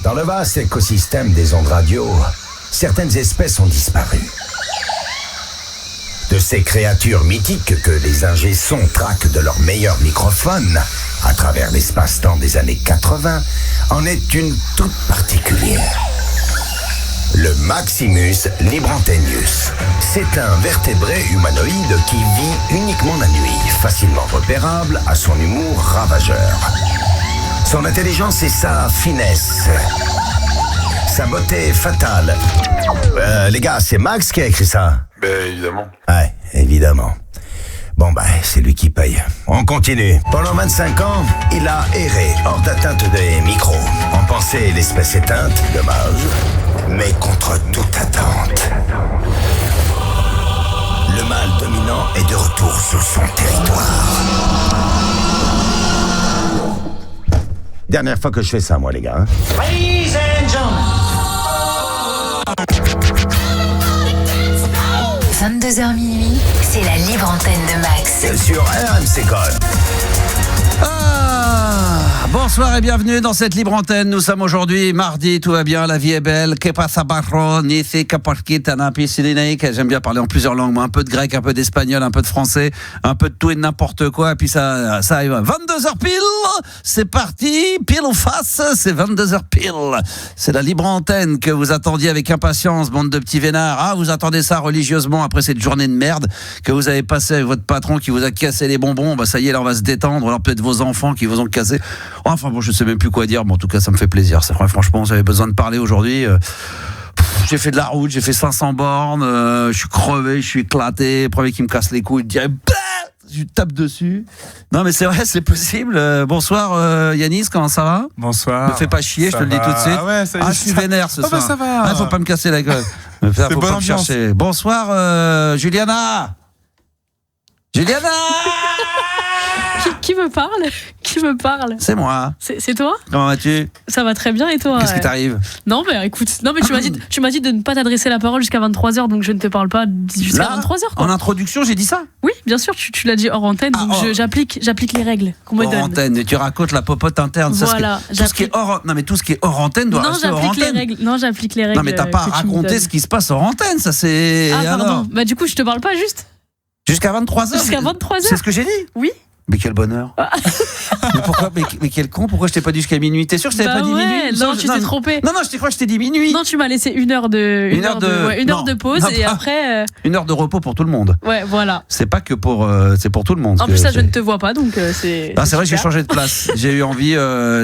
Dans le vaste écosystème des ondes radio, certaines espèces ont disparu. De ces créatures mythiques que les ingé-sons traquent de leur meilleur microphone à travers l'espace-temps des années 80, en est une toute particulière. Le Maximus librantenius. C'est un vertébré humanoïde qui vit uniquement la nuit, facilement repérable à son humour ravageur. Son intelligence et sa finesse. Sa beauté fatale. Les gars, c'est Max qui a écrit ça? Évidemment. Ouais, évidemment. Bon c'est lui qui paye. On continue. Pendant 25 ans, il a erré hors d'atteinte des micros. On pensait l'espèce éteinte, dommage. Mais contre toute attente. Le mâle dominant est de retour sur son territoire. Dernière fois que je fais ça, moi, les gars. Ladies and gentlemen. 22h minuit, c'est la libre antenne de Max. Sur RMC Code. Bonsoir et bienvenue dans cette libre antenne. Nous sommes aujourd'hui mardi, tout va bien, la vie est belle. Que pasa barro, nice caporquitana piscininaique. J'aime bien parler en plusieurs langues, moi, un peu de grec, un peu d'espagnol, un peu de français, un peu de tout et de n'importe quoi. Et puis ça arrive à 22h pile. C'est parti, pile ou face, c'est 22h pile. C'est la libre antenne que vous attendiez avec impatience, bande de petits vénards. Ah, vous attendez ça religieusement après cette journée de merde que vous avez passée avec votre patron qui vous a cassé les bonbons. Bah ça y est, là on va se détendre. Alors peut-être vos enfants qui vous ont cassé. Enfin bon, je sais même plus quoi dire, mais en tout cas ça me fait plaisir. C'est vrai, franchement, j'avais besoin de parler aujourd'hui. J'ai fait de la route, j'ai fait 500 bornes, je suis crevé, je suis éclaté. Le premier qui me casse les couilles, il dirait je lui tape dessus. Non mais c'est vrai, c'est possible. Bonsoir Yanis, comment ça va? Bonsoir. Me fais pas chier, je te le dis tout de suite. Ah ouais, ça y est, je suis vénère ce soir. Ça va. Ah, faut pas me casser la gueule. Faut pas me chercher. Bonsoir Juliana. Juliana. Qui me parle? Qui me parle? C'est moi. C'est toi? Comment vas-tu? Ça va très bien et toi? Qu'est-ce qui t'arrive? Non mais écoute, tu m'as dit de ne pas t'adresser la parole jusqu'à 23h, donc je ne te parle pas jusqu'à 23h. En introduction, j'ai dit ça? Oui, bien sûr, tu l'as dit hors antenne, donc j'applique les règles qu'on me donne. Hors antenne, et tu racontes la popote interne. Voilà. Tout ce qui est hors antenne doit rester hors antenne. Non, j'applique les règles. Non mais t'as pas à raconter ce qui se passe hors antenne, ça c'est... Ah pardon, alors bah du coup je te parle pas juste. Jusqu'à 23h. Jusqu'à 23h. C'est ce que j'ai dit? Oui. Mais quel bonheur. Mais pourquoi? Mais quel con, pourquoi je t'ai pas dit jusqu'à minuit? T'es sûr que je t'avais pas dit minuit? Non, tu t'es trompé. Non, je crois que je t'ai dit minuit. Non, tu m'as laissé une heure de pause et après... Une heure de repos pour tout le monde. Ouais, voilà. C'est pas que pour... c'est pour tout le monde. En plus, ça, je ne te vois pas, donc c'est... C'est vrai, j'ai changé de place. J'ai eu envie...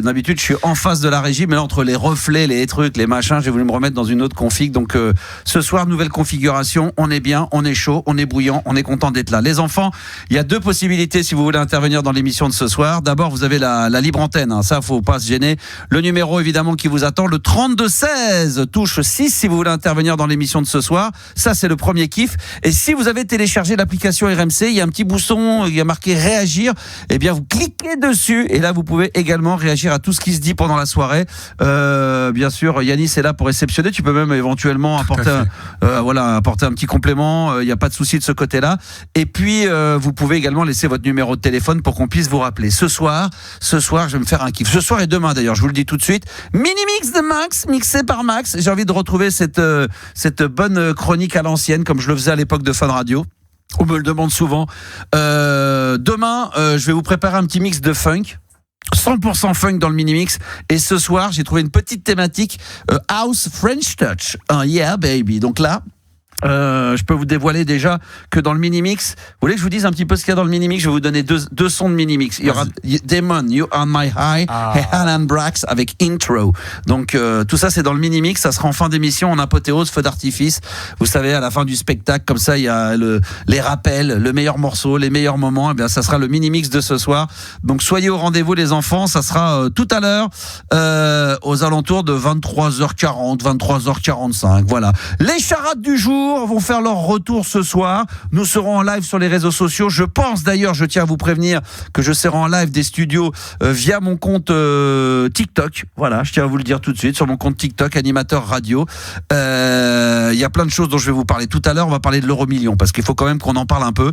d'habitude, je suis en face de la régie, mais là, entre les reflets, les trucs, les machins, j'ai voulu me remettre dans une autre config. Donc, ce soir, nouvelle configuration. On est bien, on est chaud, on est bouillant, on est content d'être là. Les enfants, il y a deux possibilités si vous voulez intervenir dans l'émission de ce soir. D'abord, vous avez la libre antenne, hein. Ça, faut pas se gêner. Le numéro, évidemment, qui vous attend, le 3216, touche 6 si vous voulez intervenir dans l'émission de ce soir. Ça, c'est le premier kiff. Et si vous avez téléchargé l'application RMC, il y a un petit bouton, il y a marqué réagir. Eh bien, vous cliquez dessus et là, vous pouvez également réagir à tout ce qui se dit pendant la soirée. Bien sûr, Yanis est là pour réceptionner. Tu peux même éventuellement apporter un petit complément. Il n'y a pas de souci de ce côté-là. Et puis, vous pouvez également laisser votre numéro de téléphone pour qu'on puisse vous rappeler. Ce soir, je vais me faire un kiff. Ce soir et demain d'ailleurs, je vous le dis tout de suite. Mini-mix de Max, mixé par Max. J'ai envie de retrouver cette bonne chronique à l'ancienne, comme je le faisais à l'époque de Fun Radio. On me le demande souvent. Demain, je vais vous préparer un petit mix de funk. 100% funk dans le mini-mix. Et ce soir, j'ai trouvé une petite thématique House French Touch. Yeah, baby. Donc là, je peux vous dévoiler déjà que dans le mini-mix, vous voulez que je vous dise un petit peu ce qu'il y a dans le mini-mix? Je vais vous donner deux sons de mini-mix. Il y aura Damon, You On My High, et Alan Brax avec Intro. Donc tout ça c'est dans le mini-mix, ça sera en fin d'émission, en apothéose, feu d'artifice. Vous savez, à la fin du spectacle, comme ça il y a les rappels, le meilleur morceau, les meilleurs moments. Et bien ça sera le mini-mix de ce soir. Donc soyez au rendez-vous les enfants, ça sera tout à l'heure aux alentours de 23h40, 23h45. Voilà. Les charades du jour vont faire leur retour ce soir. Nous serons en live sur les réseaux sociaux. Je pense d'ailleurs, je tiens à vous prévenir que je serai en live des studios via mon compte TikTok. Voilà, je tiens à vous le dire tout de suite, sur mon compte TikTok, animateur radio. Il y a plein de choses dont je vais vous parler tout à l'heure. On va parler de l'euro-million parce qu'il faut quand même qu'on en parle un peu.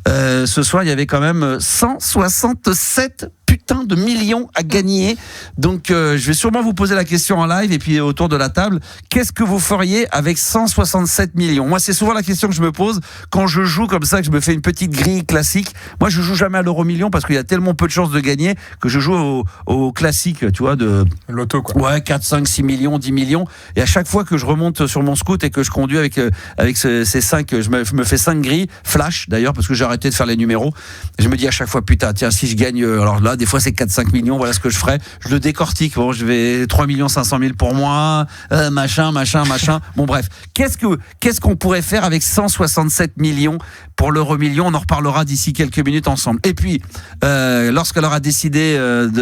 Ce soir, il y avait quand même 167 putain de millions à gagner. Donc, je vais sûrement vous poser la question en live et puis autour de la table. Qu'est-ce que vous feriez avec 167 millions? Moi, c'est souvent la question que je me pose quand je joue comme ça, que je me fais une petite grille classique. Moi, je joue jamais à l'euro-million parce qu'il y a tellement peu de chances de gagner que je joue au classique, tu vois, de Loto, quoi. ouais, 4, 5, 6 millions, 10 millions. Et à chaque fois que je remonte sur mon scoot et que je conduis avec ces 5, je me fais 5 grilles, flash d'ailleurs, parce que j'ai arrêté de faire les numéros. Je me dis à chaque fois, putain, tiens, si je gagne, alors là, des fois c'est 4, 5 millions, voilà ce que je ferais. Je le décortique. Bon, je vais 3 500 000 pour moi, machin. Bon, bref. Qu'est-ce qu'on pourrait faire avec 167 millions pour l'euro-million? On en reparlera d'ici quelques minutes ensemble. Et puis, lorsqu'elle aura décidé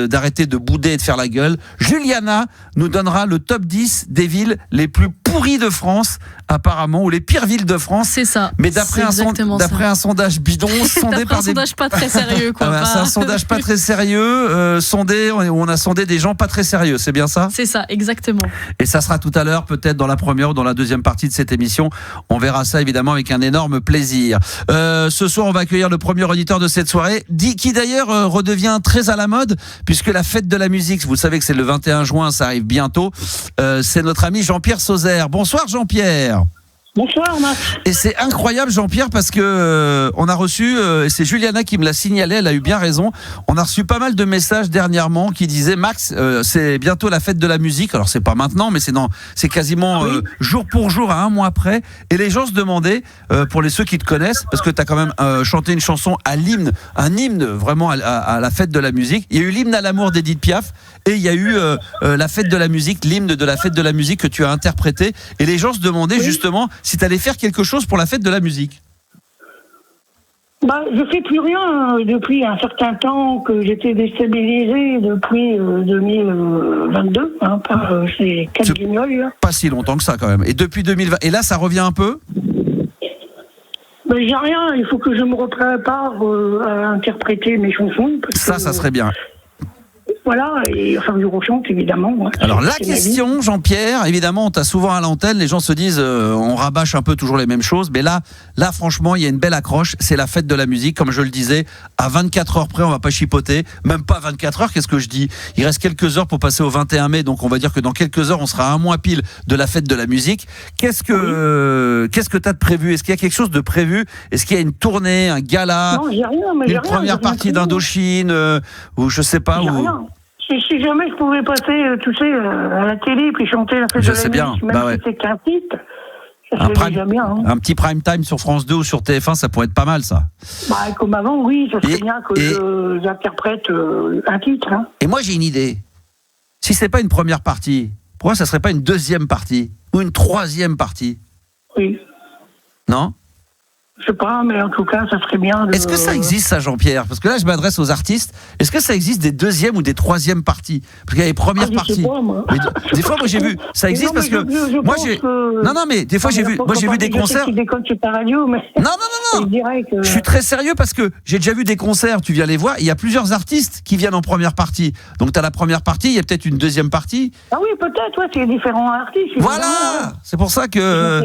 d'arrêter de bouder et de faire la gueule, Juliana nous donnera le top 10 des villes les plus pourries de France, apparemment, ou les pires villes de France. C'est ça. Mais d'après un sondage bidon, sondé par un sondage pas très sérieux, quoi. Ah, c'est un sondage pas très sérieux, où on a sondé des gens pas très sérieux, c'est bien ça? C'est ça, exactement. Et ça sera tout à l'heure, peut-être dans la première ou dans la deuxième partie de cette émission. On verra ça évidemment avec un énorme plaisir. Ce soir, on va accueillir le premier auditeur de cette soirée, qui d'ailleurs redevient très à la mode, puisque la fête de la musique, vous savez que c'est le 21 juin, ça arrive bientôt. C'est notre ami Jean-Pierre Sauzère. Bonsoir Jean-Pierre. Bonsoir, Max. Et c'est incroyable Jean-Pierre parce que on a reçu, et c'est Juliana qui me l'a signalé, elle a eu bien raison, on a reçu pas mal de messages dernièrement qui disaient Max, c'est bientôt la fête de la musique, alors c'est pas maintenant mais c'est quasiment jour pour jour à un mois après, et les gens se demandaient, pour ceux qui te connaissent, parce que tu as quand même chanté une chanson à l'hymne, un hymne vraiment à la fête de la musique, il y a eu l'hymne à l'amour d'Edith Piaf et il y a eu la fête de la musique, l'hymne de la fête de la musique que tu as interprété, et les gens se demandaient justement si tu allais faire quelque chose pour la fête de la musique. Je fais plus rien depuis un certain temps, que j'étais déstabilisé depuis 2022 par ces 4 guignols. Pas si longtemps que ça quand même. Et depuis 2020, et là ça revient un peu? J'ai rien, il faut que je me prépare à interpréter mes chansons. Ça serait bien. Voilà, et enfin, je rechante évidemment. Ouais. Alors la question, Jean-Pierre, évidemment, on t'a souvent à l'antenne, les gens se disent, on rabâche un peu toujours les mêmes choses, mais là, franchement, il y a une belle accroche, c'est la fête de la musique, comme je le disais, à 24 heures près, on va pas chipoter, même pas 24 heures, qu'est-ce que je dis? Il reste quelques heures pour passer au 21 mai, donc on va dire que dans quelques heures, on sera à un mois pile de la fête de la musique. Qu'est-ce que t'as de prévu? Est-ce qu'il y a quelque chose de prévu? Est-ce qu'il y a une tournée, un gala? Non, j'ai rien, mais une première partie d'Indochine, ou je sais pas, j'ai ou... rien. Si jamais je pouvais passer, tu sais, à la télé puis chanter la fête de la musique, même si c'est qu'un titre, ça serait déjà bien. Un petit prime time sur France 2 ou sur TF1, ça pourrait être pas mal, ça. Comme avant, oui, ça serait bien que j'interprète un titre. Et moi, j'ai une idée. Si c'est pas une première partie, pourquoi ça serait pas une deuxième partie ou une troisième partie? Oui. Non? Je sais pas, mais en tout cas, ça serait bien de... Est-ce que ça existe, ça, Jean-Pierre? Parce que là, je m'adresse aux artistes. Est-ce que ça existe des deuxièmes ou des troisièmes parties? Parce qu'il y a les premières parties. Je sais pas, moi. Mais des fois, moi, j'ai vu. Ça existe parce que... Moi, j'ai... Non, mais des fois, j'ai vu des concerts... Tu déconnes sur ta radio, mais... Non. Je dirais que... Je suis très sérieux parce que j'ai déjà vu des concerts, tu viens les voir, il y a plusieurs artistes qui viennent en première partie. Donc, tu as la première partie, il y a peut-être une deuxième partie. Ah oui, peut-être, ouais, c'est différents artistes. Voilà. C'est pour ça que...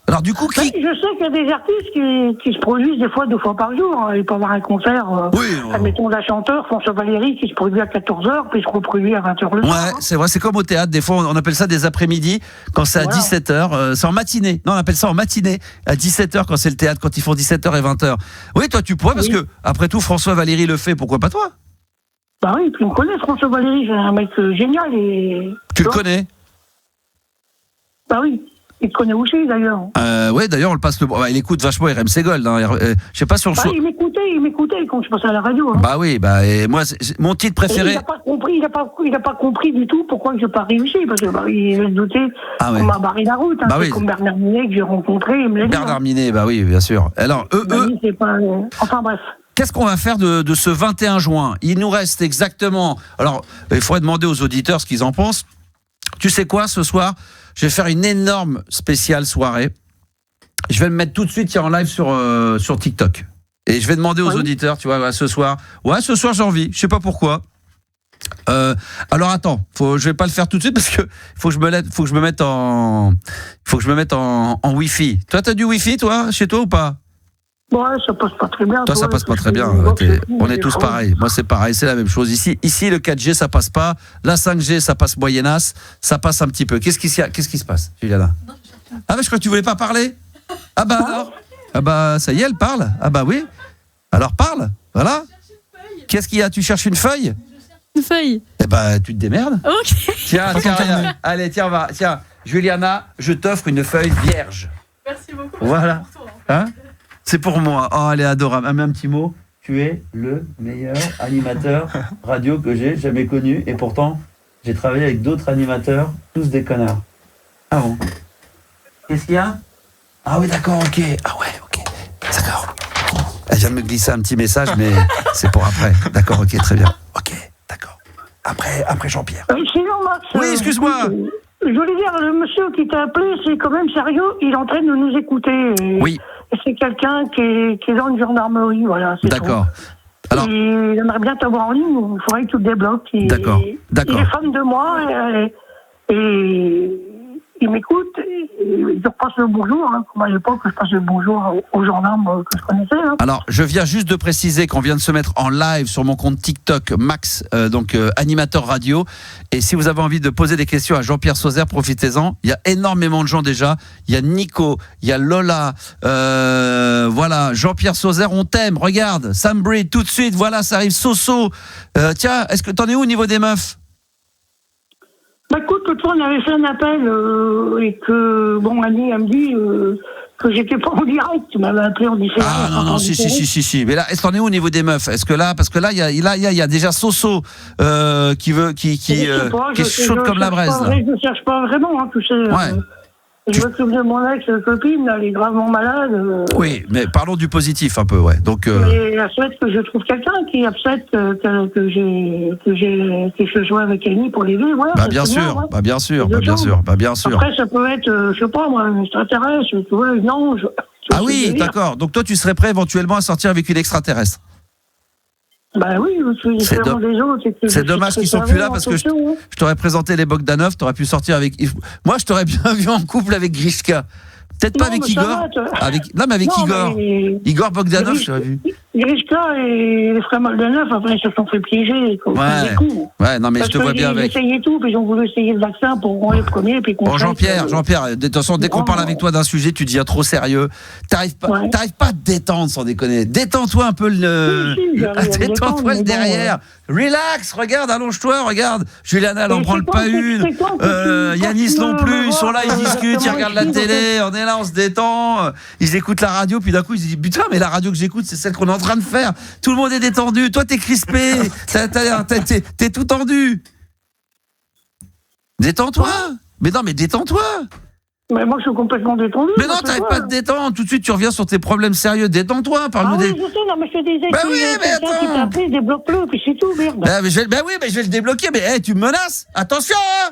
Alors, du coup, qui... Je sais qu'il y a des artistes qui se produisent des fois 2 fois par jour. Il peut y avoir un concert, admettons d'un chanteur, François Valéry, qui se produit à 14h, puis se reproduit à 20h le soir. Ouais, c'est vrai, c'est comme au théâtre. Des fois, on appelle ça des après-midi, quand c'est à 17h. C'est en matinée. Non, on appelle ça en matinée, à 17h, quand c'est le théâtre, quand ils font 17h et 20h. Oui, toi, tu pourrais, parce que, après tout, François Valéry le fait, pourquoi pas toi? Bah oui, tu me connais, François Valéry, c'est un mec génial. Et... Tu le connais? Bah oui. Il te connaît aussi, d'ailleurs. Oui, d'ailleurs, on le passe il écoute vachement RMC Gold. Je sais pas sur le il m'écoutait quand je passais à la radio. Bah oui, et moi, mon titre préféré. Il n'a pas compris du tout pourquoi je n'ai pas réussi. Parce que il se doutait qu'on m'a barré la route. C'est comme Bernard Minet que j'ai rencontré. Il me l'a dit. Bernard Minet, bah oui, bien sûr. Alors, Enfin, bref. Qu'est-ce qu'on va faire de ce 21 juin? Il nous reste exactement... Alors, il faudrait demander aux auditeurs ce qu'ils en pensent. Tu sais quoi, ce soir, je vais faire une énorme spéciale soirée. Je vais me mettre tout de suite en live sur TikTok. Et je vais demander aux auditeurs, tu vois, ce soir. Ouais, ce soir, j'ai envie. Je sais pas pourquoi. Alors attends, je vais pas le faire tout de suite parce que faut que je me mette en Wi-Fi. Toi, t'as du Wi-Fi, toi, chez toi ou pas? Ouais, ça passe pas très bien. Toi, ça passe pas très bien. On est tous pareils. Moi, c'est pareil, c'est la même chose. Ici, le 4G, ça passe pas. La 5G, ça passe moyennasse. Ça passe un petit peu. Qu'est-ce qui se passe, Juliana? Ah, mais je crois que tu voulais pas parler. Ah bah alors. Ah bah ça y est, elle parle. Ah bah oui. Alors parle. Voilà. Qu'est-ce qu'il y a? Tu cherches une feuille? Une feuille. Eh bah tu te démerdes. Ok. Tiens, allez, tiens, Juliana, je t'offre une feuille vierge. Merci beaucoup. Voilà. Hein? C'est pour moi. Oh, elle est adorable. Un petit mot. Tu es le meilleur animateur radio que j'ai jamais connu. Et pourtant, j'ai travaillé avec d'autres animateurs, tous des connards. Ah bon? Qu'est-ce qu'il y a? Ah oui, d'accord, ok. Ah ouais, ok. D'accord. Elle vient de me glisser un petit message, mais c'est pour après. D'accord, ok, très bien. Ok, d'accord. Après Jean-Pierre. Sinon, Max. Oui, excuse-moi. Je voulais dire, le monsieur qui t'a appelé, c'est quand même sérieux. Il est en train de nous écouter. Oui. Et c'est quelqu'un qui est dans une gendarmerie, voilà. D'accord. Alors, il aimerait bien t'avoir en ligne, il faudrait que tu le débloques. D'accord. Il est fan de moi et il m'écoute. Je repasse le bonjour, hein, comme à l'époque, je passe le bonjour aux gendarmes que je connaissais. Hein. Alors, je viens juste de préciser qu'on vient de se mettre en live sur mon compte TikTok, Max, animateur radio. Et si vous avez envie de poser des questions à Jean-Pierre Sauzère, profitez-en. Il y a énormément de gens déjà. Il y a Nico, il y a Lola, voilà, Jean-Pierre Sauzère, on t'aime, regarde, Sam Breed, tout de suite, voilà, ça arrive, Soso. Tiens, est-ce que t'en es où au niveau des meufs? Bah écoute, l'autre fois on avait fait un appel et que, bon, Annie, elle me dit que j'étais pas en direct, tu m'avais appelé en différé. Ah non, si. Mais là, est-ce qu'on est où au niveau des meufs? Est-ce que là, parce que là, il y a déjà Soso qui est chaude comme la braise. Je ne cherche pas vraiment, hein, tu sais. Ouais. Je m'occupe de mon ex-copine, elle est gravement malade. Oui, mais parlons du positif un peu, ouais. Donc, mais elle souhaite que je trouve quelqu'un qui accepte que je joue avec Annie pour les vivre. Ouais, bien sûr. Après, ça peut être, je sais pas moi, un extraterrestre, tu vois, une ange. Ah oui, d'accord. Donc toi, tu serais prêt éventuellement à sortir avec une extraterrestre? Bah oui, c'est dommage qu'ils sont plus là parce que je t'aurais présenté les Bogdanov, t'aurais pu sortir avec. Moi, je t'aurais bien vu en couple avec Grishka. Peut-être pas avec Igor. Non, mais avec Igor. Igor Bogdanov, je t'aurais vu. Grishka et les frères Moldanov, enfin, ils se sont fait piéger. Ouais, non, mais parce je te vois bien avec. Ils essayaient tout, puis ils ont voulu essayer le vaccin pour les premiers. Puis bon, Jean-Pierre, de toute façon, dès qu'on parle avec toi d'un sujet, tu deviens trop sérieux. T'arrives pas à te détendre, sans déconner. Détends-toi un peu détends-toi le derrière. Relax, regarde, allonge-toi, regarde. Juliana, elle en branle pas une. Yanis non plus, ils sont là, ils discutent, ils regardent la télé, on est là, on se détend. Ils écoutent la radio, puis d'un coup, ils se disent putain, mais la radio que j'écoute, c'est celle qu'on est en train de faire. Tout le monde est détendu. Toi, t'es crispé. T'es tout tendu. Détends-toi. Mais non, mais détends-toi. Mais moi, je suis complètement détendu. Mais non, t'arrêtes pas de détendre. Tout de suite, tu reviens sur tes problèmes sérieux. Détends-toi. Parle-nous oui, je sais, non, mais je te disais quelqu'un qui t'a appelé, débloque-le, puis c'est tout, merde. Mais je vais le débloquer. Mais tu me menaces. Attention, hein.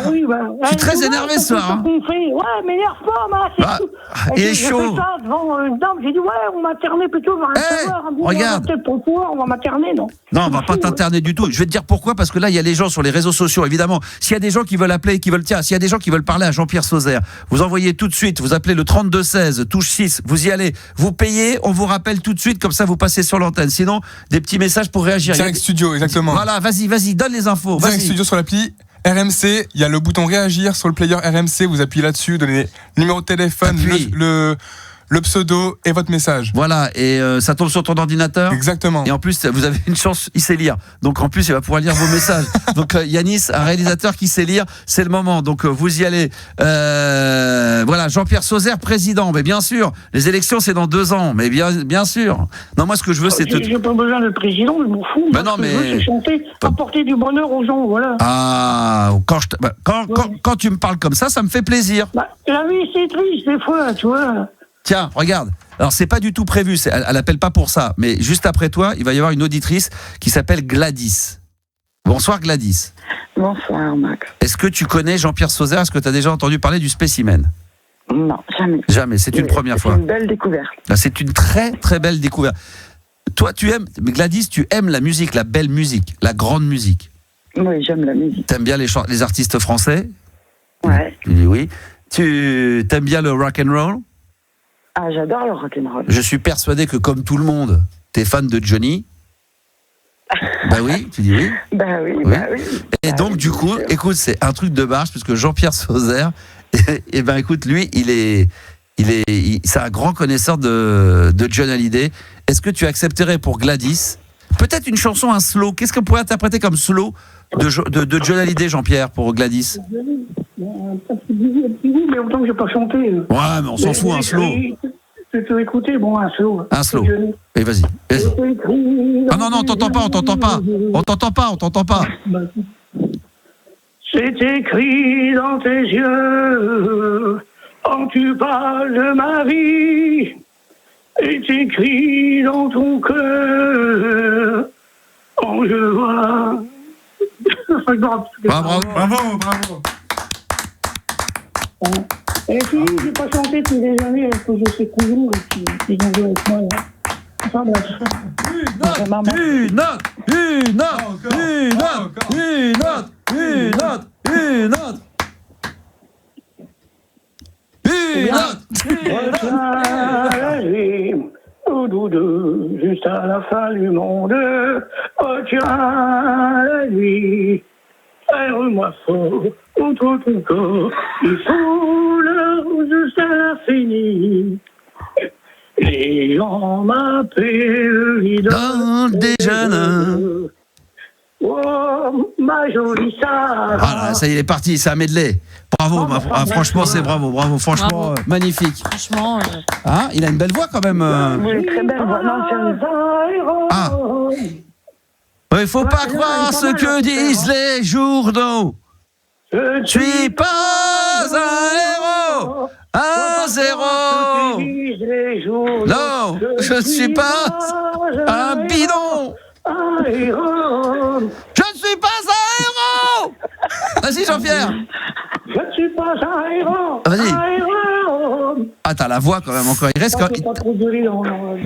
Oui, je suis très énervé ce soir. Hein. Ouais, m'énerve pas, ma, c'est tout. Il est chaud. J'ai fait ça devant une dame, j'ai dit, ouais, on m'a interné plutôt, on va savoir. Regarde. Peut-être pourquoi, on va m'interner, non? Non, on va pas t'interner du tout. Je vais te dire pourquoi, parce que là, il y a les gens sur les réseaux sociaux, évidemment. S'il y a des gens qui veulent appeler, s'il y a des gens qui veulent parler à Jean-Pierre Sauzère, vous envoyez tout de suite, vous appelez le 3216, touche 6, vous y allez, vous payez, on vous rappelle tout de suite, comme ça vous passez sur l'antenne. Sinon, des petits messages pour réagir. Direct Studio, exactement. Voilà, vas-y, donne les infos. Direct Studio sur l'appli RMC, il y a le bouton réagir sur le player RMC, vous appuyez là-dessus, donnez le numéro de téléphone, le pseudo et votre message. Voilà, et ça tombe sur ton ordinateur. Exactement. Et en plus, vous avez une chance, il sait lire. Donc en plus, il va pouvoir lire vos messages. Donc Yanis, un réalisateur qui sait lire, c'est le moment. Donc vous y allez. Voilà, Jean-Pierre Sauzère, président. Mais bien sûr, les élections, c'est dans 2 ans. Mais bien sûr. Non, moi, ce que je veux, c'est... J'ai pas besoin de président, je m'en fous. Ben non, mais... Ce que je veux, c'est chanter, apporter du bonheur aux gens, voilà. Ah, quand tu me parles comme ça me fait plaisir. La vie, c'est triste, des fois, tu vois. Tiens, regarde. Alors, c'est pas du tout prévu. Elle appelle pas pour ça. Mais juste après toi, il va y avoir une auditrice qui s'appelle Gladys. Bonsoir, Gladys. Bonsoir, Max. Est-ce que tu connais Jean-Pierre Sauzère? Est-ce que tu as déjà entendu parler du spécimen? Non, jamais. Jamais. C'est une première fois. C'est une belle découverte. C'est une très, très belle découverte. Toi, Gladys, tu aimes la musique, la belle musique, la grande musique. Oui, j'aime la musique. T'aimes bien les artistes français? Ouais. Tu dis oui. Tu t'aimes bien le rock and roll? Ah, j'adore le rock'n'roll. Je suis persuadé que, comme tout le monde, t'es fan de Johnny. Bah oui, tu dis oui. Bah oui. Et donc, du coup, écoute, c'est un truc de marche, puisque Jean-Pierre Sauzère, et ben écoute, lui, c'est un grand connaisseur de John Hallyday. Est-ce que tu accepterais pour Gladys peut-être une chanson, un slow? Qu'est-ce qu'on pourrait interpréter comme slow de John Hallyday, Jean-Pierre, pour Gladys? Mais autant que j'ai pas chanté. Ouais, mais on s'en fout, un slow. Tu peux écouter, bon, un slow. Un slow. Et vas-y. Ah non, on t'entend pas. C'est écrit dans tes yeux, quand tu parles de ma vie, c'est écrit dans ton cœur, quand je vois... Bravo. Et puis, j'ai pas chanté depuis des années à cause de ces couillons qui ont joué avec moi. Enfin, bref. Une note. Juste à la fin du monde, retiens la nuit. Serre-moi fort contre ton corps, il faut l'heure jusqu'à l'infini. Les gens m'appellent l'idole dans des jeunes. Oh, ma jolie Sarah. Voilà, ça y est, il est parti, c'est un medley. Bravo, franchement, c'est bravo, franchement, magnifique. Franchement. Hein, il a une belle voix quand même. Une très belle voix. Non, Ah. Il faut pas croire ce que disent les journaux. Je suis pas un héros, un zéro. Non, je ne suis pas un bidon. Je ne suis pas un héros. Vas-y, Jean-Pierre. Je ne suis pas un héros. Vas-y. Ah, t'as la voix quand même encore. Il reste quand même. Pas trop gueuler dans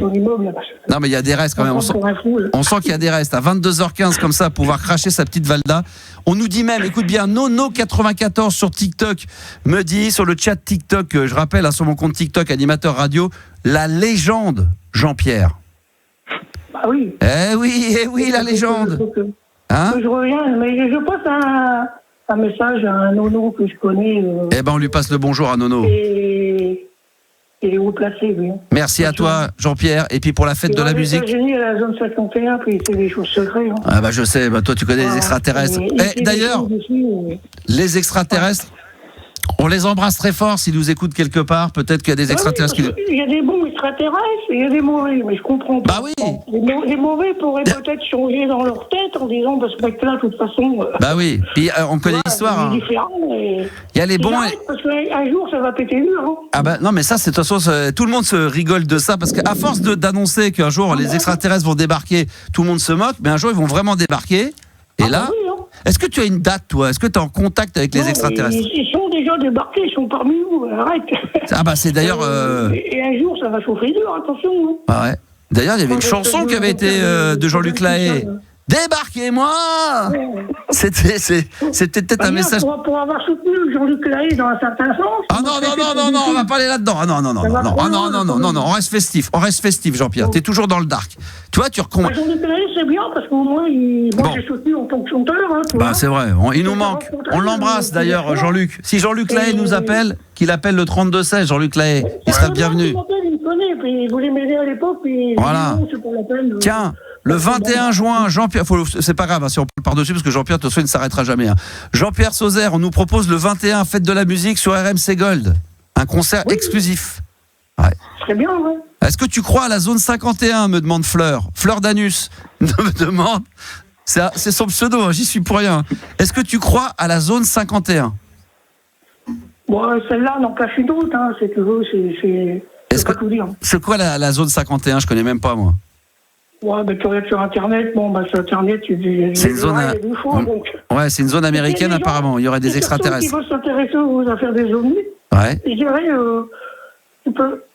l'immeuble. Non, mais il y a des restes quand même. On sent qu'il y a des restes. À 22h15, comme ça, pouvoir cracher sa petite Valda. On nous dit même, écoute bien, Nono94 sur TikTok me dit, sur le chat TikTok, je rappelle, sur mon compte TikTok, animateur radio, la légende Jean-Pierre. Bah oui. Eh oui, la légende. Hein? Je reviens, mais je passe un message à un Nono que je connais. Eh ben, on lui passe le bonjour à Nono. Et il est haut placé, lui. Merci à toi, Jean-Pierre. Et puis pour la fête de la musique. Il est à la zone 51, puis il fait des choses secrètes. Hein. Ah bah je sais, bah toi tu connais les extraterrestres. Et d'ailleurs, les extraterrestres, on les embrasse très fort s'ils nous écoutent quelque part. Peut-être qu'il y a des extraterrestres qui... Il y a des bons extraterrestres et il y a des mauvais, mais je comprends pas. Bah oui. Les mauvais pourraient peut-être changer dans leur tête en disant, parce que là, de toute façon... Bah oui, puis on connaît l'histoire. Il est différent, mais... Il y a les bons... Parce qu'un jour, ça va péter le mur. Hein. Ah bah non, mais ça, c'est de toute façon, tout le monde se rigole de ça, parce qu'à force d'annoncer qu'un jour, les extraterrestres vont débarquer, tout le monde se moque, mais un jour, ils vont vraiment débarquer. Et là... Oui, hein. Est-ce que tu as une date, toi? Est-ce que tu es en contact avec les extraterrestres? Ils sont déjà débarqués, ils sont parmi nous, arrête. Ah bah c'est d'ailleurs... Et un jour, ça va chauffer dur, attention. Hein. Ah ouais. D'ailleurs, il y avait une chanson qui avait été de Jean-Luc Lahaye. Débarquez-moi. C'était peut-être un message... Pour avoir soutenu Jean-Luc Lahaye dans un certain sens... Ah non, on va pas aller là-dedans. Ah non, on reste festif, Jean-Pierre. T'es toujours dans le dark. Toi, tu recommandes... Jean-Luc Lahaye, c'est bien, parce qu'au moins, j'ai soutenu en tant que chanteur. Hein, bah, c'est vrai, il nous manque. On l'embrasse d'ailleurs, Jean-Luc. Si Jean-Luc Lahaye nous appelle, qu'il appelle le 32-16, Jean-Luc Lahaye. Il sera bienvenu. Il connaît, puis il voulait m'aider à l'époque, puis... Voilà. C'est pas la peine. Tiens... Le 21 juin, Jean-Pierre, c'est pas grave hein, si on parle par-dessus, parce que Jean-Pierre, de toute façon, il ne s'arrêtera jamais. Hein. Jean-Pierre Sauzère, on nous propose le 21, Fête de la musique sur RMC Gold. Un concert exclusif. Ouais. Très bien, ouais. Est-ce que tu crois à la zone 51, me demande Fleur. Fleur d'Anus me demande. C'est son pseudo, hein, j'y suis pour rien. Est-ce que tu crois à la zone 51? Bon, celle-là n'en cache une autre, hein, c'est que c'est quoi la zone 51? Je connais même pas, moi. Ouais, bah, tu regardes sur Internet, sur Internet, c'est une zone... Ouais, c'est une zone américaine, apparemment. Il y aurait des extraterrestres. Qui veulent s'intéresser aux affaires des ovnis, ouais. Je dirais,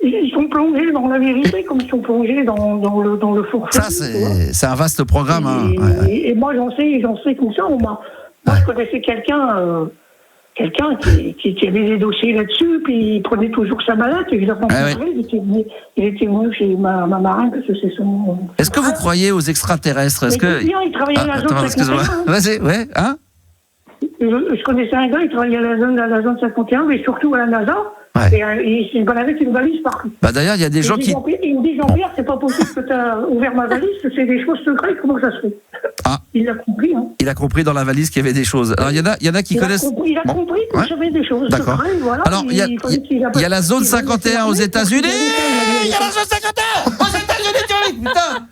ils sont plongés dans la vérité comme ils sont plongés dans le forfait. Ça, c'est un vaste programme. Et moi, j'en sais comme ça. Moi, je connaissais quelqu'un quelqu'un qui avait des dossiers là-dessus, puis il prenait toujours sa balade, et je l'ai rencontré, il était venu chez ma marraine, parce que c'est son... Est-ce que vous croyez aux extraterrestres? Est-ce que... Il travaillait à la zone 51. Vas-y, ouais, hein? Je connaissais un gars, il travaillait à la zone 51, mais surtout à la NASA. Ouais. Et il se baladait avec une valise partout. Bah d'ailleurs, il y a des gens qui... Il me dit, Jean-Pierre, c'est pas possible que tu as ouvert ma valise, c'est des choses secrètes, comment ça se fait? Ah. Il l'a compris, hein. Il a compris dans la valise qu'il y avait des choses. Alors, il y en a qui connaissent... Il a compris que j'avais des choses secrètes, voilà. Alors, il y a la zone 51 aux États-Unis. Il y a la zone 51 aux États-Unis, putain.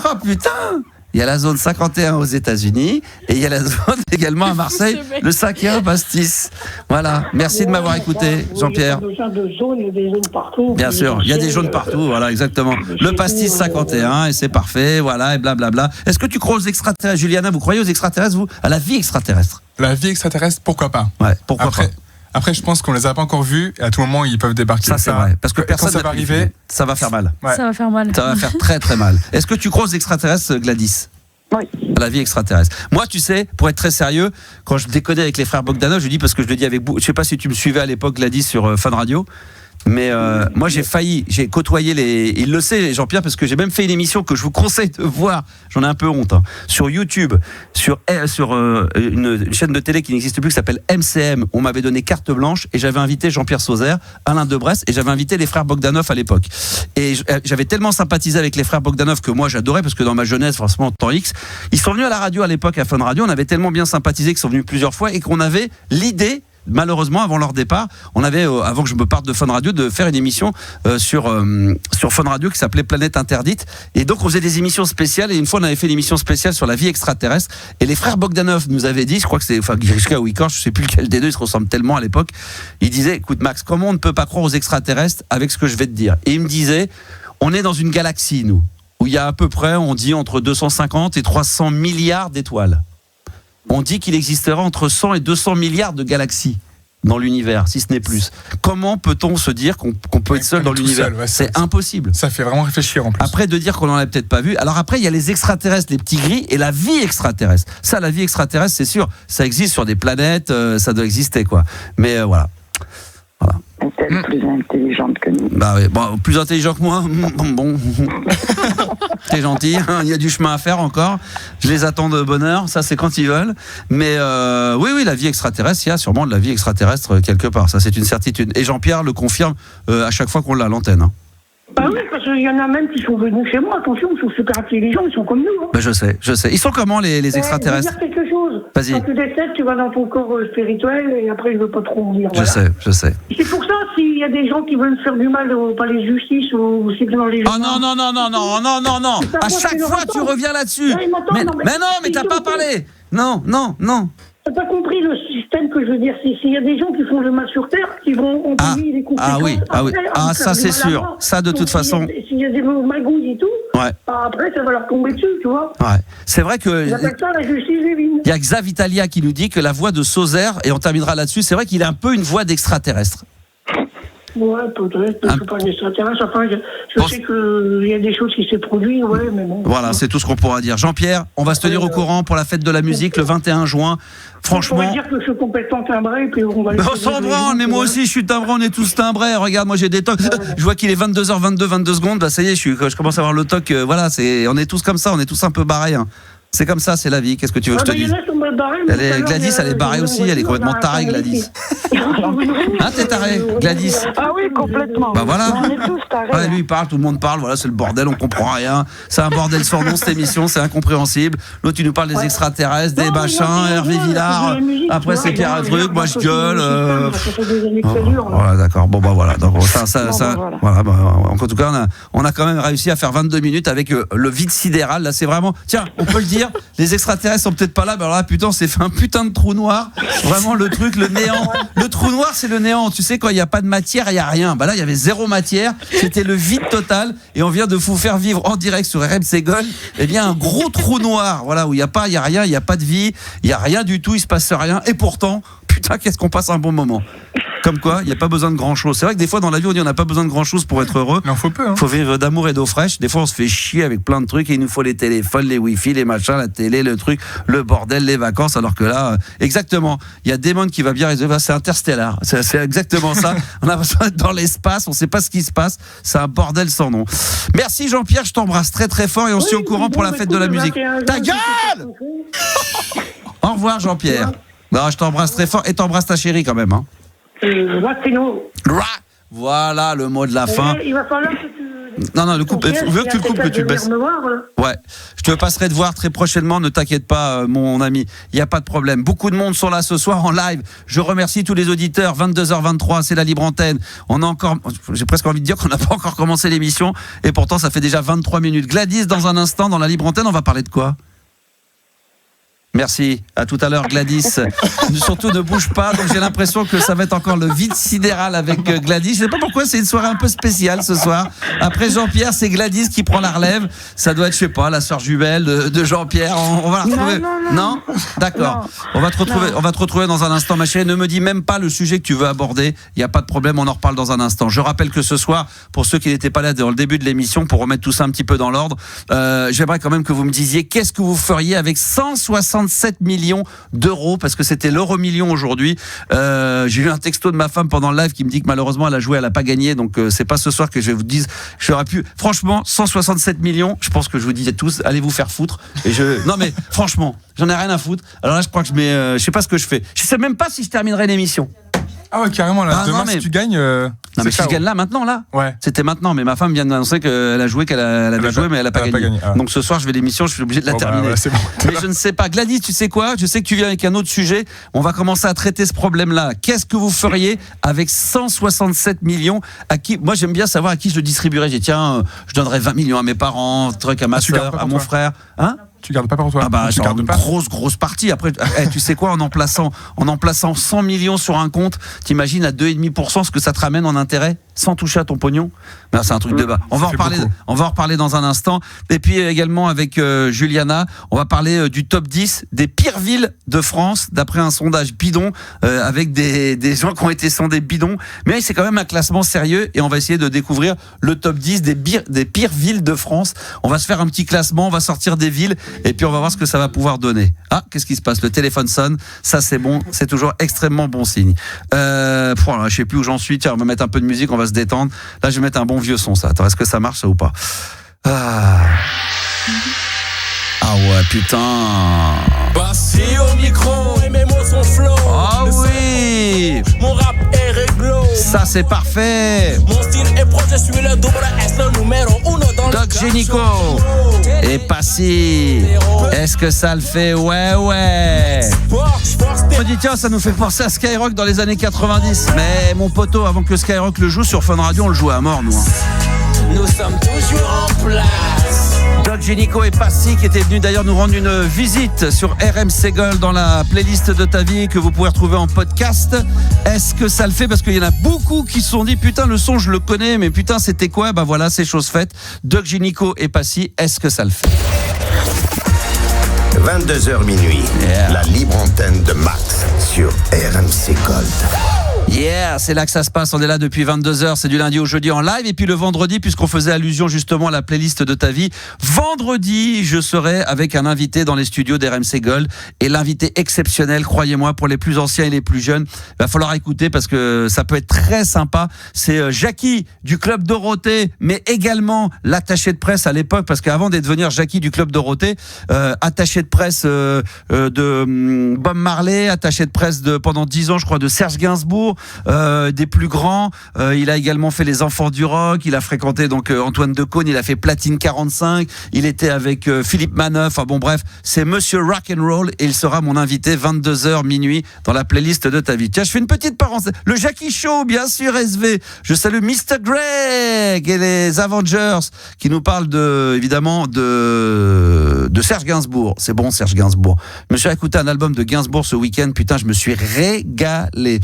Oh putain. Il y a la zone 51 aux États-Unis et il y a la zone également à Marseille, le 5e pastis. Voilà. Merci de m'avoir écouté, Jean-Pierre. Il y a des zones partout. Bien sûr, il y a des zones partout, voilà, exactement. Le pastis 51 et c'est parfait, voilà, et blablabla. Est-ce que tu crois aux extraterrestres, Juliana? Vous croyez aux extraterrestres, vous? À la vie extraterrestre? La vie extraterrestre, pourquoi pas? Ouais, pourquoi pas? Après, je pense qu'on les a pas encore vus et à tout moment ils peuvent débarquer. Ça c'est vrai, parce que personne quand ça va arriver, ça va faire mal. Ça va faire mal. Ça va faire très très mal. Est-ce que tu crois aux extraterrestres, Gladys? Oui. À la vie extraterrestre. Moi, tu sais, pour être très sérieux, quand je déconnais avec les frères Bogdanov, je dis parce que je le dis avec vous. Je sais pas si tu me suivais à l'époque, Gladys, sur Fun Radio. Mais moi j'ai côtoyé il le sait Jean-Pierre, parce que j'ai même fait une émission que je vous conseille de voir, j'en ai un peu honte, hein, sur YouTube, sur une chaîne de télé qui n'existe plus, qui s'appelle MCM. On m'avait donné carte blanche et j'avais invité Jean-Pierre Sauzère, Alain Debresse, et j'avais invité les frères Bogdanov à l'époque. Et j'avais tellement sympathisé avec les frères Bogdanov que moi j'adorais, parce que dans ma jeunesse, franchement, temps X, ils sont venus à la radio à l'époque, à Fun Radio, on avait tellement bien sympathisé qu'ils sont venus plusieurs fois et qu'on avait l'idée, malheureusement, avant leur départ, on avait, avant que je me parte de Fun Radio, de faire une émission sur Fun Radio qui s'appelait Planète Interdite. Et donc, on faisait des émissions spéciales. Et une fois, on avait fait une émission spéciale sur la vie extraterrestre. Et les frères Bogdanov nous avaient dit, je crois que c'est, enfin, Grishka ou Igor, je sais plus lequel des deux, ils se ressemblent tellement à l'époque. Ils disaient, écoute, Max, comment on ne peut pas croire aux extraterrestres avec ce que je vais te dire? Et ils me disaient, on est dans une galaxie, nous, où il y a à peu près, on dit, entre 250 et 300 milliards d'étoiles. On dit qu'il existera entre 100 et 200 milliards de galaxies dans l'univers, si ce n'est plus. Comment peut-on se dire qu'on peut être seul dans l'univers? C'est impossible. Ça fait vraiment réfléchir en plus. Après, de dire qu'on n'en a peut-être pas vu. Alors après, il y a les extraterrestres, les petits gris, et la vie extraterrestre. Ça, la vie extraterrestre, c'est sûr, ça existe sur des planètes, ça doit exister, quoi. Mais voilà. Est-elle plus intelligente que nous? Bah oui, bon, plus intelligent que moi. Bon. T'es gentil, hein, il y a du chemin à faire encore. Je les attends de bonne heure, ça c'est quand ils veulent. Mais oui, la vie extraterrestre, il y a sûrement de la vie extraterrestre quelque part, ça c'est une certitude. Et Jean-Pierre le confirme à chaque fois qu'on l'a à l'antenne. Hein. Bah oui, parce qu'il y en a même qui sont venus chez moi, attention, ils sont super intelligents, ils sont comme nous. Hein. Bah je sais. Ils sont comment les extraterrestres? Je veux dire quelque chose. Vas-y. Quand tu décèdes, tu vas dans ton corps spirituel et après je veux pas trop en dire. Je sais. C'est pour ça, s'il y a des gens qui veulent faire du mal au palais de justice ou c'est dans les gens. Oh non. À chaque fois tu reviens là-dessus. Mais non, t'as pas parlé. Non. T'as pas compris le système que je veux dire. S'il y a des gens qui font le mal sur Terre, qui vont entraîner les conséquences. Ah oui. Ah, ça c'est sûr. Ça de toute façon. S'il y a des magouilles et tout, ouais. Après ça va leur tomber dessus, tu vois. Ouais. C'est vrai que. J'appelle ça la justice divine. Il y a Xavitalia qui nous dit que la voix de Sauzère, et on terminera là-dessus, c'est vrai qu'il a un peu une voix d'extraterrestre. Ouais, peut-être, je suis pas un extraterrestre. Enfin, je sais qu'il y a des choses qui s'est produites, ouais, mais bon. Voilà, c'est tout ce qu'on pourra dire. Jean-Pierre, on va se tenir au courant pour la fête de la musique le 21 juin. Franchement. On va dire que je suis complètement timbré, puis on va. On s'en branle, mais moi aussi je suis timbré, on est tous timbrés. Regarde, moi j'ai des tocs. Je vois qu'il est 22h22 secondes. Bah ça y est, je commence à avoir le toc. Voilà, on est tous comme ça, on est tous un peu barrés. Hein. C'est comme ça, c'est la vie. Qu'est-ce que tu veux que je te dise? Gladys, elle est barrée aussi. Elle est complètement tarée, Gladys. Hein, t'es tarée, Gladys? Ah oui, complètement. Bah voilà. On est tous tarés. Ouais, lui il parle, tout le monde parle. Voilà, c'est le bordel, on comprend rien. C'est un bordel sans nom cette émission, c'est incompréhensible. L'autre, tu nous parles des extraterrestres, des machins, Hervé Villard. Après, c'est Pierre Avruc. Moi, je gueule. Voilà, d'accord. Bon, bah voilà. Donc, voilà. En tout cas, on a quand même réussi à faire 22 minutes avec le vide sidéral. Là, c'est vraiment. Tiens, on peut le dire. Les extraterrestres sont peut-être pas là, mais alors là, putain, c'est fait un putain de trou noir. Vraiment, le truc, le néant. Le trou noir, c'est le néant. Tu sais, quand il n'y a pas de matière, il n'y a rien. Bah là, il y avait zéro matière. C'était le vide total. Et on vient de vous faire vivre en direct sur RMC Gold, eh bien, un gros trou noir. Voilà, où il n'y a rien, il n'y a pas de vie, il n'y a rien du tout, il se passe rien. Et pourtant, putain, qu'est-ce qu'on passe un bon moment. Comme quoi, il n'y a pas besoin de grand-chose. C'est vrai que des fois, dans la vie, on dit on n'a pas besoin de grand-chose pour être heureux. Il en faut peu. Il faut vivre d'amour et d'eau fraîche. Des fois, on se fait chier avec plein de trucs et il nous faut les téléphones, les wifi, les machins, la télé, le truc, le bordel, les vacances. Alors que là, exactement, il y a Damon qui va bien résoudre. C'est Interstellar. C'est exactement ça. On a besoin d'être dans l'espace. On ne sait pas ce qui se passe. C'est un bordel sans nom. Merci Jean-Pierre. Je t'embrasse très très fort et on se tient au courant pour la fête de la musique. Ta gueule! Au revoir Jean-Pierre. Non, je t'embrasse très fort et t'embrasse ta chérie quand même. Hein. Voilà le mot de la fin. Il va falloir que tu... Non, le coupe. Je veux que tu le coupes, que tu le baisses. Ouais, je te passerai te voir très prochainement. Ne t'inquiète pas, mon ami. Il n'y a pas de problème. Beaucoup de monde sont là ce soir en live. Je remercie tous les auditeurs. 22h23, c'est la libre antenne. On a encore, j'ai presque envie de dire qu'on n'a pas encore commencé l'émission et pourtant ça fait déjà 23 minutes. Gladys, dans un instant, dans la libre antenne, on va parler de quoi ? Merci, à tout à l'heure Gladys. Surtout ne bouge pas, donc j'ai l'impression que ça va être encore le vide sidéral avec Gladys. Je sais pas pourquoi, c'est une soirée un peu spéciale ce soir. Après Jean-Pierre, c'est Gladys qui prend la relève. Ça doit être, je sais pas, la sœur jumelle de Jean-Pierre. On va la retrouver. Non, d'accord. On va te retrouver dans un instant, ma chérie. Ne me dis même pas le sujet que tu veux aborder. Il y a pas de problème, on en reparle dans un instant. Je rappelle que ce soir, pour ceux qui n'étaient pas là dans le début de l'émission, pour remettre tout ça un petit peu dans l'ordre, j'aimerais quand même que vous me disiez qu'est-ce que vous feriez avec 167 millions d'euros, parce que c'était l'euro-million aujourd'hui. J'ai eu un texto de ma femme pendant le live qui me dit que malheureusement elle a joué, elle a pas gagné, donc c'est pas ce soir que je vous dise. J'aurais pu, franchement, 167 millions, je pense que je vous disais tous, allez vous faire foutre. Non mais franchement, j'en ai rien à foutre. Alors là, je crois que je sais pas ce que je fais. Je sais même pas si je terminerai l'émission. Ah ouais, carrément, là. Demain, si tu gagnes. Non, mais si je gagne là, maintenant, là. Ouais. C'était maintenant, mais ma femme vient d'annoncer qu'elle a joué, qu'elle avait joué, mais elle a pas gagné. Ah. Donc ce soir, je vais l'émission, je suis obligé de la terminer. C'est bon. Mais je ne sais pas. Gladys, tu sais quoi ? Je sais que tu viens avec un autre sujet. On va commencer à traiter ce problème-là. Qu'est-ce que vous feriez avec 167 millions ? Moi, j'aime bien savoir à qui je le distribuerais. J'ai tiens, je donnerais 20 millions à mes parents, truc à ma soeur, à mon frère. Hein ? Tu gardes pas pour toi. Ah bah, je garde une grosse partie. Après, tu sais quoi, en en plaçant 100 millions sur un compte, t'imagines à 2,5% ce que ça te ramène en intérêt sans toucher à ton pognon. Ben, c'est un truc de bas. On va en reparler dans un instant. Et puis également avec Juliana, on va parler du top 10 des pires villes de France d'après un sondage bidon avec des gens qui ont été sondés bidons. Mais c'est quand même un classement sérieux et on va essayer de découvrir le top 10 des pires villes de France. On va se faire un petit classement, on va sortir des villes et puis on va voir ce que ça va pouvoir donner. Ah, qu'est-ce qui se passe ? Le téléphone sonne. Ça, c'est bon. C'est toujours extrêmement bon signe. Je sais plus où j'en suis. Tiens, on va mettre un peu de musique, on va se détendre. Là, je vais mettre un bon vieux son, ça. Attends, est-ce que ça marche, ça, ou pas ? Ah ouais, putain. Bassi au micro et mes mots sont flow. Ah oui. Mon rap est réglo. Ça, c'est parfait. Mon style est proche, je suis le double S, le numéro 1 dans Doc le Génico et Passy. Est-ce que ça le fait ? Ouais. On dit tiens, ça nous fait penser à Skyrock dans les années 90. Mais mon poteau, avant que Skyrock le joue sur Fun Radio, on le jouait à mort, nous. Nous sommes toujours en place. Doc Génico et Passy qui étaient venus d'ailleurs nous rendre une visite sur RMC Gold dans la playlist de ta vie que vous pouvez retrouver en podcast. Est-ce que ça le fait ? Parce qu'il y en a beaucoup qui se sont dit putain, le son je le connais, mais putain c'était quoi ? Bah voilà, c'est chose faite. Doc Génico et Passy, est-ce que ça le fait ? 22h minuit, la libre antenne de Max sur RMC Gold. Yeah, c'est là que ça se passe, on est là depuis 22h, c'est du lundi au jeudi en live et puis le vendredi, puisqu'on faisait allusion justement à la playlist de ta vie, vendredi je serai avec un invité dans les studios d'RMC Gold et l'invité exceptionnel, croyez-moi, pour les plus anciens et les plus jeunes, il va falloir écouter parce que ça peut être très sympa, c'est Jackie du Club Dorothée, mais également l'attaché de presse à l'époque, parce qu'avant d'être devenir Jackie du Club Dorothée, attaché de presse de Bob Marley, attaché de presse pendant 10 ans je crois de Serge Gainsbourg, des plus grands, il a également fait les Enfants du Rock, il a fréquenté donc Antoine Decaune, il a fait Platine 45, il était avec Philippe Manœuvre, enfin bon bref, c'est Monsieur Rock'n'Roll et il sera mon invité 22h minuit dans la playlist de ta vie. Tiens, je fais une petite parenthèse, le Jackie Show bien sûr SV, je salue Mr. Greg et les Avengers qui nous parlent évidemment de Serge Gainsbourg, c'est bon Serge Gainsbourg, je me suis écouté un album de Gainsbourg ce week-end, putain je me suis régalé.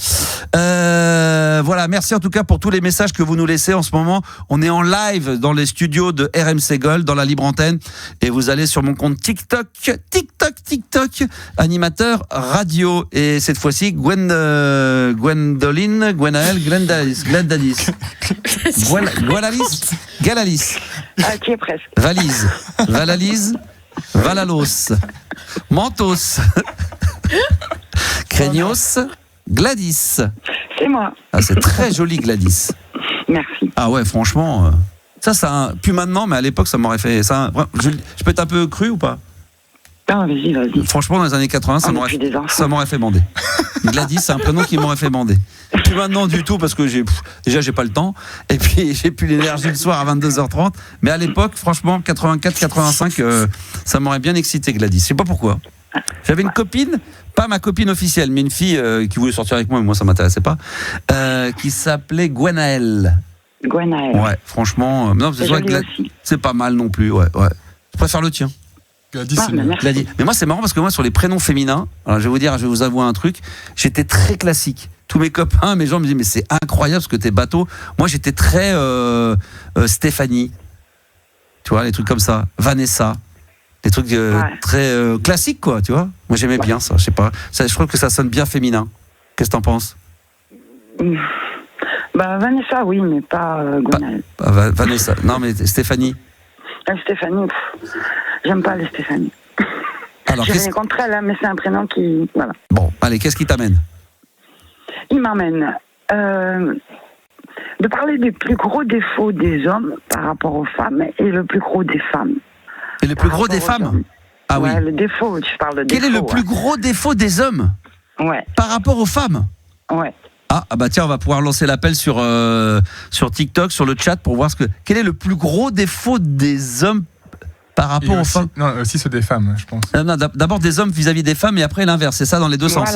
Voilà, merci en tout cas pour tous les messages que vous nous laissez en ce moment. On est en live dans les studios de RMC Gold, dans la libre antenne, et vous allez sur mon compte TikTok, animateur radio, et cette fois-ci Gwendalis, Galalis, Ah, qui est presque. Valise, Valalise, Valalos, Mentos, Craignos, Gladys. C'est moi. Ah, c'est très joli, Gladys. Merci. Ah ouais, franchement, ça, plus maintenant, mais à l'époque, ça m'aurait fait. Ça, je peux être un peu cru ou pas? Ah, vas-y. Franchement, dans les années 80, ça m'aurait fait bander. Gladys, c'est un prénom qui m'aurait fait bander. Plus maintenant du tout, parce que déjà, j'ai pas le temps, et puis j'ai plus l'énergie le soir à 22h30. Mais à l'époque, franchement, 84-85, ça m'aurait bien excité, Gladys. Je sais pas pourquoi. J'avais une copine, pas ma copine officielle, mais une fille qui voulait sortir avec moi, mais moi ça m'intéressait pas, qui s'appelait Gwenaëlle. Gwenaëlle. Ouais, franchement, non, c'est pas mal non plus, ouais. Je préfère le tien. Gladys, c'est mieux. Gladys. Mais moi c'est marrant parce que moi sur les prénoms féminins, alors je vais vous avouer un truc, j'étais très classique. Tous mes copains, mes gens me disaient mais c'est incroyable ce que t'es bateau. Moi j'étais très Stéphanie, tu vois, les trucs comme ça, Vanessa. Des trucs très classiques, quoi, tu vois. Moi, j'aimais bien ça, je sais pas. Je trouve que ça sonne bien féminin. Qu'est-ce que t'en penses? Bah, Vanessa, oui, mais pas Gwenaëlle. Vanessa, non, mais Stéphanie. Stéphanie, j'aime pas les Stéphanie. Alors, j'ai rien contre elle, hein, mais c'est un prénom qui... Voilà. Bon, allez, qu'est-ce qui t'amène? Il m'amène de parler des plus gros défauts des hommes par rapport aux femmes et le plus gros des femmes. Et le plus gros des femmes? Ah oui. Le défaut, je parle de défaut. Quel est le plus gros défaut des hommes? Ouais. Par rapport aux femmes? Ouais. Ah bah tiens, on va pouvoir lancer l'appel sur TikTok, sur le chat pour voir quel est le plus gros défaut des hommes par rapport aux femmes? Non, aussi ceux des femmes, je pense. Non, d'abord des hommes vis-à-vis des femmes et après l'inverse, c'est ça dans les deux sens?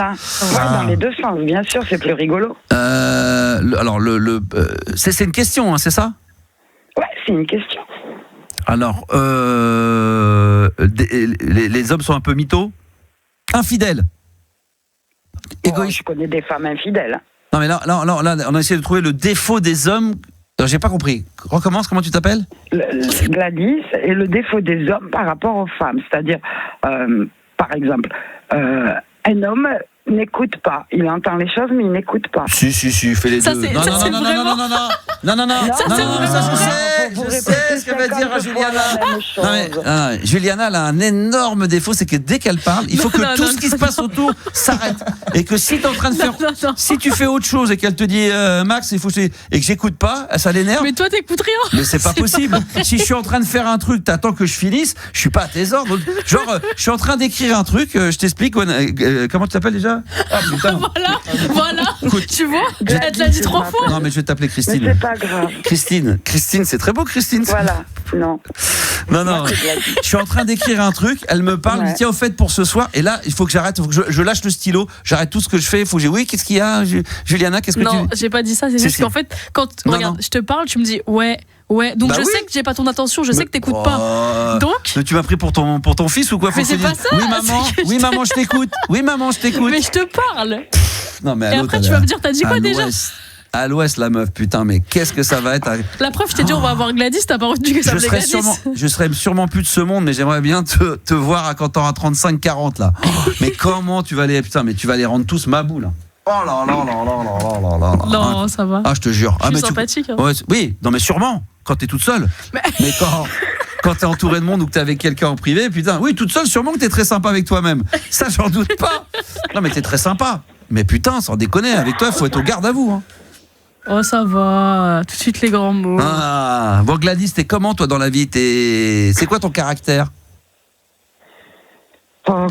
Voilà, dans les deux sens, bien sûr, c'est plus rigolo. Alors, c'est une question, hein, c'est ça? Ouais, c'est une question. Alors, les hommes sont un peu mythos, infidèles, égoïstes. Je connais des femmes infidèles. Non mais là, on a essayé de trouver le défaut des hommes. Alors, j'ai pas compris. Recommence, comment tu t'appelles? Gladys, et le défaut des hommes par rapport aux femmes. C'est-à-dire, par exemple, un homme n'écoute pas. Il entend les choses, mais il n'écoute pas. Si, fais les deux. Non, ça je sais ce que va dire Juliana. Juliana, elle a un énorme défaut, c'est que dès qu'elle parle, il faut que tout ce qui se passe autour s'arrête. Et que si t'es en train de faire... Si tu fais autre chose et qu'elle te dit Max, il faut et que j'écoute pas, ça l'énerve. Mais toi, t'écoutes rien. Mais c'est pas possible. Si je suis en train de faire un truc, t'attends que je finisse, je suis pas à tes ordres. Genre, je suis en train d'écrire un truc, je t'explique. Comment tu t'appelles déjà? Ah putain. Voilà. Écoute, tu vois, elle te l'a dit 3 fois. Non mais je vais t'appeler Christine. Mais c'est pas grave. Christine, c'est très beau, Christine. Voilà, non. Non. Je suis en train d'écrire un truc, elle me parle, me dit tiens au fait pour ce soir, et là il faut que j'arrête, il faut que je lâche le stylo, j'arrête tout ce que je fais, il faut que oui, qu'est-ce qu'il y a, Juliana, qu'est-ce que non, j'ai pas dit ça, c'est juste qu'en fait, quand regarde, je te parle, tu me dis ouais, donc je sais que j'ai pas ton attention, je sais que t'écoutes pas. Donc tu m'as pris pour ton fils ou quoi? Mais c'est pas ça. Oui maman, je t'écoute. Mais je te parle. Non mais et après tu vas me dire t'as dit quoi déjà? À l'ouest, la meuf, putain, mais qu'est-ce que ça va être? La preuve, je t'ai dit, on va avoir Gladys, t'as pas retenu que ça s'appelait Gladys. Je serais sûrement plus de ce monde, mais j'aimerais bien te voir quand t'auras 35-40 là. Mais comment tu vas les. Putain, mais tu vas les rendre tous mabou là. Oh là là là là là là là. Non, ça va. Ah, je te jure. Je suis sympathique. Ouais, oui, non, mais sûrement, quand t'es toute seule. Mais quand t'es entouré de monde ou que t'es avec quelqu'un en privé, putain, oui, toute seule, sûrement que t'es très sympa avec toi-même. Ça, j'en doute pas. Non, mais t'es très sympa. Mais putain, sans déconner, avec toi, il faut être au garde à vous. Hein. Oh, ça va. Tout de suite, les grands mots. Ah, bon, Gladys, t'es comment, toi, dans la vie? C'est quoi ton caractère?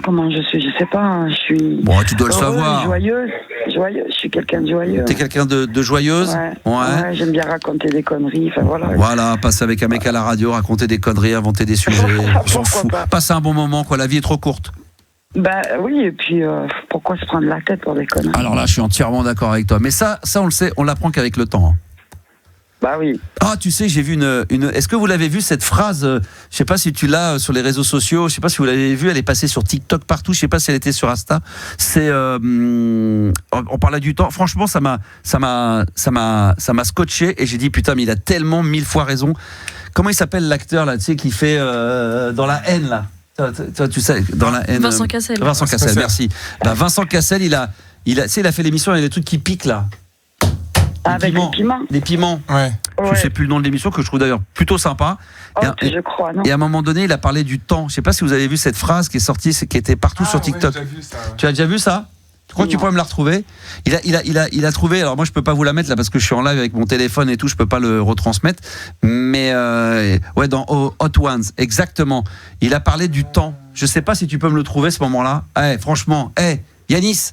Comment je suis, je sais pas. Je suis. Bon, tu dois le savoir. Joyeuse. Je suis quelqu'un de joyeux. T'es quelqu'un de joyeuse? Ouais, j'aime bien raconter des conneries. Enfin, voilà. Voilà, passer avec un mec à la radio, raconter des conneries, inventer des sujets. J'en fous. Passer un bon moment, quoi. La vie est trop courte. Bah oui, et puis pourquoi se prendre la tête pour des conneries? Alors là, je suis entièrement d'accord avec toi. Mais ça, on le sait, on l'apprend qu'avec le temps. Bah oui. Ah, tu sais, j'ai vu une. Est-ce que vous l'avez vu cette phrase je sais pas si tu l'as sur les réseaux sociaux. Je sais pas si vous l'avez vue. Elle est passée sur TikTok partout. Je sais pas si elle était sur Insta. C'est. On parlait du temps. Franchement, ça m'a scotché et j'ai dit putain, mais il a tellement 1000 fois raison. Comment il s'appelle l'acteur là, tu sais, qui fait dans la haine là. Toi, tu sais, dans la haine. Vincent Cassel. Vincent Cassel, merci. Bah, Vincent Cassel, il a fait l'émission. Il y a des trucs qui piquent là. Avec les piments. Des piments. Ouais. Je sais plus le nom de l'émission que je trouve d'ailleurs plutôt sympa. Je crois, non. Et à un moment donné, il a parlé du temps. Je sais pas si vous avez vu cette phrase qui est sortie, qui était partout sur TikTok. Ouais, j'ai déjà vu ça, ouais. Tu as déjà vu ça? Je crois que tu pourrais me la retrouver. Il a trouvé. Alors moi, je peux pas vous la mettre là parce que je suis en live avec mon téléphone et tout. Je peux pas le retransmettre. Mais ouais, dans Hot Ones, exactement. Il a parlé du temps. Je sais pas si tu peux me le trouver ce moment-là. Franchement, Yanis,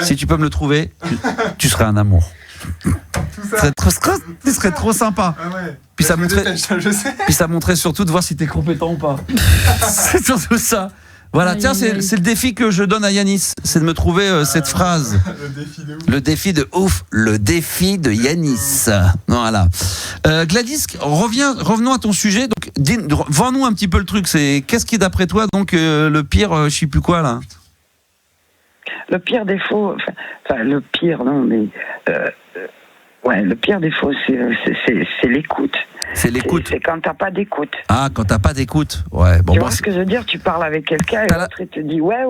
si tu peux me le trouver, tu serais un amour. Ce serait trop sympa. Ah ouais. Puis ça montrait, je sais. puis ça montrait surtout de voir si t'es compétent ou pas. C'est surtout ça. Voilà, tiens, c'est le défi que je donne à Yanis, c'est de me trouver cette phrase. Le défi de ouf. Le défi de Yanis. Voilà. Gladys, revenons à ton sujet. Donc, vends-nous un petit peu le truc. Qu'est-ce qui est d'après toi donc le pire, je sais plus quoi là. Le pire défaut, le pire, non, mais le pire défaut, c'est l'écoute. C'est l'écoute. C'est quand t'as pas d'écoute. Ah, quand t'as pas d'écoute. Ouais. Bon, tu vois ce que je veux dire? Tu parles avec quelqu'un et l'autre il te dit ouais,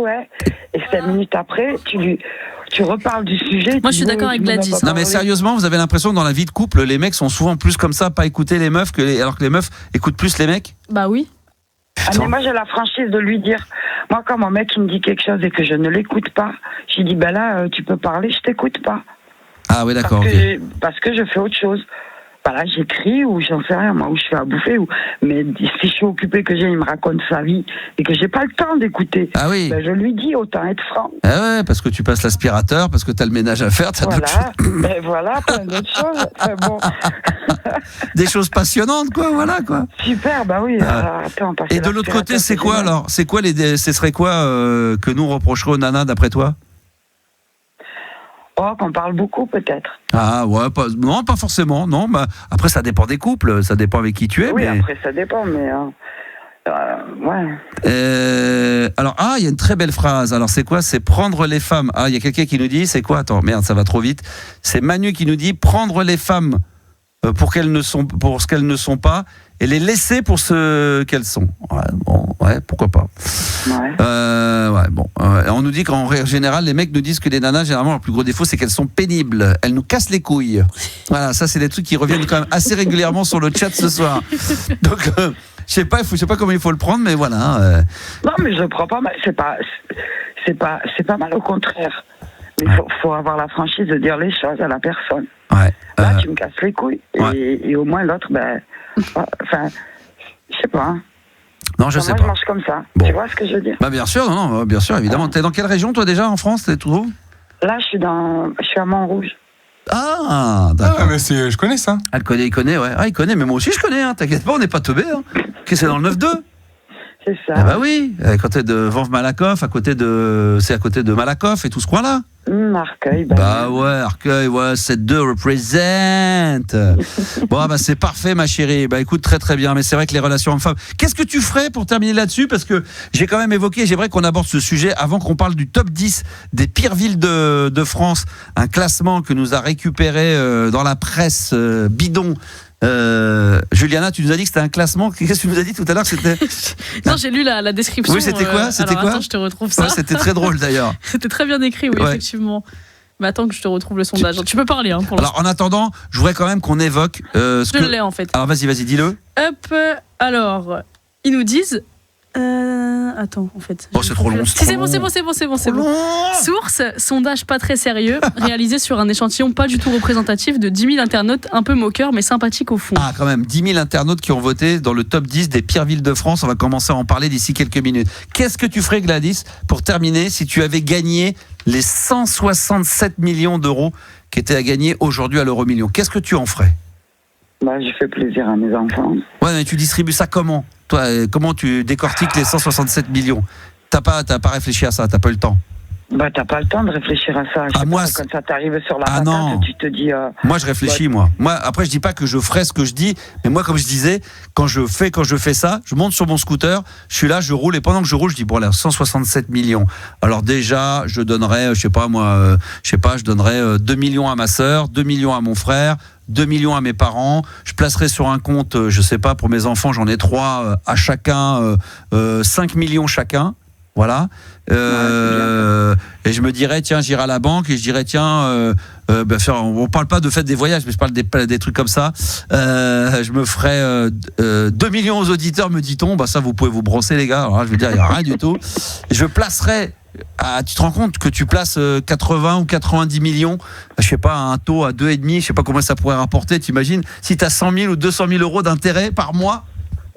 et 5 minutes après, tu reparles du sujet. Moi, je suis d'accord avec Gladys. Non, mais sérieusement, vous avez l'impression que dans la vie de couple, les mecs sont souvent plus comme ça, pas écouter les meufs, alors que les meufs écoutent plus les mecs? Bah oui. Mais moi j'ai la franchise de lui dire, moi quand mon mec il me dit quelque chose et que je ne l'écoute pas, je lui dis là tu peux parler, je t'écoute pas. Ah oui, d'accord. Parce que je fais autre chose. Voilà, j'écris ou j'en sais rien, moi, ou je fais à bouffer, mais si je suis occupé, que il me raconte sa vie et que j'ai pas le temps d'écouter, je lui dis autant être franc. Ah ouais, parce que tu passes l'aspirateur, parce que t'as le ménage à faire, t'as d'autres choses. Voilà, plein d'autres choses. Bon. Des choses passionnantes, quoi, voilà, quoi. Super, bah oui. Attends, et de l'autre côté, c'est quoi alors? Ce serait quoi que nous reprocherons aux nanas d'après toi? Oh, qu'on parle beaucoup peut-être. Ah ouais, non, pas forcément. Non, bah, après ça dépend des couples, ça dépend avec qui tu es. Oui, mais... après ça dépend, mais ouais. Alors il y a une très belle phrase. Alors c'est quoi? C'est prendre les femmes. Ah, il y a quelqu'un qui nous dit, c'est quoi? Attends, merde, ça va trop vite. C'est Manu qui nous dit prendre les femmes pour ce qu'elles ne sont pas et les laisser pour ce qu'elles sont. Ouais, pourquoi pas. On nous dit qu'en général, les mecs nous disent que les nanas, généralement, leur plus gros défaut, c'est qu'elles sont pénibles. Elles nous cassent les couilles. Voilà, ça, c'est des trucs qui reviennent quand même assez régulièrement sur le chat ce soir. Donc, je sais pas comment il faut le prendre, mais voilà. Non, mais je le prends pas mal. C'est pas mal, au contraire. Mais faut avoir la franchise de dire les choses à la personne. Ouais. Là, tu me casses les couilles. Et au moins, l'autre, je sais pas. Hein. Non, je sais pas. Moi, je marche comme ça. Bon. Tu vois ce que je veux dire? Bah, bien sûr, bien sûr, évidemment. T'es dans quelle région, toi, déjà, en France? T'es tout où? Là, je suis à Montrouge. Ah, d'accord. Ah, mais je connais ça. Ah, il connaît, ouais. Ah, il connaît, mais moi aussi, je connais, hein. T'inquiète pas, on n'est pas teubés, hein. Qu'est-ce que c'est dans le 9-2? C'est ça. Ah, bah oui, à côté de Vanves-Malakoff, c'est à côté de Malakoff et tout ce coin-là. Arcueil, bah ouais, Arcueil, ouais, 7-2 represent. Bon, bah c'est parfait, ma chérie. Bah écoute, très très bien. Mais c'est vrai que les relations hommes-femmes. Qu'est-ce que tu ferais pour terminer là-dessus? Parce que j'ai quand même évoqué, j'aimerais qu'on aborde ce sujet avant qu'on parle du top 10 des pires villes de France. Un classement que nous a récupéré dans la presse bidon. Juliana, tu nous as dit que c'était un classement. Qu'est-ce que tu nous as dit tout à l'heure? C'était... Non, j'ai lu la description. Oui, c'était quoi? Attends, je te retrouve ça. Ouais, c'était très drôle d'ailleurs. C'était très bien écrit, oui, effectivement. Mais attends que je te retrouve le sondage. Tu peux parler, hein, pour l'instant. Alors, en attendant, je voudrais quand même qu'on évoque. Je l'ai en fait. Alors, vas-y, dis-le. Hop, alors, ils nous disent. Attends, en fait. Oh, c'est trop long. C'est bon. Source, sondage pas très sérieux, réalisé sur un échantillon pas du tout représentatif de 10 000 internautes, un peu moqueurs, mais sympathiques au fond. Ah, quand même, 10 000 internautes qui ont voté dans le top 10 des pires villes de France. On va commencer à en parler d'ici quelques minutes. Qu'est-ce que tu ferais, Gladys, pour terminer, si tu avais gagné les 167 millions d'euros qui étaient à gagner aujourd'hui à l'euro-million? Qu'est-ce que tu en ferais? Bah, je fais plaisir à mes enfants. Ouais, mais tu distribues ça comment? Toi, comment tu décortiques les 167 millions? T'as pas réfléchi à ça, t'as pas eu le temps? Bah, t'as pas le temps de réfléchir à ça. Je sais moi, pas, quand ça t'arrive sur la patate, non. tu te dis... Moi, je réfléchis, moi. Après, je dis pas que je ferai ce que je dis, mais moi, comme je disais, quand je fais ça, je monte sur mon scooter, je suis là, je roule, et pendant que je roule, je dis, bon, là, 167 millions. Alors déjà, je donnerais, je donnerais 2 millions à ma sœur, 2 millions à mon frère, 2 millions à mes parents. Je placerai sur un compte, je sais pas, pour mes enfants, j'en ai 3 à chacun, 5 millions chacun. Voilà. Et je me dirais, tiens, j'irai à la banque et je dirais, tiens, on parle pas de fait des voyages, mais je parle des trucs comme ça. Je me ferai 2 millions aux auditeurs, me dit-on. Bah, ça, vous pouvez vous brosser, les gars. Alors là, je veux dire, il n'y a rien du tout. Et je placerai. Tu te rends compte que tu places 80 ou 90 millions, je sais pas, un taux à 2,5, je sais pas comment ça pourrait rapporter, t'imagines, si tu as 100 000 ou 200 000 euros d'intérêt par mois.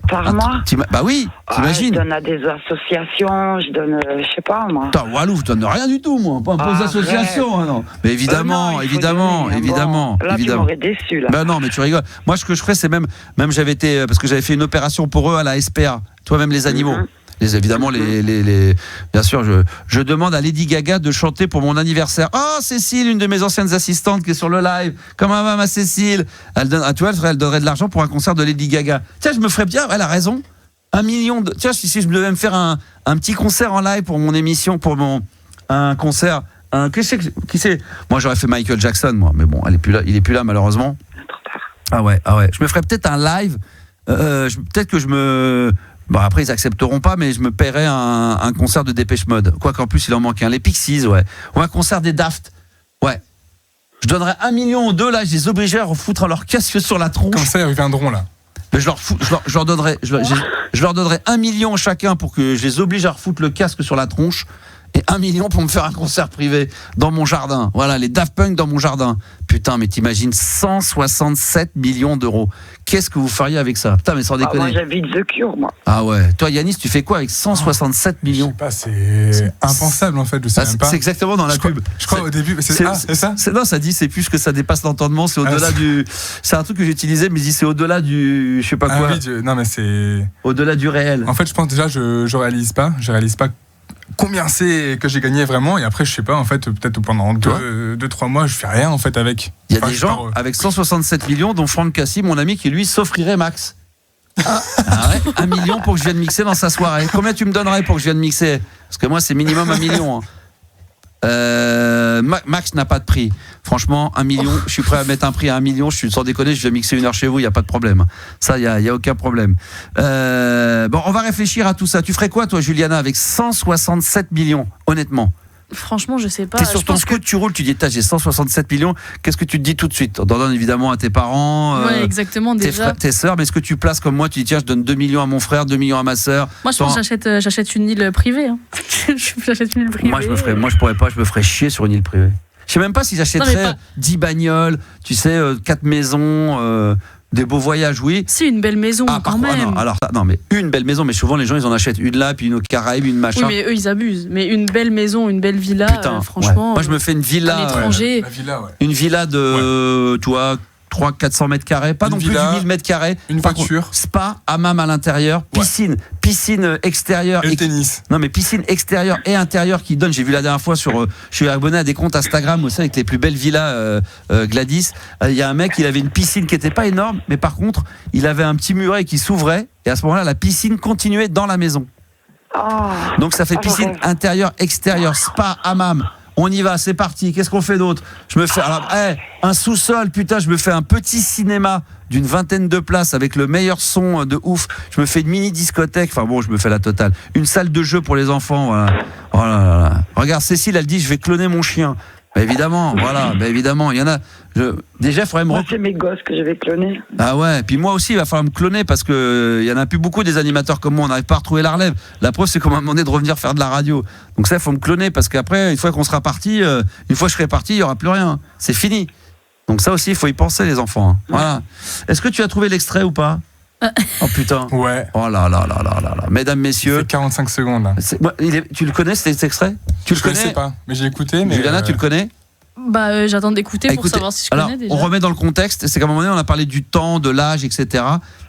Par mois? Bah oui, t'imagines. Je donne à des associations, je donne, je sais pas, moi. Putain, Walou, je donne rien du tout, moi. Pas aux associations, non. Mais évidemment, non, évidemment. Là, tu m'aurais déçu, là. Ben non, mais tu rigoles. Moi, ce que je ferais, c'est même j'avais été, parce que j'avais fait une opération pour eux à la SPA. Toi-même, les animaux. Évidemment, bien sûr, je demande à Lady Gaga de chanter pour mon anniversaire. Oh, Cécile, une de mes anciennes assistantes qui est sur le live. Comment va ma Cécile? Elle donnerait de l'argent pour un concert de Lady Gaga. Tiens, je me ferais bien, elle a raison. 1 million de. Tiens, si je devais me faire un petit concert en live pour mon émission, un concert. Qui c'est? Moi, j'aurais fait Michael Jackson, moi. Mais bon, il est plus là, malheureusement. Ah ouais. Je me ferais peut-être un live. Peut-être que je me. Bon, après, ils accepteront pas, mais je me paierais un concert de Dépêche Mode. Quoi qu'en plus, il en manque un. Les Pixies, ouais. Ou un concert des Daft. Ouais. Je donnerais 1 million ou 2, là, je les obligerais à refoutre leur casque sur la tronche. Comme ça, ils viendront, là. Mais je leur donnerais 1 million chacun pour que je les oblige à refoutre le casque sur la tronche. Et 1 million pour me faire un concert privé dans mon jardin. Voilà, les Daft Punk dans mon jardin. Putain, mais t'imagines 167 millions d'euros. Qu'est-ce que vous feriez avec ça? Putain, mais sans déconner. Moi, j'habite The Cure, moi. Ah ouais. Toi, Yanis, tu fais quoi avec 167 millions? Je sais pas, c'est impensable, en fait, je sais même pas. C'est exactement dans la pub. Je crois au début, c'est ça? Non, ça dit, c'est plus que ça dépasse l'entendement, c'est au-delà du... C'est un truc que j'utilisais, mais c'est au-delà du... Je sais pas quoi. Oui, non, mais c'est... Au-delà du réel. En fait, je pense déjà, je réalise pas combien c'est que j'ai gagné vraiment, et après je sais pas, en fait peut-être pendant 2-3 mois je fais rien en fait avec. Il y a des gens avec 167 millions dont Franck Cassi, mon ami, qui lui s'offrirait max. Ah ouais, 1 million pour que je vienne mixer dans sa soirée. Combien tu me donnerais pour que je vienne mixer? Parce que moi c'est minimum 1 million. Max n'a pas de prix. Franchement, 1 million, je suis prêt à mettre un prix à 1 million. Je suis sans déconner, je vais mixer 1 heure chez vous, il n'y a pas de problème. Ça, il y a aucun problème. Bon, on va réfléchir à tout ça. Tu ferais quoi, toi, Juliana, avec 167 millions, honnêtement? Franchement, je sais pas. T'es sur ton scoot, tu roules, tu dis, j'ai 167 millions. Qu'est-ce que tu te dis tout de suite? On donne évidemment à tes parents, ouais, exactement, déjà. Tes sœurs, mais est-ce que tu places comme moi? Tu dis, tiens, je donne 2 millions à mon frère, 2 millions à ma sœur. Moi, je pense que j'achète une île privée. Hein. J'achète une île privée. Moi, je pourrais pas, je me ferais chier sur une île privée. Je sais même pas si j'achèterais 10 bagnoles, tu sais, 4 maisons. Des beaux voyages, oui. C'est une belle maison quand même. Non, mais une belle maison, mais souvent les gens ils en achètent une là, puis une aux Caraïbes, une machin. Oui, mais eux ils abusent. Mais une belle maison, une belle villa, putain, franchement. Ouais. Moi je me fais une villa. À l'étranger. Une villa de, tu vois, 300-400 mètres carrés, pas non plus du 1000 mètres carrés. Une voiture. Spa, hammam à l'intérieur, piscine extérieure. Et le tennis. Non, mais piscine extérieure et intérieure qui donne. J'ai vu la dernière fois je suis abonné à des comptes Instagram aussi avec les plus belles villas Gladys. Il y a un mec, il avait une piscine qui était pas énorme, mais par contre, il avait un petit muret qui s'ouvrait et à ce moment-là, la piscine continuait dans la maison. Donc ça fait piscine intérieure, extérieure, spa, hammam. On y va, c'est parti. Qu'est-ce qu'on fait d'autre? Je me fais un sous-sol, putain, je me fais un petit cinéma d'une 20aine de places avec le meilleur son de ouf. Je me fais une mini discothèque. Enfin bon, je me fais la totale. Une salle de jeu pour les enfants. Voilà. Oh là là. Regarde, Cécile, elle dit, je vais cloner mon chien. Bah évidemment, voilà. Bah évidemment, il y en a. Déjà, il faudrait me. Moi, c'est mes gosses que je vais cloner. Ah ouais. Puis moi aussi, il va falloir me cloner parce que il y en a plus beaucoup des animateurs comme moi. On n'arrive pas à retrouver la relève. La preuve, c'est qu'on m'a demandé de revenir faire de la radio. Donc ça, il faut me cloner parce qu'après, une fois qu'on sera parti, une fois que je serai parti, il y aura plus rien. C'est fini. Donc ça aussi, il faut y penser, les enfants. Hein. Voilà. Est-ce que tu as trouvé l'extrait ou pas? Oh putain. Ouais. Oh là là là là là là. Mesdames, messieurs. C'est 45 secondes là. Tu le connais cet extrait? Tu le connais? Je sais pas, mais j'ai écouté. Mais Juliana, tu le connais? Bah, j'attends d'écouter pour savoir si je connais déjà. On remet dans le contexte. C'est qu'à un moment donné, on a parlé du temps, de l'âge, etc.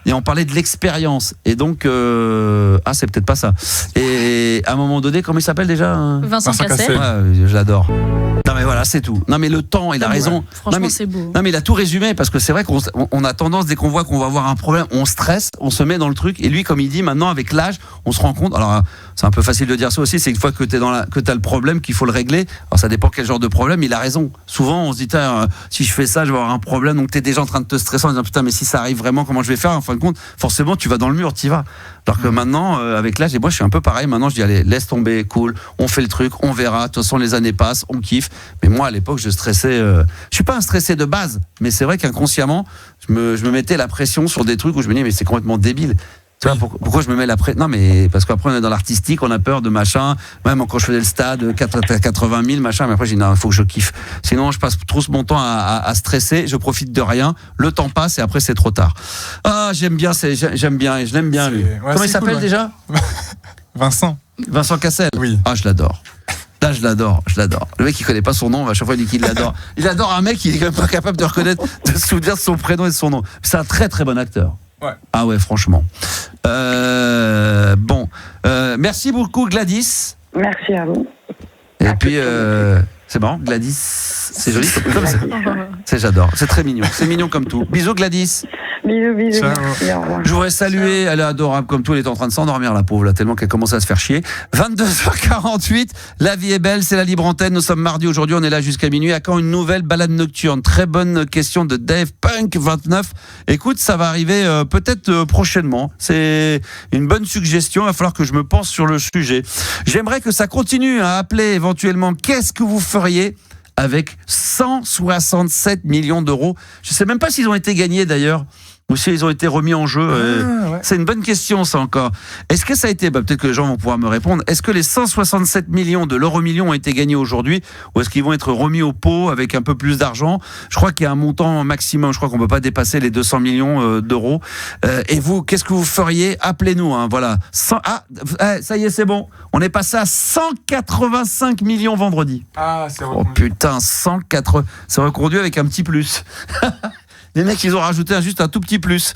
et on parlait de l'expérience. Et donc, c'est peut-être pas ça. Et à un moment donné, comment il s'appelle déjà Vincent Cassel. Ouais, je l'adore. Non mais voilà, c'est tout. Non mais le temps, il a raison. Franchement, c'est beau. Non mais il a tout résumé, parce que c'est vrai qu'on a tendance, dès qu'on voit qu'on va avoir un problème, on stresse, on se met dans le truc. Et lui, comme il dit, maintenant avec l'âge, on se rend compte. Alors c'est un peu facile de dire ça aussi, c'est une fois que t'as le problème qu'il faut le régler. Alors ça dépend quel genre de problème. Il a raison. Souvent on se dit si je fais ça, je vais avoir un problème. Donc t'es déjà en train de te stresser en disant putain, mais si ça arrive vraiment, comment je vais faire? En fin de compte, forcément tu vas dans le mur, t'y vas. Alors que maintenant, avec l'âge, et moi je suis un peu pareil. Maintenant je dis allez, laisse tomber, cool, on fait le truc, on verra. De toute façon les années passent, on kiffe. Mais moi à l'époque je stressais. Je suis pas un stressé de base, mais c'est vrai qu'inconsciemment je me mettais la pression sur des trucs où je me dis mais c'est complètement débile. Tu vois, pourquoi je me mets la pression? Non, mais parce qu'après on est dans l'artistique, on a peur de machin. Même quand je faisais le stade, 80 000 machin, mais après j'ai dit non, il faut que je kiffe. Sinon je passe trop mon temps à stresser, je profite de rien. Le temps passe et après c'est trop tard. Ah, j'aime bien, je l'aime bien lui. Comment il s'appelle déjà? Vincent Cassel. Oui. Ah, je l'adore. Là, je l'adore. Le mec, il connaît pas son nom, à chaque fois, il dit qu'il l'adore. Il adore un mec qui est quand même pas capable de reconnaître, de se souvenir de son prénom et de son nom. C'est un très très bon acteur. Ouais. Ah ouais, franchement. Merci beaucoup, Gladys. Merci à vous. Et puis, c'est marrant, Gladys, c'est joli. J'adore. C'est très mignon. C'est mignon comme tout. Bisous, Gladys. Bisous. Ciao. Merci, au revoir. Je voudrais saluer, elle est adorable comme tout, elle est en train de s'endormir la pauvre là, tellement qu'elle commence à se faire chier. 22h48, la vie est belle, c'est la libre antenne, nous sommes mardi aujourd'hui, on est là jusqu'à minuit. À quand une nouvelle balade nocturne? Très bonne question de Dave Punk 29. Écoute, ça va arriver peut-être prochainement. C'est une bonne suggestion, il va falloir que je me pense sur le sujet. J'aimerais que ça continue à appeler éventuellement. Qu'est-ce que vous feriez avec 167 millions d'euros? Je sais même pas s'ils ont été gagnés d'ailleurs, ou s'ils ont été remis en jeu. Ouais. C'est une bonne question ça encore. Est-ce que ça a été, peut-être que les gens vont pouvoir me répondre, est-ce que les 167 millions de l'euro-million ont été gagnés aujourd'hui, ou est-ce qu'ils vont être remis au pot avec un peu plus d'argent? Je crois qu'il y a un montant maximum, je crois qu'on peut pas dépasser les 200 millions d'euros. Et vous, qu'est-ce que vous feriez? Appelez-nous, voilà. Ça y est, c'est bon. On est passé à 185 millions vendredi. Ah, c'est Oh putain, 180. C'est reconduit avec un petit plus. Les mecs, ils ont rajouté juste un tout petit plus.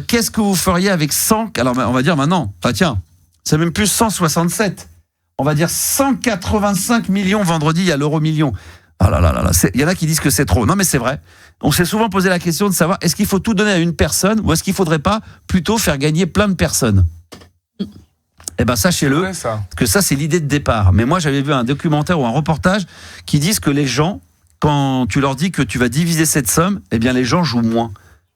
Qu'est-ce que vous feriez avec 100? Alors, on va dire maintenant. Tiens, c'est même plus 167. On va dire 185 millions vendredi, il y a l'euro-million. Ah là là là là. Il y en a qui disent que c'est trop. Non, mais c'est vrai. On s'est souvent posé la question de savoir est-ce qu'il faut tout donner à une personne ou est-ce qu'il faudrait pas plutôt faire gagner plein de personnes? Eh ben, sachez-le, que ça, c'est l'idée de départ. Mais moi, j'avais vu un documentaire ou un reportage qui disent que les gens, quand tu leur dis que tu vas diviser cette somme, eh bien les gens jouent moins.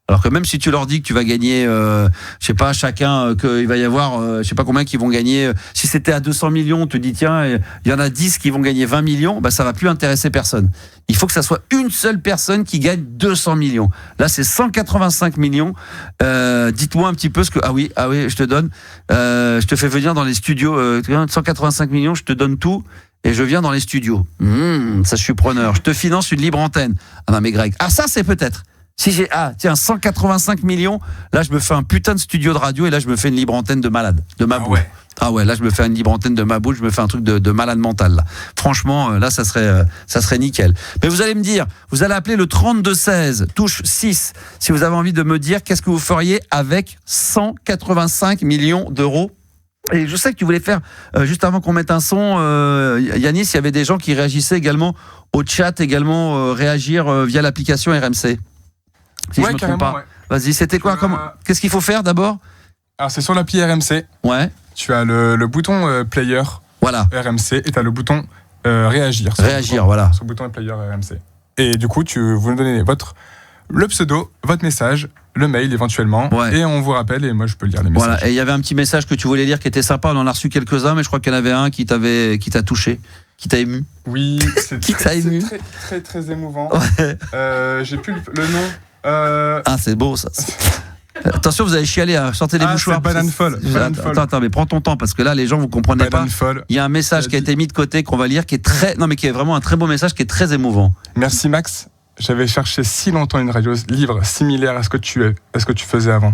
Alors que même si tu leur dis que tu vas gagner, je sais pas, chacun, qu'il va y avoir, je sais pas combien qui vont gagner. Si c'était à 200 millions, on te dit tiens, il y en a 10 qui vont gagner 20 millions, ça va plus intéresser personne. Il faut que ça soit une seule personne qui gagne 200 millions. Là, c'est 185 millions. Dites-moi un petit peu ce que... Ah oui, je te donne. Je te fais venir dans les studios. 185 millions, je te donne tout. Et je viens dans les studios. Ça, je suis preneur. Je te finance une libre antenne. Ah non, mais Greg. Ah, ça, c'est peut-être. Si j'ai, 185 millions, là, je me fais un putain de studio de radio et là, je me fais une libre antenne de malade, de ma boule. Ah ouais, là, je me fais une libre antenne de ma boule, je me fais un truc de malade mental, là. Franchement, là, ça serait nickel. Mais vous allez me dire, vous allez appeler le 3216, touche 6, si vous avez envie de me dire qu'est-ce que vous feriez avec 185 millions d'euros. Et je sais que tu voulais faire, juste avant qu'on mette un son, Yanis, il y avait des gens qui réagissaient également au chat, également réagir via l'application RMC. Si je me trompe pas. Ouais. Vas-y, c'était quoi? Qu'est-ce qu'il faut faire d'abord? Alors, c'est sur l'appli RMC. Ouais. Tu as le bouton player. Voilà. RMC et tu as le bouton réagir. Réagir, voilà. Sur le bouton player RMC. Et du coup, vous nous donnez le pseudo, votre message, le mail éventuellement, et on vous rappelle, et moi je peux lire les messages. Voilà, et il y avait un petit message que tu voulais lire qui était sympa, on en a reçu quelques-uns, mais je crois qu'il y en avait un qui t'a touché, qui t'a ému. Oui, c'est très, très émouvant. Ouais. J'ai plus le nom. Ah, c'est beau ça. Attention, vous allez chialer, sortez les mouchoirs. C'est Banane Folle. Attends, mais prends ton temps, parce que là, les gens, vous comprenez pas. Folle. Il y a un message qui a été mis de côté, qu'on va lire, qui est vraiment un très beau message, qui est très émouvant. Merci Max. J'avais cherché si longtemps une radio libre similaire à ce que tu faisais avant.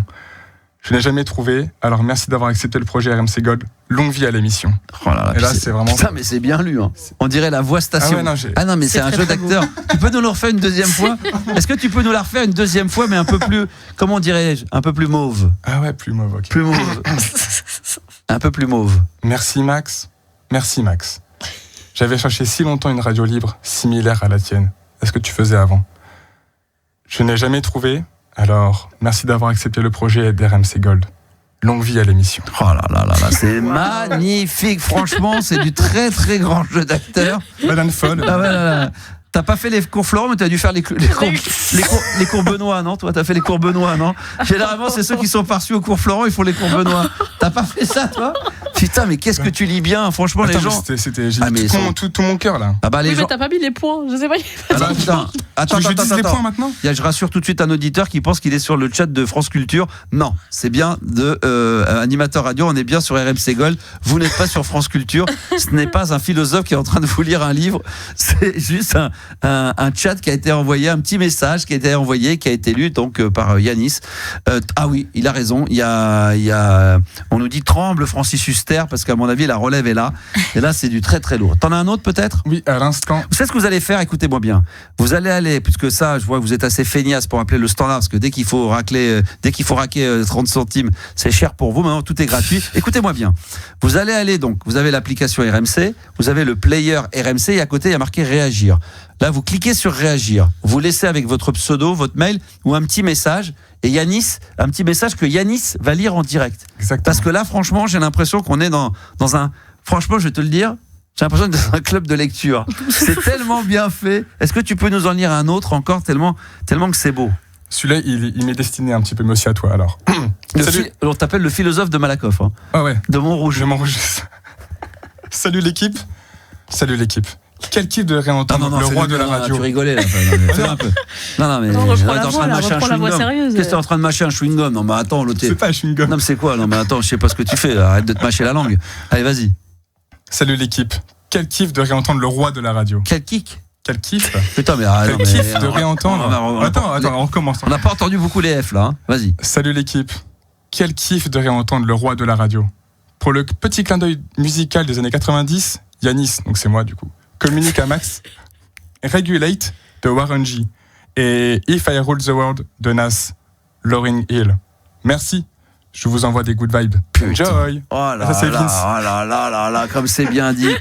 Je n'ai jamais trouvé, alors merci d'avoir accepté le projet RMC Gold. Longue vie à l'émission. Oh là là, et là, c'est vraiment. Putain, mais c'est bien lu. Hein. On dirait la voix station. Non, mais c'est un jeu d'acteur. Tu peux nous le refaire une deuxième fois? Est-ce que tu peux nous la refaire une deuxième fois, mais un peu plus, comment dirais-je, un peu plus mauve? Ah ouais, plus mauve, ok. Plus mauve. Un peu plus mauve. Merci Max. Merci Max. J'avais cherché si longtemps une radio libre, similaire à la tienne. Est-ce que tu faisais avant? Je n'ai jamais trouvé. Alors, merci d'avoir accepté le projet d'RMC Gold. Longue vie à l'émission. Oh là là là là, c'est magnifique. Franchement, c'est du très très grand jeu d'acteur. Madame folle. Ah ouais, là. T'as pas fait les cours Florent, mais t'as dû faire les cours Benoît, non? Toi, t'as fait les cours Benoît, non? Généralement, c'est ceux qui sont partis au cours Florent, ils font les cours Benoît. T'as pas fait ça, toi? Putain, mais qu'est-ce que tu lis bien, franchement. Attends, les gens. J'ai tout mon cœur là. Ah bah, mais t'as pas mis les points, je sais pas. Attends, je dis les points maintenant. Je rassure tout de suite un auditeur qui pense qu'il est sur le chat de France Culture. Non, c'est bien de animateur radio, on est bien sur RMC Gold. Vous n'êtes pas sur France Culture. Ce n'est pas un philosophe qui est en train de vous lire un livre. C'est juste un chat qui a été envoyé, un petit message qui a été envoyé, qui a été lu donc par Yanis. Ah oui, il a raison. Il y a, on nous dit tremble Francis Huster parce qu'à mon avis la relève est là. Et là c'est du très très lourd. T'en as un autre peut-être? Oui, à l'instant. Vous savez ce que vous allez faire? Écoutez-moi bien. Vous allez aller, puisque ça, je vois que vous êtes assez feignasse pour appeler le standard, parce que dès qu'il faut raquer 30 centimes, c'est cher pour vous. Maintenant tout est gratuit. Écoutez-moi bien. Vous allez aller donc, vous avez l'application RMC, vous avez le player RMC et à côté il y a marqué réagir. Là, vous cliquez sur réagir. Vous laissez avec votre pseudo, votre mail ou un petit message. Et Yanis, un petit message que Yanis va lire en direct. Exactement. Parce que là, franchement, j'ai l'impression qu'on est dans un... Franchement, je vais te le dire, j'ai l'impression d'être dans un club de lecture. C'est tellement bien fait. Est-ce que tu peux nous en lire un autre encore, tellement que c'est beau? Celui-là, il m'est destiné un petit peu, mais aussi à toi, alors. On t'appelle le philosophe de Malakoff. Hein. Ah ouais. De Montrouge. De Montrouge. Salut l'équipe. Salut l'équipe. Quel kiff de réentendre le roi de la radio. Tu rigolais là. Fais un peu. Non, mais j'étais en train de mâcher un chewing-gum. Qu'est-ce que t'es en train de mâcher un chewing-gum? Non, mais attends, l'autre. C'est pas un chewing-gum. Non, mais c'est quoi? Non, mais attends, je sais pas ce que tu fais. Arrête de te mâcher la langue. Allez, vas-y. Salut l'équipe. Quel kiff de réentendre le roi de la radio. Quel kiff? Quel kiff? Putain, mais quel kiff de réentendre. Attends, on recommence. On n'a pas entendu beaucoup les F là. Hein. Vas-y. Salut l'équipe. Quel kiff de réentendre le roi de la radio. Pour le petit clin d'œil musical des années 90, Yanis, donc c'est moi du coup, communique à Max Regulate de Warren G et If I Rule the World de Nas, Lauryn Hill. Merci. Je vous envoie des good vibes. Enjoy. Oh là, comme c'est bien dit.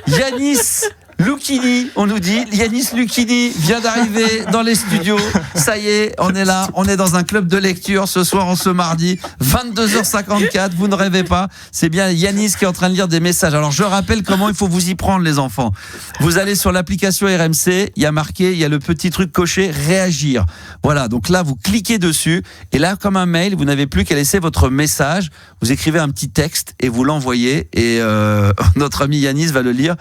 Yanis Lucchini, on nous dit, Yanis Lucchini vient d'arriver dans les studios. Ça y est, on est là, on est dans un club de lecture ce soir, en ce mardi, 22h54. Vous ne rêvez pas, c'est bien Yanis qui est en train de lire des messages. Alors je rappelle comment il faut vous y prendre, les enfants. Vous allez sur l'application RMC, il y a marqué, il y a le petit truc coché, réagir. Voilà, donc là vous cliquez dessus et là comme un mail, vous n'avez plus qu'à laisser votre message. Vous écrivez un petit texte et vous l'envoyez et notre ami Yanis va le lire.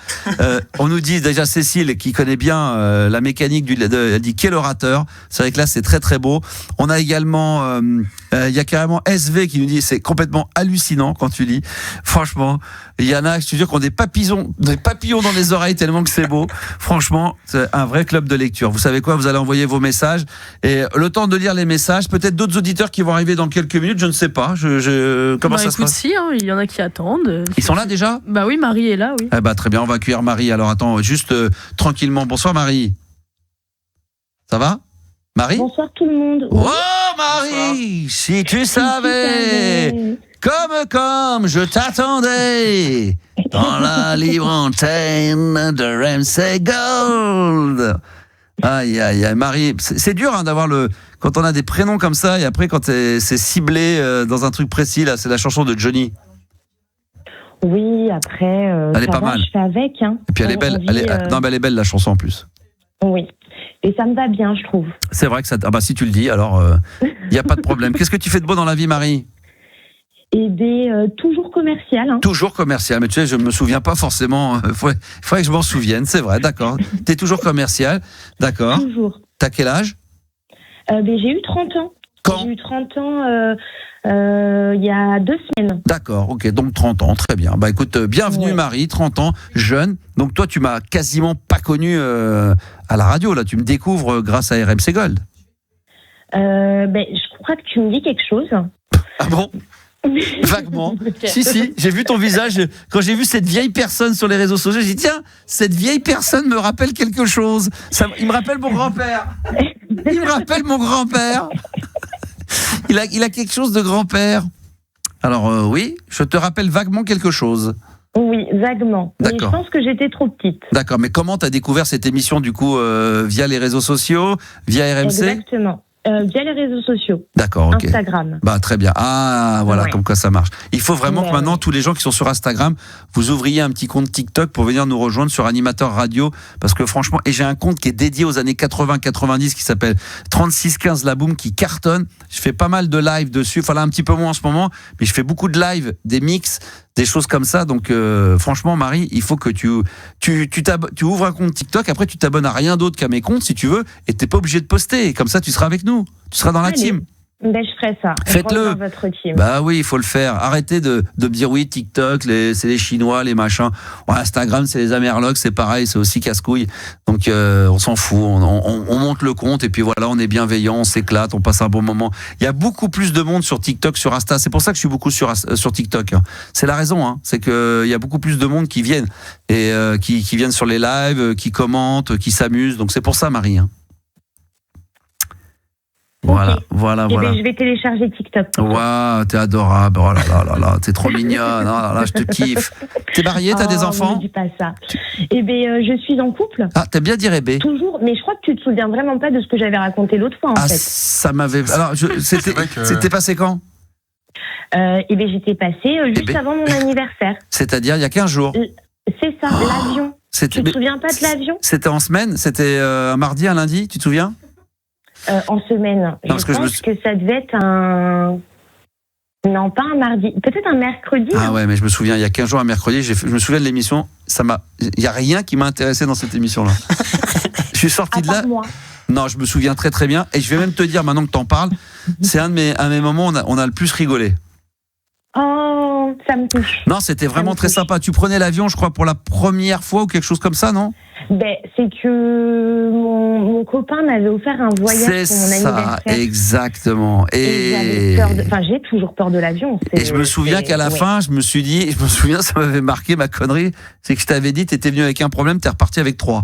On nous dit déjà Cécile qui connaît bien la mécanique elle dit quel orateur. C'est vrai que là c'est très très beau. On a également il y a carrément SV qui nous dit c'est complètement hallucinant quand tu lis. Franchement, il y en a, je te jure, qui ont des papillons dans les oreilles tellement que c'est beau. Franchement, c'est un vrai club de lecture. Vous savez quoi, vous allez envoyer vos messages et le temps de lire les messages, peut-être d'autres auditeurs qui vont arriver dans quelques minutes, je ne sais pas. Comment ça se passe? Si, hein, il y en a qui attendent. Ils sont là déjà? Bah oui, Marie est là, oui. Eh bah, très bien, on va accueillir Marie. Alors attends, juste tranquillement. Bonsoir Marie. Ça va Marie? Bonsoir tout le monde. Oh Marie, si tu savais comme je t'attendais dans la libre antenne de RMC Gold. Aïe aïe aïe, Marie, c'est dur hein, d'avoir quand on a des prénoms comme ça et après quand c'est ciblé dans un truc précis là, c'est la chanson de Johnny. Oui, après elle est pas mal. Je fais avec hein. Et puis elle est belle, elle est belle la chanson en plus. Oui. Et ça me va bien, je trouve. C'est vrai que ça si tu le dis, alors il y a pas de problème. Qu'est-ce que tu fais de beau dans la vie, Marie? Toujours commercial. Hein. Toujours commercial, mais tu sais, je me souviens pas forcément. Faudrait que je m'en souvienne, c'est vrai, d'accord. T'es toujours commercial, d'accord. Toujours. T'as quel âge? J'ai eu 30 ans. Quand? J'ai eu 30 ans il y a 2 semaines. D'accord, ok, donc 30 ans, très bien. Bah écoute, bienvenue Marie, 30 ans, jeune. Donc toi, tu m'as quasiment pas connu à la radio, là. Tu me découvres grâce à RMC Gold. Je crois que tu me dis quelque chose. Ah bon? Vaguement. Si, j'ai vu ton visage. Quand j'ai vu cette vieille personne sur les réseaux sociaux, j'ai dit tiens, cette vieille personne me rappelle quelque chose. Il me rappelle mon grand-père. Il me rappelle mon grand-père. Il a quelque chose de grand-père. Alors oui, je te rappelle vaguement quelque chose. Oui, vaguement. Mais je D'accord. pense que j'étais trop petite. D'accord, mais comment t'as découvert cette émission du coup via les réseaux sociaux, via RMC? Exactement. Via les réseaux sociaux. D'accord, ok. Instagram. Bah très bien. Ah voilà, Ouais. comme quoi ça marche. Il faut vraiment Ouais, que maintenant ouais. tous les gens qui sont sur Instagram, vous ouvriez un petit compte TikTok pour venir nous rejoindre sur Animateur Radio, parce que franchement, et j'ai un compte qui est dédié aux années 80-90 qui s'appelle 3615 La Boom, qui cartonne. Je fais pas mal de live dessus, enfin là un petit peu moins en ce moment, mais je fais beaucoup de live, des mix, des choses comme ça. Donc franchement Marie, il faut que tu ouvres un compte TikTok, après tu t'abonnes à rien d'autre qu'à mes comptes si tu veux, et t'es pas obligé de poster, et comme ça tu seras avec nous, tu seras dans la Allez. team. Ben, je ferai ça. Faites-le. Je rentre dans votre team. Bah oui, il faut le faire. Arrêtez de me dire oui, TikTok, c'est les Chinois, les machins. Ouais, Instagram, c'est les Amerlocs, c'est pareil, c'est aussi casse-couille. Donc on s'en fout, on monte le compte et puis voilà, on est bienveillant, on s'éclate, on passe un bon moment. Il y a beaucoup plus de monde sur TikTok, sur Insta. C'est pour ça que je suis beaucoup sur TikTok. C'est la raison, hein. C'est que il y a beaucoup plus de monde qui viennent et qui viennent sur les lives, qui commentent, qui s'amusent. Donc c'est pour ça, Marie. Hein. Voilà, Ok. voilà. Eh ben, je vais télécharger TikTok. Waouh, t'es adorable. Oh là là là là, t'es trop mignonne. Oh là là, je te kiffe. T'es mariée, t'as des enfants? Ne dis pas ça. Eh ben, je suis en couple. Ah, t'aimes bien dire bébé. Toujours, mais je crois que tu te souviens vraiment pas de ce que j'avais raconté l'autre fois, en Ah, fait. ça m'avait. Alors, C'est vrai que- c'était passé quand? Eh ben, j'étais passée juste ben. avant mon anniversaire. C'est-à-dire il y a 15 jours. C'est ça, l'avion. C'était, Tu te souviens pas de l'avion? c'était en semaine? C'était un mardi, un lundi, tu te souviens? En semaine. parce Je que je me pense que ça devait être un... Non, pas un mardi. Peut-être un mercredi. Ah ouais, mais je me souviens, il y a 15 jours, un mercredi, je me souviens de l'émission. Il y a rien qui m'a intéressé dans cette émission-là. Je suis sorti À de là. part moi. Non, je me souviens très très bien. Et je vais même te dire, maintenant que t'en parles, c'est un de mes moments où on a le plus rigolé. Oh, ça me touche. Non, c'était vraiment me très touche. sympa. Tu prenais l'avion, je crois, pour la première fois ou quelque chose comme ça, non? Ben, c'est que mon copain m'avait offert un voyage C'est pour mon ça, anniversaire. exactement. Et j'avais peur enfin, j'ai toujours peur de l'avion. Et je me souviens qu'à la fin, je me souviens, ça m'avait marqué ma connerie, c'est que je t'avais dit, t'étais venu avec un problème, t'es reparti avec 3.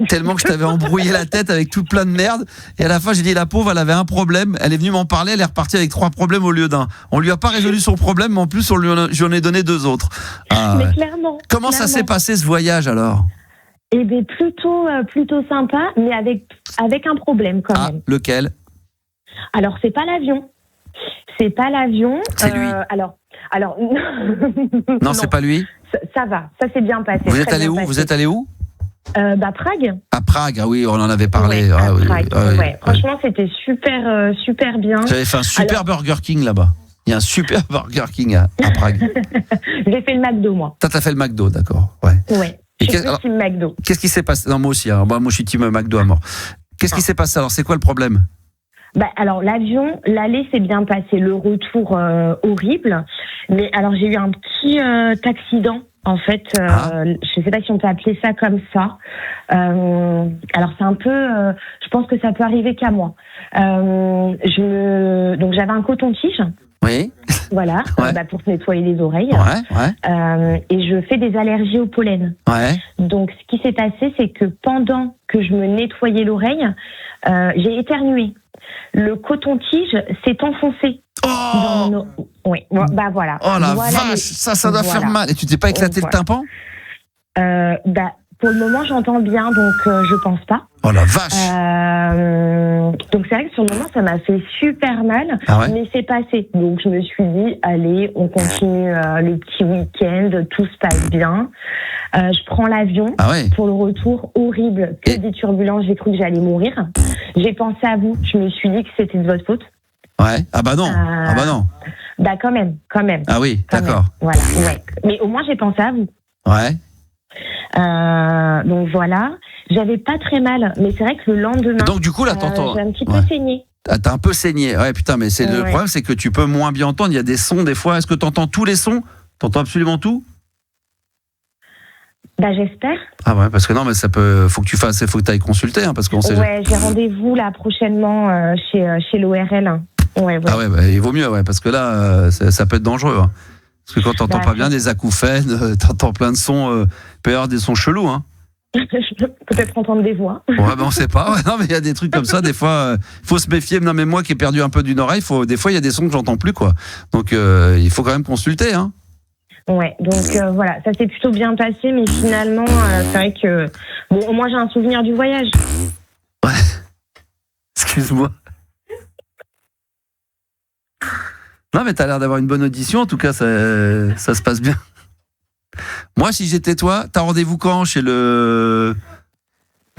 Tellement que je t'avais embrouillé la tête avec tout plein de merde. Et à la fin, j'ai dit, la pauvre, elle avait un problème, elle est venue m'en parler, elle est repartie avec 3 problèmes au lieu d'un. On lui a pas résolu son problème, mais en plus, j'en ai donné 2 autres. Ah, Mais ouais. clairement. Comment ça clairement. s'est passé ce voyage alors? Eh ben, plutôt sympa, mais avec un problème quand Ah, même. lequel? Alors, c'est pas l'avion. C'est pas l'avion. C'est lui. Alors. Non, c'est pas lui. Ça va, ça s'est bien passé. Vous êtes très allé bien où? passé. Vous êtes allé où? Prague. À Prague, ah oui, on en avait parlé. Ouais, à Ah oui, Prague, ah oui, ouais. ouais. Franchement, c'était super bien. J'avais fait un super Burger King là-bas. Il y a un super Burger King à Prague. J'ai fait le McDo, moi. T'as fait le McDo, d'accord. Ouais. Ouais. Et Je suis alors, plus team McDo. qu'est-ce qui s'est passé? Non, moi aussi. Hein. Moi, je suis team McDo à mort. Qu'est-ce qui s'est passé alors? C'est quoi le problème? Bah, alors, l'avion, l'aller s'est bien passé, le retour horrible. Mais alors, j'ai eu un petit accident. En fait, je sais pas si on peut appeler ça comme ça. Alors c'est un peu, je pense que ça peut arriver qu'à moi. Donc j'avais un coton-tige. Oui. Voilà, Ouais. pour se nettoyer les oreilles. Ouais. Et je fais des allergies au pollen. Ouais. Donc ce qui s'est passé, c'est que pendant que je me nettoyais l'oreille, j'ai éternué. Le coton-tige s'est enfoncé. Oh, Oui, bah voilà. oh la Voilà vache, ça doit faire mal. Et tu t'es pas éclaté le Voilà. tympan? Pour le moment, j'entends bien, donc je pense pas. Oh la vache. Donc c'est vrai que sur le moment, ça m'a fait super mal, Ah ouais? mais c'est passé. Donc je me suis dit, allez, on continue le petit week-end, tout se passe bien. Je prends l'avion. Ah ouais. Pour le retour, horrible, que des turbulences, j'ai cru que j'allais mourir. J'ai pensé à vous, je me suis dit que c'était de votre faute. Ouais. Ah bah non. Ah bah non. Bah quand même. Ah oui, Quand d'accord. même. Voilà, ouais. Mais au moins, j'ai pensé à vous. Ouais. Donc voilà, j'avais pas très mal, mais c'est vrai que le lendemain, Donc du coup là, t'entends. j'ai un petit peu Ouais. saigné. Ah, t'as un peu saigné. Ouais, putain, mais le Ouais. problème, c'est que tu peux moins bien entendre. Il y a des sons des fois. Est-ce que t'entends tous les sons? T'entends absolument tout? Bah j'espère. Ah ouais, parce que non, mais ça peut. Faut que t'ailles consulter, hein, parce qu'on sait. Ouais, j'ai rendez-vous là prochainement chez l'ORL. Ouais. Ah ouais, il vaut mieux, parce que là, ça peut être dangereux. Hein. Parce que quand t'entends pas bien des acouphènes, t'entends plein de sons, peut y avoir des sons chelous. Hein. Peut-être entendre des voix. Ouais, on sait pas. Ouais, non, mais il y a des trucs comme ça. Des fois, faut se méfier. Non, mais moi qui ai perdu un peu d'une oreille, des fois, il y a des sons que j'entends plus, quoi. Donc, il faut quand même consulter, hein. Ouais, donc voilà, ça s'est plutôt bien passé, mais finalement, c'est vrai que au moins j'ai un souvenir du voyage. Ouais. Excuse-moi. Non, mais t'as l'air d'avoir une bonne audition. En tout cas, ça se passe bien. Moi, si j'étais toi, t'as rendez-vous quand chez le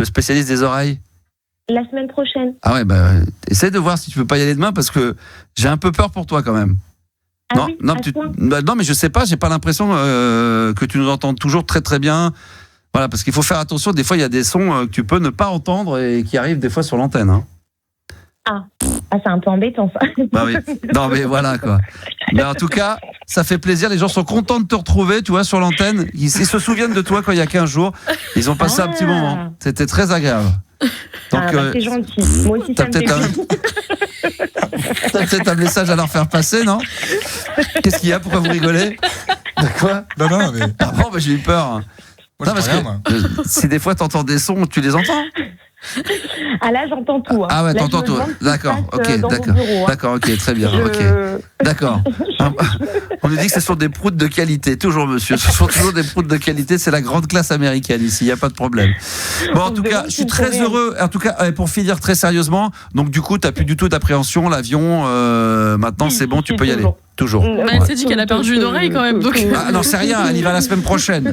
spécialiste des oreilles? La semaine prochaine. Ah ouais, essaie de voir si tu peux pas y aller demain parce que j'ai un peu peur pour toi quand même. Ah non, oui, non, mais je sais pas, j'ai pas l'impression que tu nous entends toujours très très bien. Voilà, parce qu'il faut faire attention. Des fois, il y a des sons que tu peux ne pas entendre et qui arrivent des fois sur l'antenne. Hein. Ah, c'est un peu embêtant ça. Bah oui. Non, mais voilà quoi. Mais en tout cas, ça fait plaisir. Les gens sont contents de te retrouver, tu vois, sur l'antenne. Ils se souviennent de toi quand il y a 15 jours. Ils ont passé un petit moment. C'était très agréable. Donc, c'est gentil. Moi aussi, ça me fait plaisir. T'as peut-être un message à leur faire passer, non? Qu'est-ce qu'il y a? Pourquoi vous rigolez? De quoi? Non, mais. Ah bon, j'ai eu peur. Moi, parce que si des fois t'entends des sons, tu les entends? Ah là, j'entends tout. Hein. Ah ouais, t'entends tout. D'accord, ok, d'accord. D'accord, ok, très bien. Ok, d'accord. On nous dit que ce sont des proutes de qualité, toujours, monsieur. Ce sont toujours des proutes de qualité. C'est la grande classe américaine ici. Il y a pas de problème. Bon, en tout cas, je suis très heureux. En tout cas, pour finir très sérieusement, donc du coup, t'as plus du tout d'appréhension. L'avion, maintenant, c'est bon, tu peux y aller. Toujours. Elle s'est dit qu'elle a perdu une oreille quand même. Donc... Ah non, c'est rien, elle y va la semaine prochaine.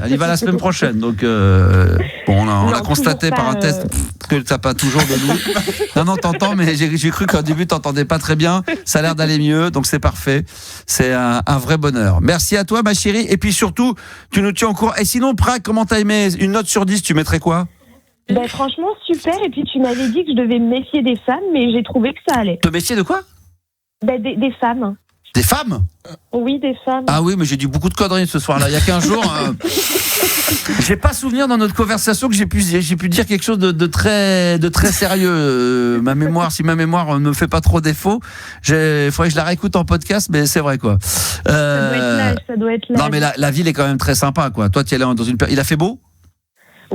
Donc, bon, on a constaté par un test que t'as pas toujours de nous. Non, t'entends, mais j'ai cru qu'au début, t'entendais pas très bien. Ça a l'air d'aller mieux, donc c'est parfait. C'est un vrai bonheur. Merci à toi, ma chérie. Et puis surtout, tu nous tiens au courant. Et sinon, Prague, comment t'as aimé? Une note sur 10, tu mettrais quoi? Franchement, super. Et puis, tu m'avais dit que je devais me méfier des femmes, mais j'ai trouvé que ça allait. Te méfier de quoi? Des femmes. Des femmes? Oui, des femmes. Ah oui, mais j'ai dit beaucoup de conneries ce soir-là. Il y a 15 jours, j'ai pas souvenir dans notre conversation que j'ai pu dire quelque chose de très sérieux. Si ma mémoire ne me fait pas trop défaut, il faudrait que je la réécoute en podcast, mais c'est vrai quoi. Ça doit être l'âge. Non, mais la ville est quand même très sympa quoi. Toi, tu es allé dans une. Il a fait beau?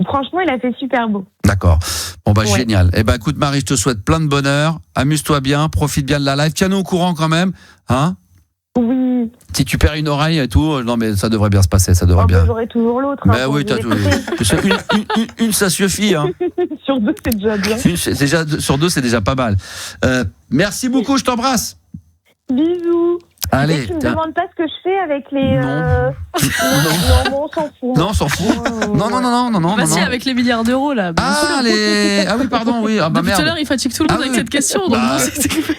Franchement, il a fait super beau. D'accord. Bon ouais. Génial. Eh ben écoute Marie, je te souhaite plein de bonheur. Amuse-toi bien, profite bien de la live. Tiens-nous au courant quand même, hein? Oui. Si tu perds une oreille et tout, non mais ça devrait bien se passer, ça devrait bien. J'aurai toujours l'autre. Ben oui, une ça suffit. Hein. Sur deux, c'est déjà bien. Sur deux, c'est déjà pas mal. Merci beaucoup, je t'embrasse. Bisous. Allez. Tu me demandes pas ce que je fais avec les. Non, on s'en fout. Non, on s'en fout. Non. Bah si, avec les milliards d'euros là. Ah oui, pardon, oui. Ah bah depuis merde. tout à l'heure, il fatigue tout le monde avec cette question. Donc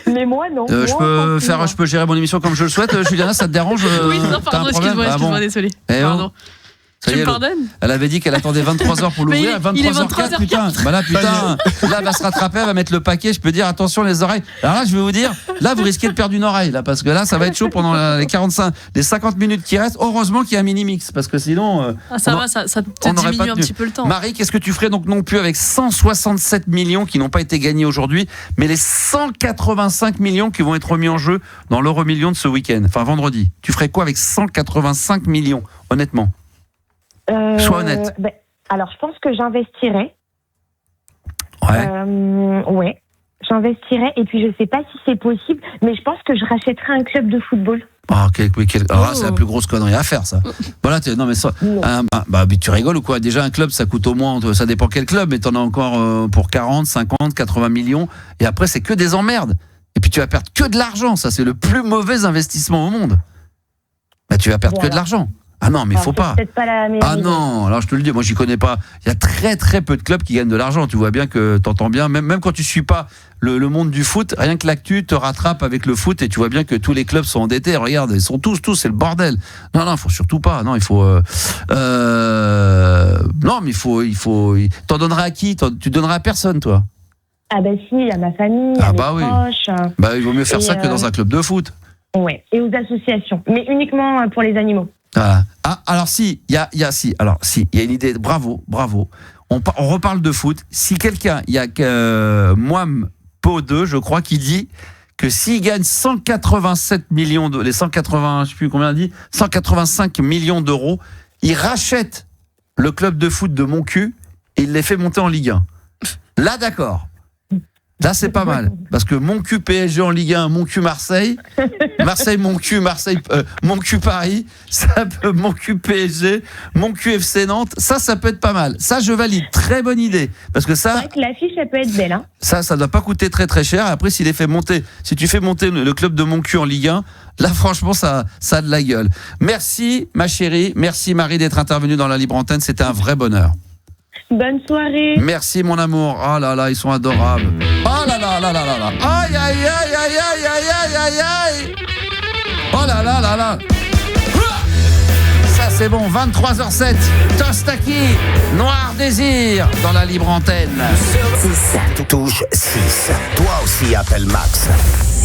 mais moi non. Je peux gérer mon émission comme je le souhaite. Juliana, ça te dérange? Oui, non, pardon, excuse-moi, désolé. Pardon. Tu me pardonnes? Elle avait dit qu'elle attendait 23h pour l'ouvrir. 23h04, putain. Bah là, là, elle va se rattraper, elle va mettre le paquet. Je peux dire, attention les oreilles. Alors là, je vais vous dire, là, vous risquez de perdre une oreille, là, parce que là, ça va être chaud pendant les 50 minutes qui restent. Heureusement qu'il y a un mini-mix, parce que sinon. Ça te diminue un petit peu le temps. Marie, qu'est-ce que tu ferais donc non plus avec 167 millions qui n'ont pas été gagnés aujourd'hui, mais les 185 millions qui vont être remis en jeu dans l'Euro-Million de ce week-end, enfin vendredi? Tu ferais quoi avec 185 millions, honnêtement? Sois honnête. Alors, je pense que j'investirais. Ouais. Ouais, j'investirais. Et puis, je sais pas si c'est possible, mais je pense que je rachèterais un club de football. C'est la plus grosse connerie à faire, ça. Voilà, non, mais ça. Tu rigoles ou quoi? Déjà, un club, ça coûte au moins, ça dépend quel club, mais t'en as encore pour 40, 50, 80 millions. Et après, c'est que des emmerdes. Et puis, tu vas perdre que de l'argent. Ça, c'est le plus mauvais investissement au monde. Tu vas perdre que de l'argent. Ah non, mais il faut pas. Pas la meilleure idée. Non, alors je te le dis, moi j'y connais pas. Il y a très très peu de clubs qui gagnent de l'argent. Tu vois bien que t'entends bien, même quand tu suis pas le monde du foot, rien que l'actu te rattrape avec le foot et tu vois bien que tous les clubs sont endettés. Regarde, ils sont tous, c'est le bordel. Non, faut surtout pas. Non, il faut. Non, mais il faut. T'en donneras à qui? Tu donneras à personne, toi? Ah si, à ma famille, à mes proches. Il vaut mieux faire ça que dans un club de foot. Ouais, et aux associations, mais uniquement pour les animaux. Voilà. Ah, alors il y a une idée. Bravo. On reparle de foot. Si quelqu'un, il y a Moam Po 2, je crois, qui dit que s'il gagne 187 millions les 180, je sais plus combien on dit, 185 millions d'euros, il rachète le club de foot de Montcuq et il les fait monter en Ligue 1. Là, d'accord. Là, c'est pas mal. Parce que Montcuq PSG en Ligue 1, Montcuq Marseille, Marseille Montcuq, Montcuq Paris, ça peut, Montcuq PSG, Montcuq FC Nantes, ça peut être pas mal. Ça, je valide. Très bonne idée. Parce que ça. C'est vrai que l'affiche, elle peut être belle, hein. Ça doit pas coûter très très cher. Après, si tu fais monter le club de Montcuq en Ligue 1, là, franchement, ça a de la gueule. Merci, ma chérie. Merci, Marie, d'être intervenue dans la Libre Antenne. C'était un vrai bonheur. Bonne soirée. Merci mon amour. Oh là là, ils sont adorables. Oh là là là là là là. Aïe aïe aïe aïe aïe aïe aïe aïe aïe. Oh là là là là. Ça c'est bon, 23h07. Tostaki, Noir Désir dans la Libre Antenne. 6. Touche 6. Toi aussi appelle Max.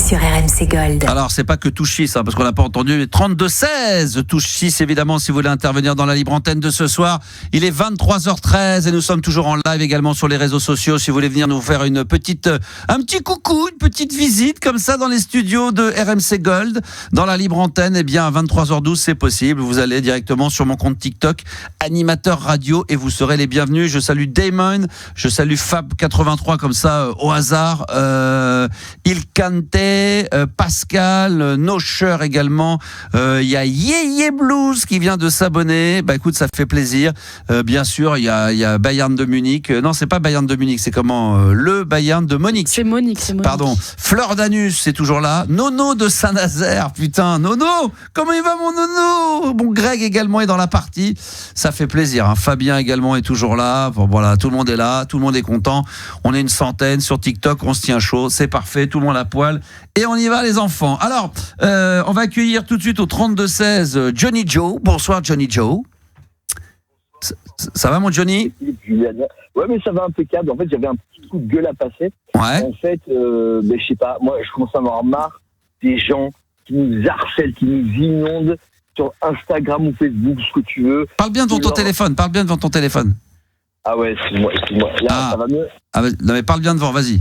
Sur RMC Gold. Alors, c'est pas que touche 6, parce qu'on n'a pas entendu, mais 32-16, touche 6, évidemment, si vous voulez intervenir dans la Libre Antenne de ce soir. Il est 23h13 et nous sommes toujours en live également sur les réseaux sociaux. Si vous voulez venir nous faire un petit coucou, une petite visite comme ça dans les studios de RMC Gold, dans la Libre Antenne, eh bien, à 23h12, c'est possible. Vous allez directement sur mon compte TikTok, animateur radio, et vous serez les bienvenus. Je salue Damon, je salue Fab83 comme ça, au hasard, Il Cante, Pascal, Nosher également, il y a Yeye Blues qui vient de s'abonner. Bah écoute, ça fait plaisir. Bien sûr, il y a Bayern de Munich. Non, c'est pas Bayern de Munich, c'est comment le Bayern de Monique. C'est Monique. Pardon. Fleur d'Anus, c'est toujours là. Nono de Saint-Nazaire, putain, Nono, comment il va mon Nono? Bon, Greg également est dans la partie. Ça fait plaisir. Hein. Fabien également est toujours là. Bon, voilà, tout le monde est là, tout le monde est content. On est une centaine sur TikTok, on se tient chaud, c'est parfait, tout le monde à poil. Et on y va les enfants. Alors, on va accueillir tout de suite au 32-16 Johnny Joe. Bonsoir Johnny Joe. Ça va mon Johnny? Ouais, mais ça va impeccable. En fait, j'avais un petit coup de gueule à passer. Ouais. En fait, je sais pas, moi je commence à en avoir marre des gens qui nous harcèlent, qui nous inondent sur Instagram ou Facebook, ce que tu veux. Parle bien devant ton téléphone, Ah ouais, excuse-moi. Là, ça va mieux. Ah, non mais parle bien devant, vas-y.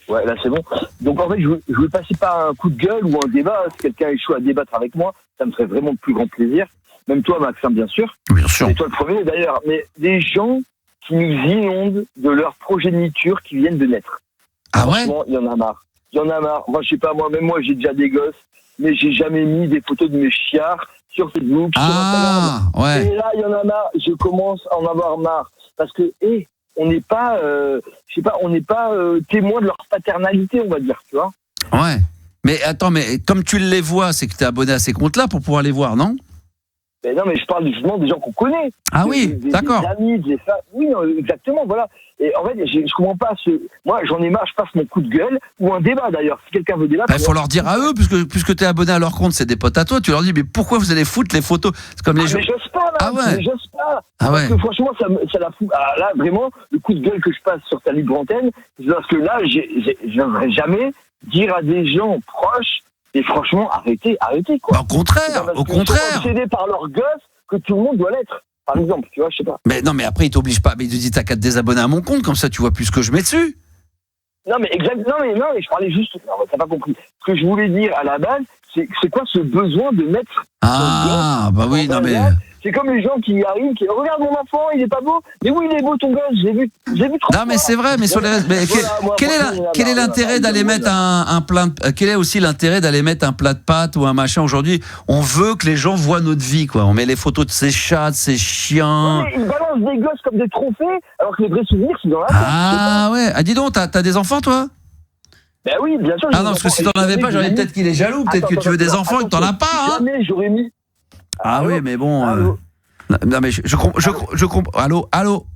Ouais, là c'est bon. Donc en fait, je voulais passer par un coup de gueule ou un débat. Si quelqu'un est chaud à débattre avec moi, ça me ferait vraiment de plus grand plaisir. Même toi, Maxime, bien sûr. Bien sûr. Et toi le premier, d'ailleurs. Mais des gens qui nous inondent de leur progéniture qui viennent de naître. Ah ouais? Franchement, il y en a marre. Moi, je sais pas, même moi, j'ai déjà des gosses, mais j'ai jamais mis des photos de mes chiards sur Facebook, sur Instagram. Ouais. Et là, il y en a marre. Je commence à en avoir marre. Parce que, on n'est pas, témoin de leur paternalité, on va dire, tu vois. Ouais. Mais attends, mais comme tu les vois, c'est que tu es abonné à ces comptes-là pour pouvoir les voir, non? Mais non, mais je parle justement des gens qu'on connaît. Ah oui, d'accord. Des amis, des femmes. Oui, exactement, voilà. Et en fait, je comprends pas moi, j'en ai marre, je passe mon coup de gueule, ou un débat d'ailleurs. Si quelqu'un veut débattre. Il faut leur dire à eux, puisque tu es abonné à leur compte, c'est des potes à toi, tu leur dis, mais pourquoi vous allez foutre les photos? C'est comme les gens. Mais j'ose pas, là. Ah ouais. Mais j'ose pas. Ah ouais. Parce que franchement, ça la fout. Ah, là, vraiment, le coup de gueule que je passe sur ta Libre Antenne, c'est parce que là, je n'oserais jamais dire à des gens proches, et franchement, arrêtez, quoi. Bah, au contraire. Ils sont obsédés par leur gosse que tout le monde doit l'être. Par exemple, tu vois, je sais pas. Mais non, mais après, ils t'obligent pas. Mais ils te disent, t'as qu'à te désabonner à mon compte, comme ça, tu vois plus ce que je mets dessus. Non, mais exactement. Non, mais je parlais juste. Non, t'as pas compris. Ce que je voulais dire à la base, c'est quoi ce besoin de mettre. Ah, bah oui, non, mais. C'est comme les gens qui arrivent, qui regarde mon enfant, il est pas beau. Mais oui, il est beau ton gosse, j'ai vu trop. Non, mais c'est vrai, mais sur les quel est l'intérêt d'aller mettre un plat quel est aussi l'intérêt d'aller mettre un plat de pâtes ou un machin aujourd'hui? On veut que les gens voient notre vie, quoi. On met les photos de ses chats, de ses chiens. Ouais, ils balancent des gosses comme des trophées, alors que les vrais souvenirs, c'est dans la tête. Ah ouais. Ah, dis donc, t'as des enfants, toi? Ben oui, bien sûr. Ah non, parce que si t'en avais pas, j'aurais peut-être qu'il est jaloux, peut-être que tu veux des enfants et que t'en as pas, hein. Jamais j'aurais mis. Ah oui, mais bon. Non, mais je comprends. Allô.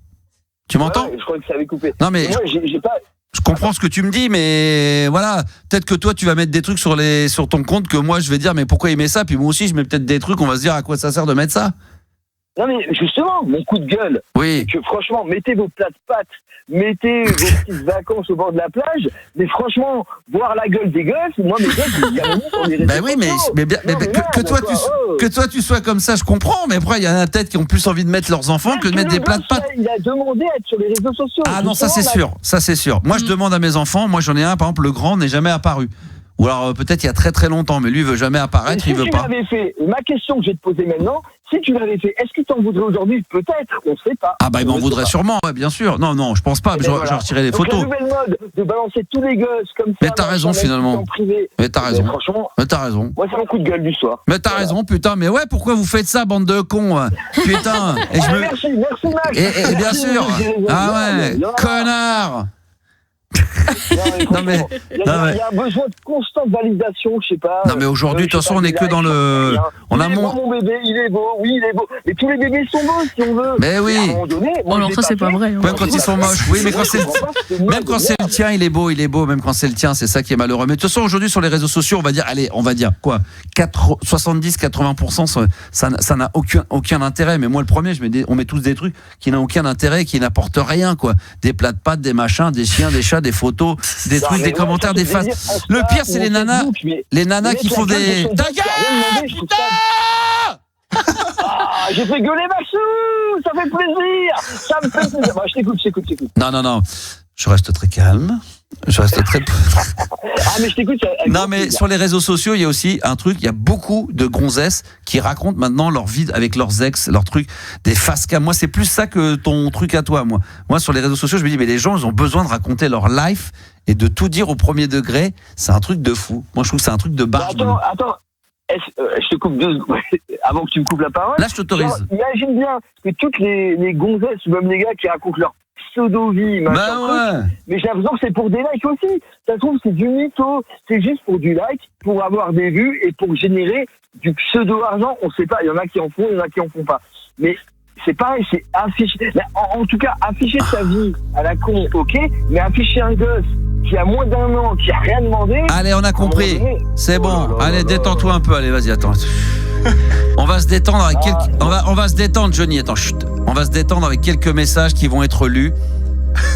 Tu m'entends? Ouais, je crois que ça avait coupé. Non, mais moi, j'ai pas. Je comprends ce que tu me dis, mais voilà, peut-être que toi tu vas mettre des trucs sur ton compte que moi je vais dire mais pourquoi il met ça, puis moi aussi je mets peut-être des trucs, on va se dire à quoi ça sert de mettre ça. Non mais justement, mon coup de gueule, oui. C'est que franchement, mettez vos plats de pâtes, mettez vos petites vacances au bord de la plage, mais franchement, voir la gueule des gosses, moi mes gosses, il y a un moment sur les réseaux. Ben oui, que toi tu sois comme ça, je comprends, mais après il y en a peut-être qui ont plus envie de mettre leurs enfants que de mettre des plats de pâtes. Il a demandé à être sur les réseaux sociaux. Ah non, ça c'est sûr. Moi je demande à mes enfants, moi j'en ai un, par exemple le grand n'est jamais apparu. Ou alors peut-être il y a très très longtemps, mais lui il veut jamais apparaître, si il veut tu pas. l'avais fait, ma question que je vais te poser maintenant, si tu l'avais fait, est-ce qu'il t'en voudrait aujourd'hui? Peut-être, on ne sait pas. Ah bah il m'en voudrait sûrement, ouais, bien sûr. Non, je pense pas, Et je voilà. retirerai les Donc, photos. la nouvelle mode de balancer tous les gosses comme ça. Mais t'as raison finalement. En privé. Mais t'as raison. Franchement, Mais t'as raison. moi c'est mon coup de gueule du soir. Mais t'as raison, putain, mais ouais, pourquoi vous faites ça, bande de cons? Putain. Et je me... Merci Max. Et bien sûr. Ah ouais, connard. Non mais il y a un besoin de constante validation, je sais pas. Non mais aujourd'hui, de toute façon, on est que dans le. On a mon bébé, il est beau, oui, il est beau. Mais tous les bébés sont beaux si on veut. Mais oui. À un moment donné, moi, alors ça c'est pas vrai. Même quand ils sont moches, oui, mais quand c'est même quand c'est le tien, il est beau, même quand c'est le tien, c'est ça qui est malheureux. Mais de toute façon, aujourd'hui sur les réseaux sociaux, on va dire quoi, 70-80%, ça n'a aucun intérêt. Mais moi le premier, on met tous des trucs qui n'ont aucun intérêt, qui n'apportent rien, quoi. Des plats de pâtes, des machins, des chiens, des chats, des photos, des trucs, des commentaires, des faces. Le pire, c'est les nanas qui font des. Ta gueule, putain! Ah, j'ai fait gueuler Maxou, ça fait plaisir, ça me fait plaisir. Bah, je t'écoute. Non, je reste très calme. Ah mais je t'écoute. Non mais sur les réseaux sociaux, il y a aussi un truc, il y a beaucoup de gonzesses qui racontent maintenant leur vie avec leurs ex, leurs trucs, des face cam. Moi, c'est plus ça que ton truc à toi, moi. Moi, sur les réseaux sociaux, je me dis mais les gens, ils ont besoin de raconter leur life et de tout dire au premier degré, c'est un truc de fou. Moi, je trouve que c'est un truc de barge. Attends. Je te coupe 2 secondes avant que tu me coupes la parole. Là, je t'autorise. Imagine bien que toutes les gonzesses ou même les gars qui racontent leur pseudo-vie, mais j'ai l'impression que c'est pour des likes aussi. Ça se trouve, c'est du mytho. C'est juste pour du like, pour avoir des vues et pour générer du pseudo-argent. On sait pas. Il y en a qui en font, il y en a qui en font pas. Mais c'est pareil, c'est afficher. En tout cas, afficher sa vie à la con, ok, mais afficher un gosse qui a moins d'1 an, qui a rien demandé. Allez, on a compris. C'est bon. Allez, détends-toi un peu. Allez, vas-y, attends. On va se détendre avec on va se détendre, Johnny. Attends, chut. On va se détendre avec quelques messages qui vont être lus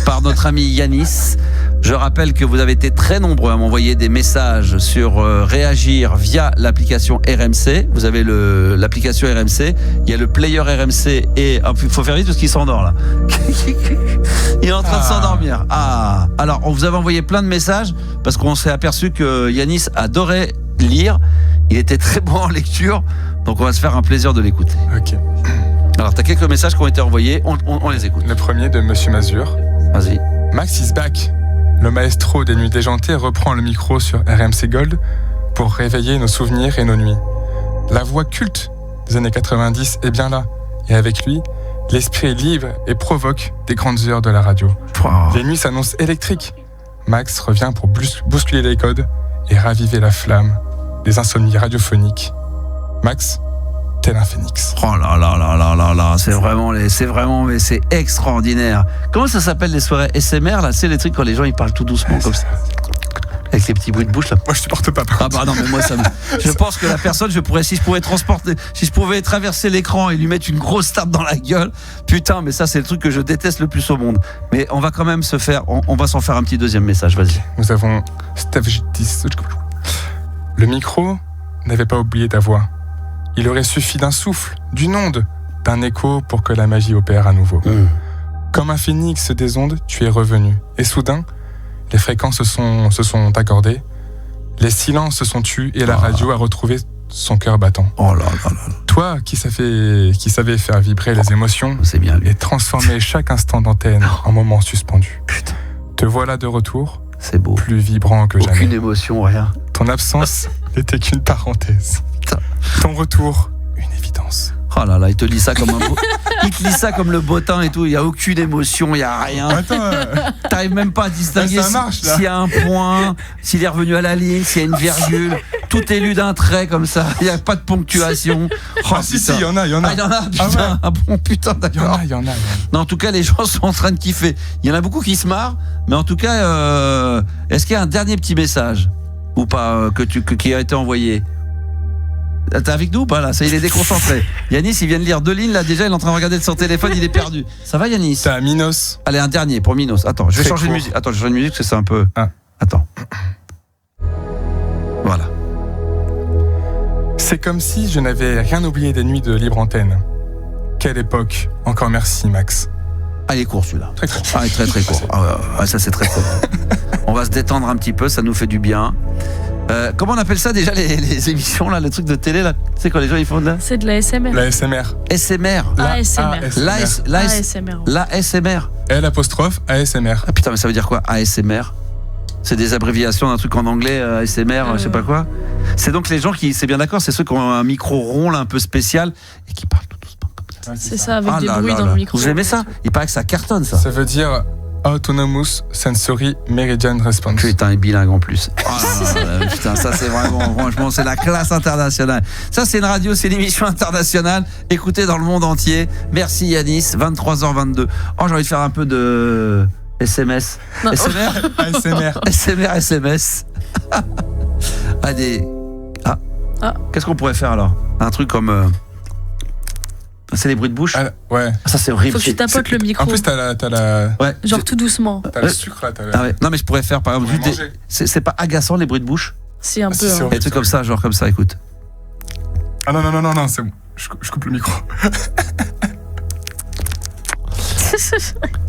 par notre ami Yanis. Je rappelle que vous avez été très nombreux à m'envoyer des messages sur réagir via l'application RMC. Vous avez l'application RMC, il y a le player RMC et il faut faire vite parce qu'il s'endort là. Il est en train de s'endormir. Alors on vous avait envoyé plein de messages parce qu'on s'est aperçu que Yanis adorait lire. Il était très bon en lecture, donc on va se faire un plaisir de l'écouter. Ok. Alors t'as quelques messages qui ont été envoyés, on les écoute. Le premier de Monsieur Mazur. Vas-y. Max is back. Le maestro des nuits déjantées reprend le micro sur RMC Gold pour réveiller nos souvenirs et nos nuits. La voix culte des années 90 est bien là. Et avec lui, l'esprit est libre et provoque des grandes heures de la radio. Les nuits s'annoncent électriques. Max revient pour bousculer les codes et raviver la flamme des insomnies radiophoniques. Max, tel un phénix. Oh là là là là là là, mais c'est extraordinaire. Comment ça s'appelle les soirées SMR là? C'est les trucs quand les gens ils parlent tout doucement comme ça. Avec les petits bruits de bouche là. Moi je supporte pas. Ah bah non mais moi ça me... Je pense que la personne, si je pouvais traverser l'écran et lui mettre une grosse tape dans la gueule, putain, mais ça c'est le truc que je déteste le plus au monde. Mais on va quand même on va s'en faire un petit deuxième message, vas-y. Nous avons Steph. Le micro n'avait pas oublié ta voix. Il aurait suffi d'un souffle, d'une onde, d'un écho pour que la magie opère à nouveau. Comme un phénix des ondes, tu es revenu. Et soudain, les fréquences se sont accordées, les silences se sont tus et la radio a retrouvé son cœur battant. Oh là là là. Toi qui savais faire vibrer les émotions et transformer chaque instant d'antenne en moment suspendu. Putain. Te voilà de retour, c'est beau. Plus vibrant que jamais. Aucune émotion, rien. Ton absence n'était qu'une parenthèse. Putain. Ton retour, une évidence. Oh là là, il te lit ça comme il te lit ça comme le bottin et tout. Il y a aucune émotion, il y a rien. Attends, t'arrives même pas à distinguer s'il y a un point, s'il est revenu à la ligne, s'il y a une virgule. Tout est lu d'un trait comme ça. Il y a pas de ponctuation. Oh, si, il y en a. Ah, il y en a, putain. Ah bon, putain, d'accord. Il y en a. Non, en tout cas, les gens sont en train de kiffer. Il y en a beaucoup qui se marrent, mais en tout cas, est-ce qu'il y a un dernier petit message ou pas qui a été envoyé? T'es avec nous ou pas là? Ça, il est déconcentré. Yanis, il vient de lire 2 lignes là, déjà il est en train de regarder son téléphone, il est perdu. Ça va Yanis? T'as Minos. Allez, un dernier pour Minos. Attends, je vais changer de musique. Attends, je vais changer de musique parce que c'est un peu... Attends. Voilà. C'est comme si je n'avais rien oublié des nuits de libre antenne. Quelle époque. Encore merci Max. Ah, il est court celui-là. Très court. Ah, il est très très court. Ah, ça c'est très court. On va se détendre un petit peu, ça nous fait du bien. Comment on appelle ça déjà les émissions là, le truc de télé là? Tu sais quand les gens ils font de là? C'est de la SMR. La SMR. SMR. ASMR. L'ASMR. L''ASMR. Ah putain, mais ça veut dire quoi ASMR? C'est des abréviations d'un truc en anglais, ASMR, je sais pas quoi. C'est donc les gens qui, c'est bien d'accord, c'est ceux qui ont un micro rond là, un peu spécial et qui parlent tout doucement comme ça. C'est ça, avec des bruits dans le micro. Vous aimez ça? Il paraît que ça cartonne ça. Ça veut dire Autonomous Sensory Meridian Response. Putain, il est bilingue en plus. Oh putain, ça c'est vraiment, franchement, c'est la classe internationale. Ça c'est une radio, c'est une émission internationale, écoutée dans le monde entier. Merci Yanis, 23h22. Oh, j'ai envie de faire un peu de SMS. Non. SMR ASMR. SMR, SMS. Qu'est-ce qu'on pourrait faire alors? Un truc comme... C'est les bruits de bouche. Ouais. Ça c'est horrible. Faut que tu tapotes le micro. En plus, t'as la... Ouais. Genre tout doucement. T'as le sucre là. Ah ouais. Non mais je pourrais faire par exemple... C'est pas agaçant les bruits de bouche? C'est un peu... c'est Des trucs comme ça, genre comme ça, écoute. Ah non, c'est bon. Je coupe le micro.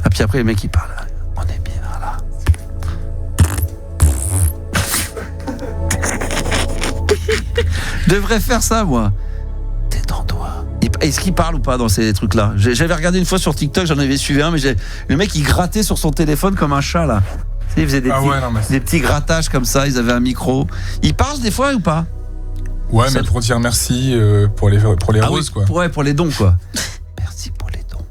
Ah puis après les mecs ils parlent. On est bien là. Je devrais faire ça moi. Détends-toi. Est-ce qu'il parle ou pas dans ces trucs-là? J'avais regardé une fois sur TikTok, j'en avais suivi un, mais le mec il grattait sur son téléphone comme un chat là. Tu sais, il faisait des petits grattages comme ça, ils avaient un micro. Ils parlent des fois ou pas? Ouais, mais pour dire merci pour les roses quoi. Ouais, pour les dons quoi. Merci pour les dons.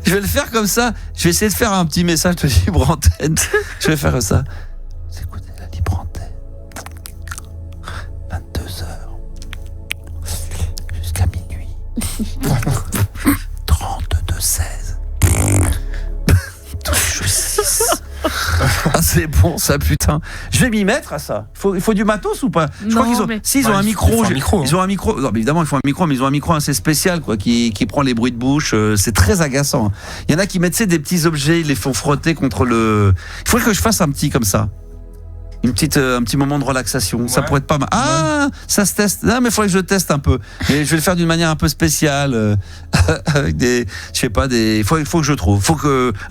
Je vais le faire comme ça. Je vais essayer de faire un petit message de libre antenne. Je vais faire ça. Vous écoutez la libre antenne. 22h. Jusqu'à minuit. 32-16. Touche 6. Ah, c'est bon ça, putain. Je vais m'y mettre à ça. Il faut du matos ou pas? Je crois qu'ils ont. S'ils ont un micro, ils ont un micro. Non, mais évidemment, il faut un micro, mais ils ont un micro assez spécial, quoi, qui prend les bruits de bouche. C'est très agaçant. Il y en a qui mettent des petits objets, ils les font frotter contre le. Il faudrait que je fasse un petit comme ça. Un petit moment de relaxation. Ouais. Ça pourrait être pas mal. Ah, ça se teste. Non, mais il faudrait que je teste un peu. Mais je vais le faire d'une manière un peu spéciale, avec des, je sais pas, des. Il faut que je trouve.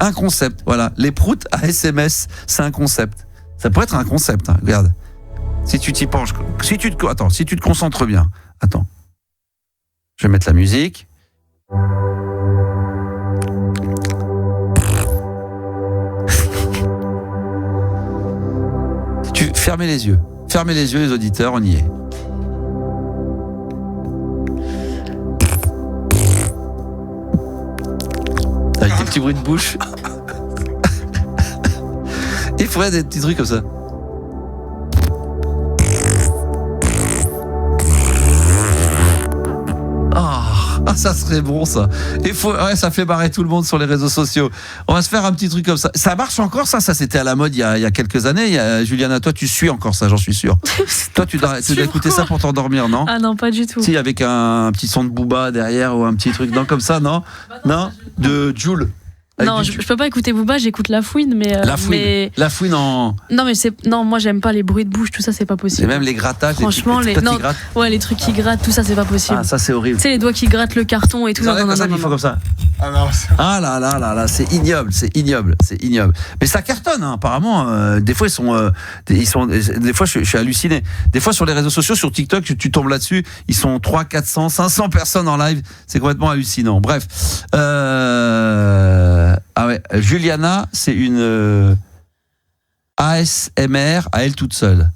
Un concept. Voilà. Les proutes à SMS, c'est un concept. Ça pourrait être un concept. Hein. Regarde. Si tu t'y penches, si tu te concentres bien. Attends. Je vais mettre la musique. Fermez les yeux. Fermez les yeux, les auditeurs, on y est. Avec des petits bruits de bouche. Il faudrait des petits trucs comme ça. Ah, ça serait bon ça. Ouais, ça fait marrer tout le monde sur les réseaux sociaux. On va se faire un petit truc comme ça. Ça marche encore ça c'était à la mode il y a quelques années. Juliana, toi tu suis encore ça, j'en suis sûr. Toi tu dois écouter ça pour t'endormir, non? Ah non, pas du tout. Si, avec un petit son de Booba derrière ou un petit truc comme ça, non? Non, de Jul. Non, je peux pas écouter Booba, j'écoute La Fouine, mais La Fouine en. Non, moi j'aime pas les bruits de bouche, tout ça c'est pas possible. Et même les grattages. Franchement, les trucs qui grattent, tout ça c'est pas possible. Ah, ça c'est horrible. Tu sais, les doigts qui grattent le carton et tout ça. Non, ils font comme ça. Ah non. Ah là, c'est ignoble. Mais ça cartonne, hein, apparemment. Des fois des fois je suis halluciné. Des fois sur les réseaux sociaux, sur TikTok, tu tombes là-dessus, ils sont 300, 400, 500 personnes en live. C'est complètement hallucinant. Bref. Ah ouais, Juliana, c'est une ASMR à elle toute seule.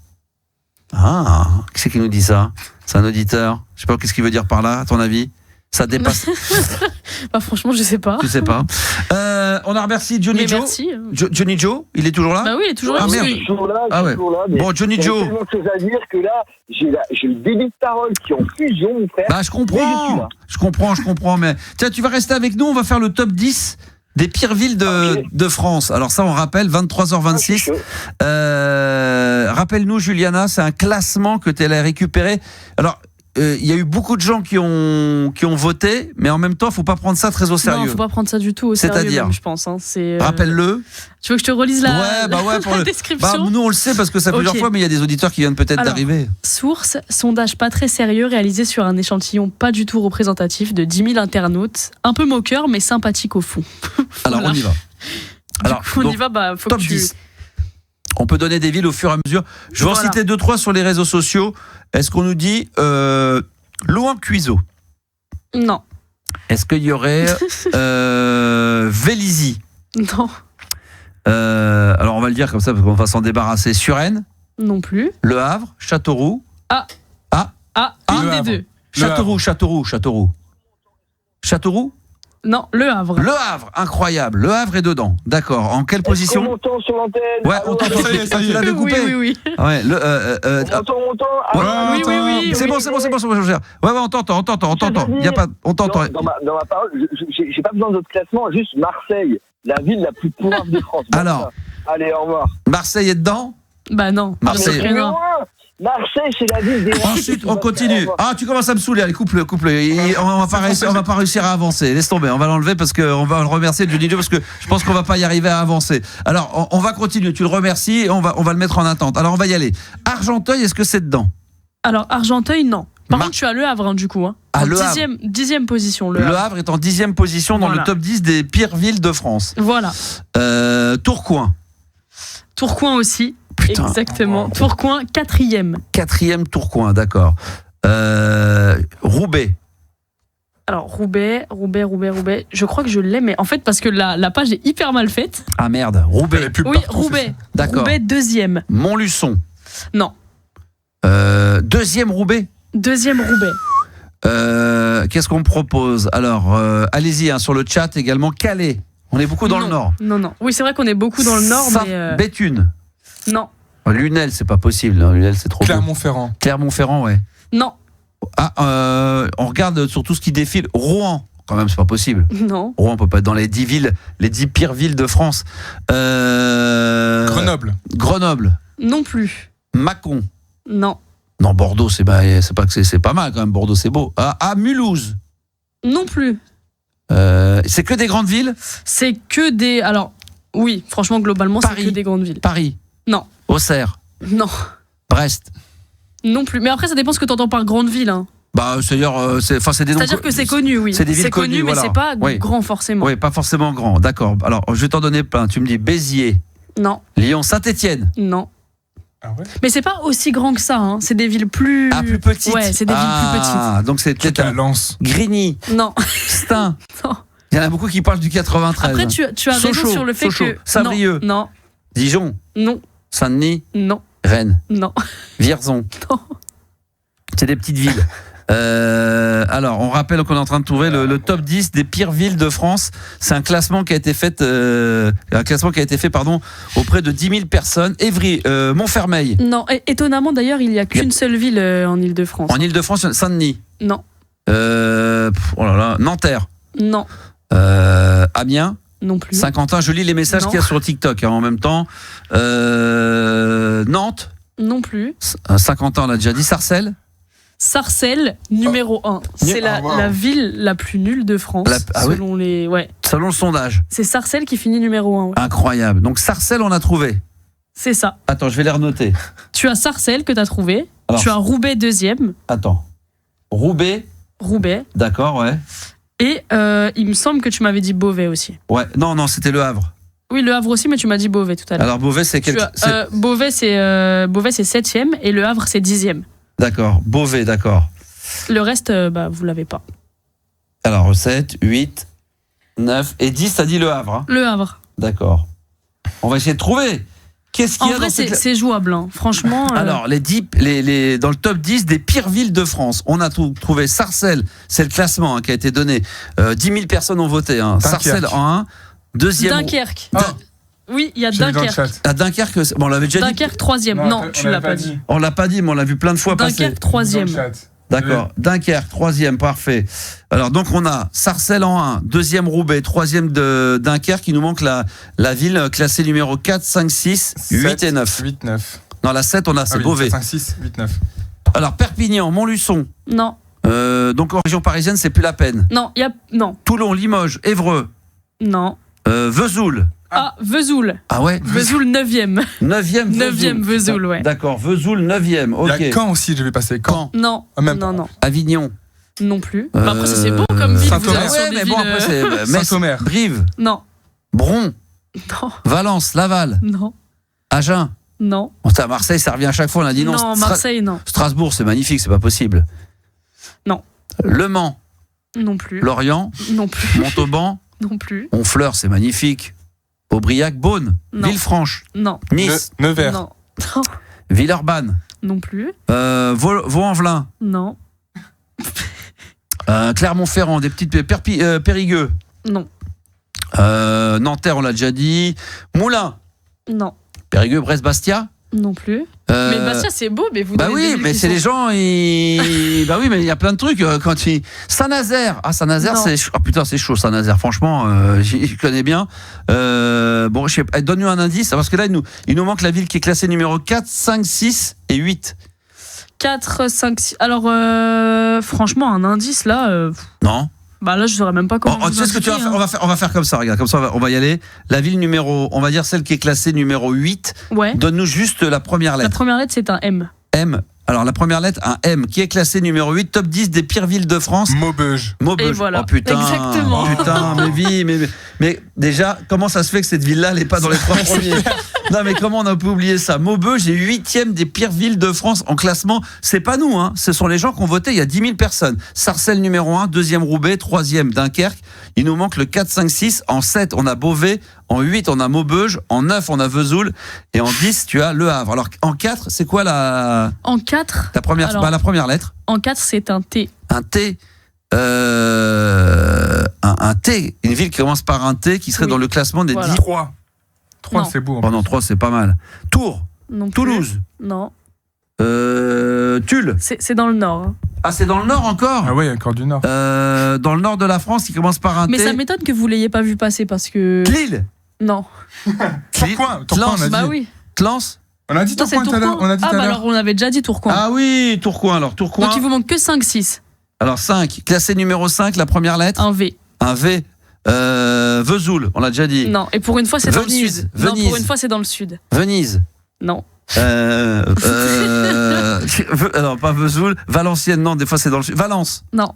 Ah, qui c'est qui nous dit ça? C'est un auditeur. Je sais pas qu'est-ce qu'il veut dire par là, à ton avis? Ça dépasse. Bah franchement, je sais pas. Tu sais pas. On a remercié Johnny Joe. Merci. Johnny Joe, il est toujours là? Bah oui, il est toujours là. Ah merde. Je suis toujours là, Bon, Johnny Joe. J'ai tellement de choses à dire que là, j'ai le débit de parole qui est en fusion, mon frère. Bah, je comprends, mais tiens, tu vas rester avec nous, on va faire le top 10 des pires villes de France. Alors ça, on rappelle, 23h26. Rappelle-nous, Juliana, c'est un classement que tu allais récupérer. Alors, il y a eu beaucoup de gens qui ont voté, mais en même temps, faut pas prendre ça très au sérieux. Non, faut pas prendre ça du tout au sérieux. C'est-à-dire, même, je pense. Hein, rappelle-le. Tu veux que je te relise la la description? Nous, on le sait parce que ça fait plusieurs fois, mais il y a des auditeurs qui viennent peut-être d'arriver. Source, sondage pas très sérieux réalisé sur un échantillon pas du tout représentatif de 10 000 internautes. Un peu moqueur, mais sympathique au fond. Alors, on y va. Alors, Du coup, on y va, faut top que tu... 10. On peut donner des villes au fur et à mesure. Je vais en Voilà. citer 2-3 sur les réseaux sociaux. Est-ce qu'on nous dit Louan-Cuiseaux? Non. Est-ce qu'il y aurait Vélizy? Non. Alors on va le dire comme ça parce qu'on va s'en débarrasser. Suresnes, Non plus. Le Havre, Châteauroux. Ah, une des deux. Châteauroux. Non, Le Havre. Le Havre, incroyable. Le Havre est dedans. D'accord. En quelle position? On m'entend sur l'antenne. Ouais, on t'entend. Ça y est, ça y est. Tu l'avais coupé. Oui. Ouais, On m'entend. Oui. c'est bon. Ouais, on t'entend. Il y a pas, on t'entend. Dans ma parole, j'ai pas besoin d'autres classements, juste Marseille, la ville la plus pourrave de France. Alors. Allez, au revoir. Marseille est dedans. Bah non. Marseille. Bien sûr que non. Marseille, c'est la ville des... Ensuite, on continue. Ah, tu commences à me saouler. Allez, coupe-le. On va pas réussir à avancer. Laisse tomber. On va l'enlever parce qu'on va le remercier, Johnny Joe, parce que je pense qu'on va pas y arriver à avancer. Alors, on va continuer. Tu le remercies et on va le mettre en attente. Alors, on va y aller. Argenteuil, est-ce que c'est dedans? Alors, Argenteuil, non. Par contre, tu as Le Havre, du coup. Ah, En Le Havre. dixième position, Le Havre est en 10e position dans Voilà. le top 10 des pires villes de France. Voilà. Tourcoing. Tourcoing aussi. Putain. Exactement. Tourcoing, 4e. 4e Tourcoing, d'accord. Roubaix. Alors, Roubaix. Je crois que je l'ai, mais en fait, parce que la page est hyper mal faite. Ah merde, Roubaix. Oui, Roubaix. D'accord. Roubaix, 2e. Montluçon. Non. 2e Roubaix. 2e Roubaix. Qu'est-ce qu'on propose? Alors, allez-y, sur le chat également. Calais. On est beaucoup dans le nord. Non. Oui, c'est vrai qu'on est beaucoup dans le nord, mais... Béthune. Non. Lunel, c'est pas possible. Lunel, c'est trop beau. Clermont-Ferrand, ouais. Non. On regarde sur tout ce qui défile. Rouen, quand même, c'est pas possible. Non. Rouen, on peut pas être dans les 10 villes, les 10 pires villes de France. Grenoble. Non plus. Mâcon. Non. Non, Bordeaux, c'est pas mal quand même. Bordeaux, c'est beau. Mulhouse. Non plus. C'est que des grandes villes? C'est que des... Alors, oui, franchement, globalement, c'est que des grandes villes. Paris. Non. Auxerre. Non. Brest. Non plus. Mais après, ça dépend ce que tu entends par grande ville. C'est-à-dire que c'est connu, oui. C'est des villes connu, mais voilà. c'est pas grand forcément. Oui, pas forcément grand. D'accord. Alors, je vais t'en donner plein. Tu me dis Béziers. Non. Lyon, Saint-Étienne. Non. Ah ouais. Mais c'est pas aussi grand que ça. C'est des villes plus... plus petites. Ouais, c'est des villes plus petites. Donc c'est peut-être Lens. Grigny. Non. Stein. Non. Il y en a beaucoup qui parlent du 93. Après, tu as Sochaux, raison sur le fait que... Saint-Brieuc. Non. Dijon. Non. Saint-Denis. Non. Rennes. Non. Vierzon. Non. C'est des petites villes. Alors, on rappelle qu'on est en train de trouver le top 10 des pires villes de France. C'est un classement qui a été fait, auprès de 10 000 personnes. Évry, Montfermeil. Non. Étonnamment, d'ailleurs, il n'y a qu'une seule ville en Ile-de-France. En Ile-de-France, Saint-Denis. Non. Nanterre. Non. Amiens. Non plus. Saint-Quentin. Je lis les messages qu'il y a sur TikTok en même temps. Nantes. Non plus. Saint-Quentin, on l'a déjà dit. Sarcelles. Sarcelles, numéro 1. C'est la ville la plus nulle de France. Selon le sondage. C'est Sarcelles qui finit numéro 1. Ouais. Incroyable. Donc Sarcelles, on a trouvé. C'est ça. Attends, je vais les renoter. Tu as Sarcelles que tu as trouvé. Alors, tu as Roubaix 2e. Attends. Roubaix. D'accord, ouais. Et il me semble que tu m'avais dit Beauvais aussi. Ouais, non, c'était Le Havre. Oui, Le Havre aussi, mais tu m'as dit Beauvais tout à l'heure. Alors Beauvais, c'est quel... Beauvais, c'est 7e et Le Havre, c'est 10e. D'accord, Beauvais, d'accord. Le reste, vous l'avez pas. Alors 7, 8, 9 et 10, t'as dit Le Havre. Hein. Le Havre. D'accord. On va essayer de trouver. Qu'est-ce qu'il y a vrai, c'est jouable, franchement. Alors, dans le top 10 des pires villes de France, on a trouvé Sarcelles, c'est le classement qui a été donné. 10 000 personnes ont voté. Sarcelles en 1. Deuxième. Dunkerque. Oui, il y a Dunkerque. Dunkerque, on l'avait déjà dit. Dunkerque 3e. Non, tu l'as pas dit. On l'a pas dit, mais on l'a vu plein de fois passer. Dunkerque 3e. D'accord. Dunkerque 3e, parfait. Alors donc on a Sarcelles en 1, 2e Roubaix, 3e de Dunkerque. Il nous manque la ville classée numéro 4, 5, 6, 8 et 9. 8, 9. Non, la 7, on a, c'est Beauvais. 5, 6, 8, 9. Alors Perpignan, Montluçon. Non. Donc en région parisienne, c'est plus la peine. Non, non. Toulon, Limoges, Évreux. Non. Vesoul. Vesoul. Ah ouais. Vesoul 9e. 9e Vesoul, ouais. D'accord, Vesoul 9e. OK. Il y a Caen aussi, je vais passer. Caen. Non. Non. Avignon. Non plus. Après, c'est beau comme ville. Saint-Omer. Ouais, mais bon, après, c'est Saint-Omer. Brive. Non. Bron. Non. Valence, Laval, Non. Agen. Non. Bon, à Marseille, ça revient à chaque fois. On a dit non. Non, Marseille, non. Strasbourg, c'est magnifique, c'est pas possible. Non. Le Mans, Non plus. Lorient, Non plus. Montauban, Non plus. Honfleur, c'est magnifique. Aubriac, Beaune, Non. Villefranche, Non. Nice, Nevers. Non. Non. Villeurbanne, Non plus. Vaux-en-Velin, Non. Clermont-Ferrand, des petites Périgueux, Non. Nanterre, on l'a déjà dit, Moulins, Non. Périgueux, Brest, Bastia. Non plus. Mais Bastia, c'est beau, mais vous Bah donnez des oui, villes mais qui c'est sont- les gens, bah oui, mais il y a plein de trucs quand ils. Saint-Nazaire, Saint-Nazaire, Non. c'est chaud. Ah, putain, c'est chaud, Saint-Nazaire. Franchement, j'y connais bien. Bon, je sais pas. Donne-nous un indice, parce que là, il nous manque la ville qui est classée numéro 4, 5, 6 et 8. 4, 5, 6. Alors, franchement, un indice là. Non. Bah là, je saurais même pas comment. Tu sais ce que tu vas faire, on va faire comme ça, regarde, comme ça on va y aller. La ville numéro, on va dire celle qui est classée numéro 8. Ouais. Donne-nous juste la première La lettre. première lettre, c'est un M. M. Alors la première lettre, un M, qui est classée numéro 8, top 10 des pires villes de France. Maubeuge. Et voilà. Oh putain. Exactement. Putain, mais déjà, comment ça se fait que cette ville-là, elle n'est pas dans les 3 premiers? Non, mais comment on a pu oublier ça? Maubeuge est 8e des pires villes de France en classement. C'est pas nous, hein. Ce sont les gens qui ont voté. Il y a 10 000 personnes. Sarcelles numéro 1, 2e Roubaix, 3e Dunkerque. Il nous manque le 4, 5, 6. En 7, on a Beauvais. En 8, on a Maubeuge. En 9, on a Vesoul. Et en 10, tu as Le Havre. Alors, en 4, c'est quoi En 4. la première, Alors, la première lettre? En 4, c'est un T. Un T. Un T. Une ville qui commence par un T qui serait Oui. dans le classement des Voilà. 10. 3. 3, Non. c'est beau. Oh non, 3, c'est pas mal. Tours. Non plus. Toulouse. Non. Tulle. C'est dans le nord. Hein. Ah, c'est dans le nord encore? Ah ouais, encore du Nord. Dans le nord de la France, qui commence par un Mais T. ça m'étonne que vous l'ayez pas vu passer parce que. Lille. Non. Tourcoing, on a dit. Bah oui. Tlans. On a dit Non, c'est Tourcoing tout à l'heure. On a dit tout à l'heure. alors on avait déjà dit Tourcoing. Ah oui, Tourcoing. Alors, Tourcoing. Donc il vous manque que 5, 6. Alors, 5. Classé numéro 5, la première lettre. Un V. Un V. Vesoul, on l'a déjà dit. Non, et pour une fois, c'est dans le Venise. sud. Non, Venise. pour une fois, c'est dans le sud. Venise. Non. Alors, pas Vesoul. Valenciennes, non, des fois c'est dans le sud. Valence. Non.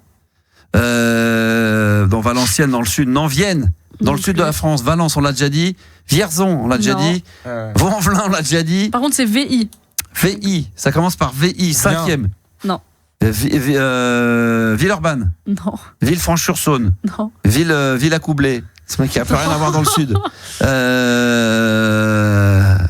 Dans Valenciennes, dans le sud. Non, Vienne, dans le sud de la France. Valence, on l'a déjà dit. Vierzon, on l'a déjà Non. dit. Vaux-en-Velin, on l'a déjà dit. Par contre, c'est VI. VI, ça commence par VI, 5e. Non. Villeurbanne, Non. Villefranche-sur-Saône, Non. Villacoublay. Ce mec qui a plus rien à voir dans le sud.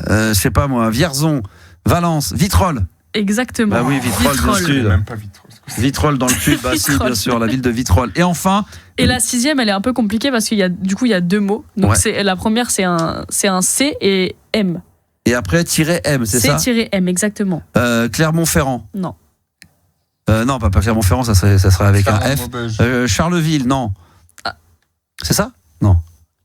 Je sais pas moi, Vierzon, Valence, Vitrolles. Exactement. Bah oui, Vitrolles dans le sud. Même pas Vitrolles. Vitrolles dans le sud, bah si, bien sûr, la ville de Vitrolles. Et enfin. Et la 6e, elle est un peu compliquée parce qu'il y a, du coup, il y a 2 mots. Donc Ouais. la première, c'est un C et M. Et après, -M, c'est ça? C-M, exactement. Clermont-Ferrand. Non. Non, pas Clermont-Ferrand, ça serait avec un F. Maubeuge. Charleville, non. Ah. C'est ça? Non.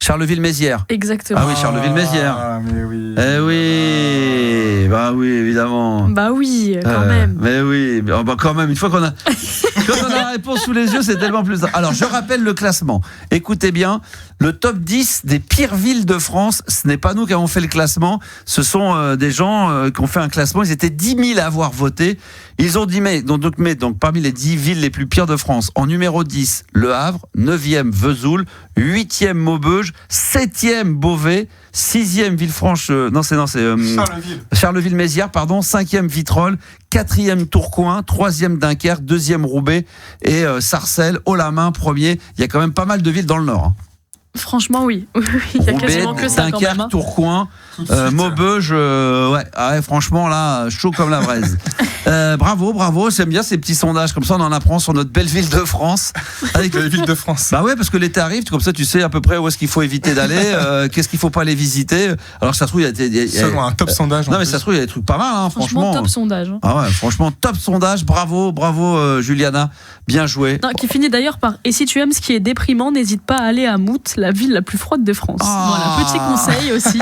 Charleville-Mézières. Exactement. Ah oui, Charleville-Mézières. Ah, mais oui. Eh oui, bah oui, évidemment. Bah oui, quand même. Mais oui, bah quand même, une fois qu'on a, quand on a la réponse sous les yeux, c'est tellement plus. Alors, je rappelle le classement. Écoutez bien, le top 10 des pires villes de France, ce n'est pas nous qui avons fait le classement, ce sont des gens qui ont fait un classement. Ils étaient 10 000 à avoir voté. Ils ont dit, donc parmi les 10 villes les plus pires de France, en numéro 10, Le Havre, 9e, Vesoul, 8e, Maubeuge, 7e, Beauvais, 6e, Villefranche, Charleville-Mézières, pardon, 5e, Vitrolles, 4e, Tourcoing, 3e, Dunkerque, 2e, Roubaix et Sarcelles, haut la main, premier. Il y a quand même pas mal de villes dans le Nord. Hein. Franchement, oui. Il y a Roubaix, quasiment que ça quand Dunkerque, même. Hein. Tourcoing, Maubeuge, ouais, franchement là, chaud comme la braise. Bravo, j'aime bien ces petits sondages, comme ça on en apprend sur notre belle ville de France. Avec les villes de France. Bah ouais, parce que l'été arrive, comme ça tu sais à peu près où est-ce qu'il faut éviter d'aller, qu'est-ce qu'il faut pas aller visiter. Alors ça se trouve, il y a Selon un top sondage. Non mais ça se trouve, il y a des trucs pas mal, hein, franchement. Top sondage. Hein. Ah ouais, franchement, top sondage, bravo Juliana, bien joué. Non, qui finit d'ailleurs par « Et si tu aimes ce qui est déprimant, n'hésite pas à aller à Mout, la ville la plus froide de France. Voilà, petit conseil aussi.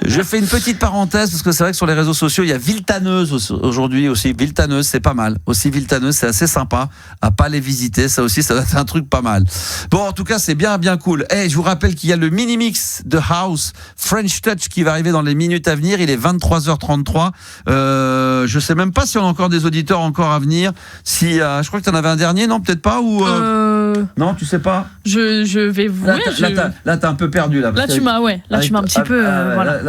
Je fais une petite parenthèse parce que c'est vrai que sur les réseaux sociaux, il y a Villetaneuse aujourd'hui aussi. Villetaneuse, c'est pas mal. Aussi Villetaneuse, c'est assez sympa à pas les visiter. Ça aussi, ça doit être un truc pas mal. Bon, en tout cas, c'est bien cool. Et je vous rappelle qu'il y a le mini-mix de House French Touch qui va arriver dans les minutes à venir. Il est 23h33. Je sais même pas si on a encore des auditeurs encore à venir. Je crois que tu en avais un dernier, non? Peut-être pas ou Non, tu sais pas. Je vais vous. La Là, t'as un peu perdu. Là tu m'as un petit peu,